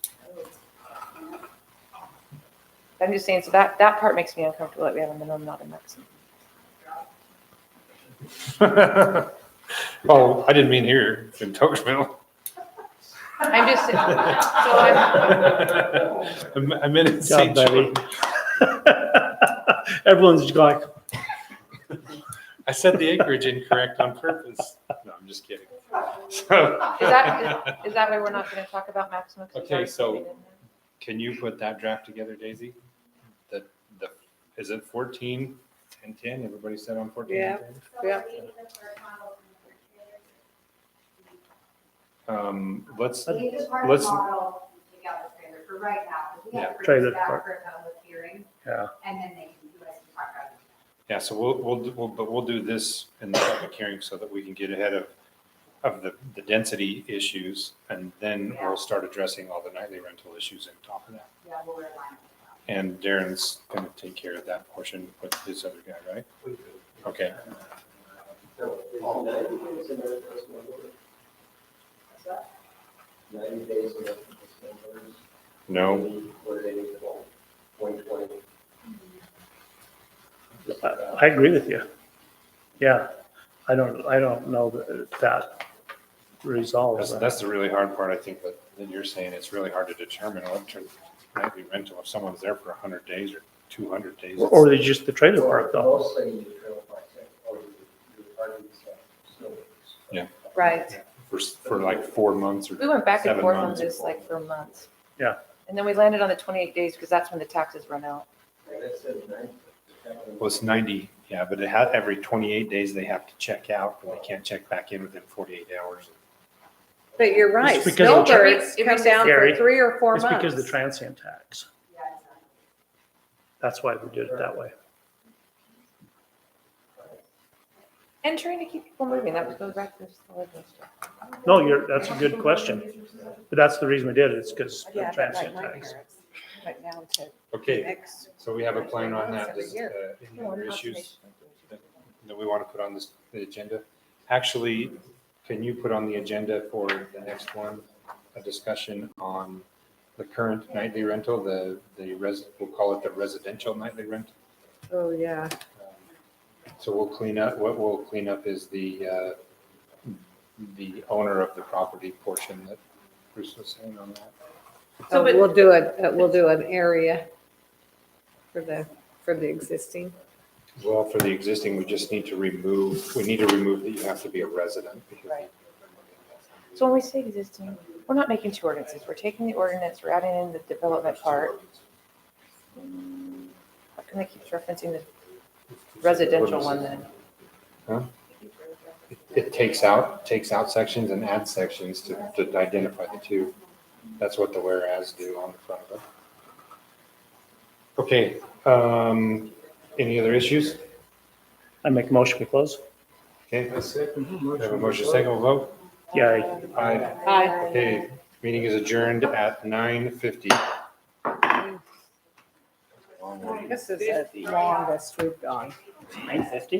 I'm just saying, so that part makes me uncomfortable that we have a minimum, not a maximum. Oh, I didn't mean here in Tokesville. I'm just, so I'm, I meant in Good St. job, Betty. George. Everyone's like, I said the acreage incorrect on purpose. No, I'm just kidding. So- is that why we're not going to talk about maximum? 'Cause it's Okay, already so- in there? Can you put that draft together, Daisy? Is it 14 and 10? Everybody said on 14 Yeah. and 10? So Yeah. we need to start model Let's, We need to start let's- model together trailer for right now, because we have to Trailer bring this back park. for a public hearing. Yeah. And then they can, you guys can talk about it. yeah, so we'll do this in the public hearing so that we can get ahead of the density issues, and then we'll start addressing all the nightly rental issues on top of that. Yeah, we'll align it. And Darren's gonna take care of that portion with his other guy, right? Okay, So, is 90 days enough for us to What's that? 90 days enough for us members? no, What do they need to vote? 120? I agree with you. Yeah, I don't know that resolves that. that's the really hard part, I think, that you're saying. It's really hard to determine what nightly rental, if someone's there for 100 days or 200 days. Or they just the trailer park though. Mostly you trailer park, or you parking stuff, snowbirds. Yeah. Right. For like 4 months or We went back and 7 forth on months. this like for months. Yeah. And then we landed on the 28 days because that's when the taxes run out. And it says 90. Well, it's 90, yeah, but it had, every 28 days they have to check out, and they can't check back in within 48 hours. But you're right, It's because of the snowbirds tra- come down for Gary, 3 or 4 It's months. because of the transient tax. Yeah, exactly. That's why we did it that way. And trying to keep people moving. That goes back to the living stuff. No, that's a good question. But that's the reason we did it. It's because of the Yeah, but like transient my tax. parents, right now to Okay, next. so we have a plan on that. Every Does, year. any other issues that we want to put on the agenda? Actually, can you put on the agenda for the next one, a discussion on the current nightly rental, we'll call it the residential nightly rental? Oh, yeah. So we'll clean up, what we'll clean up is the owner of the property portion that Bruce was saying on that. So, but- We'll do an area for the existing. Well, for the existing, we just need to remove that you have to be a resident. because- Right. So when we say existing, we're not making two ordinances. We're taking the ordinance, we're adding in the development part. How come it keeps referencing the residential one then? Huh? It takes out sections and adds sections to identify the two. That's what the whereas do on the front of it. Okay, any other issues? I make a motion, we close. Okay, we have a motion, second, we'll vote. Yeah, Aye. Hi. Okay, meeting is adjourned at 9:50. This is the longest we've gone. 9:50.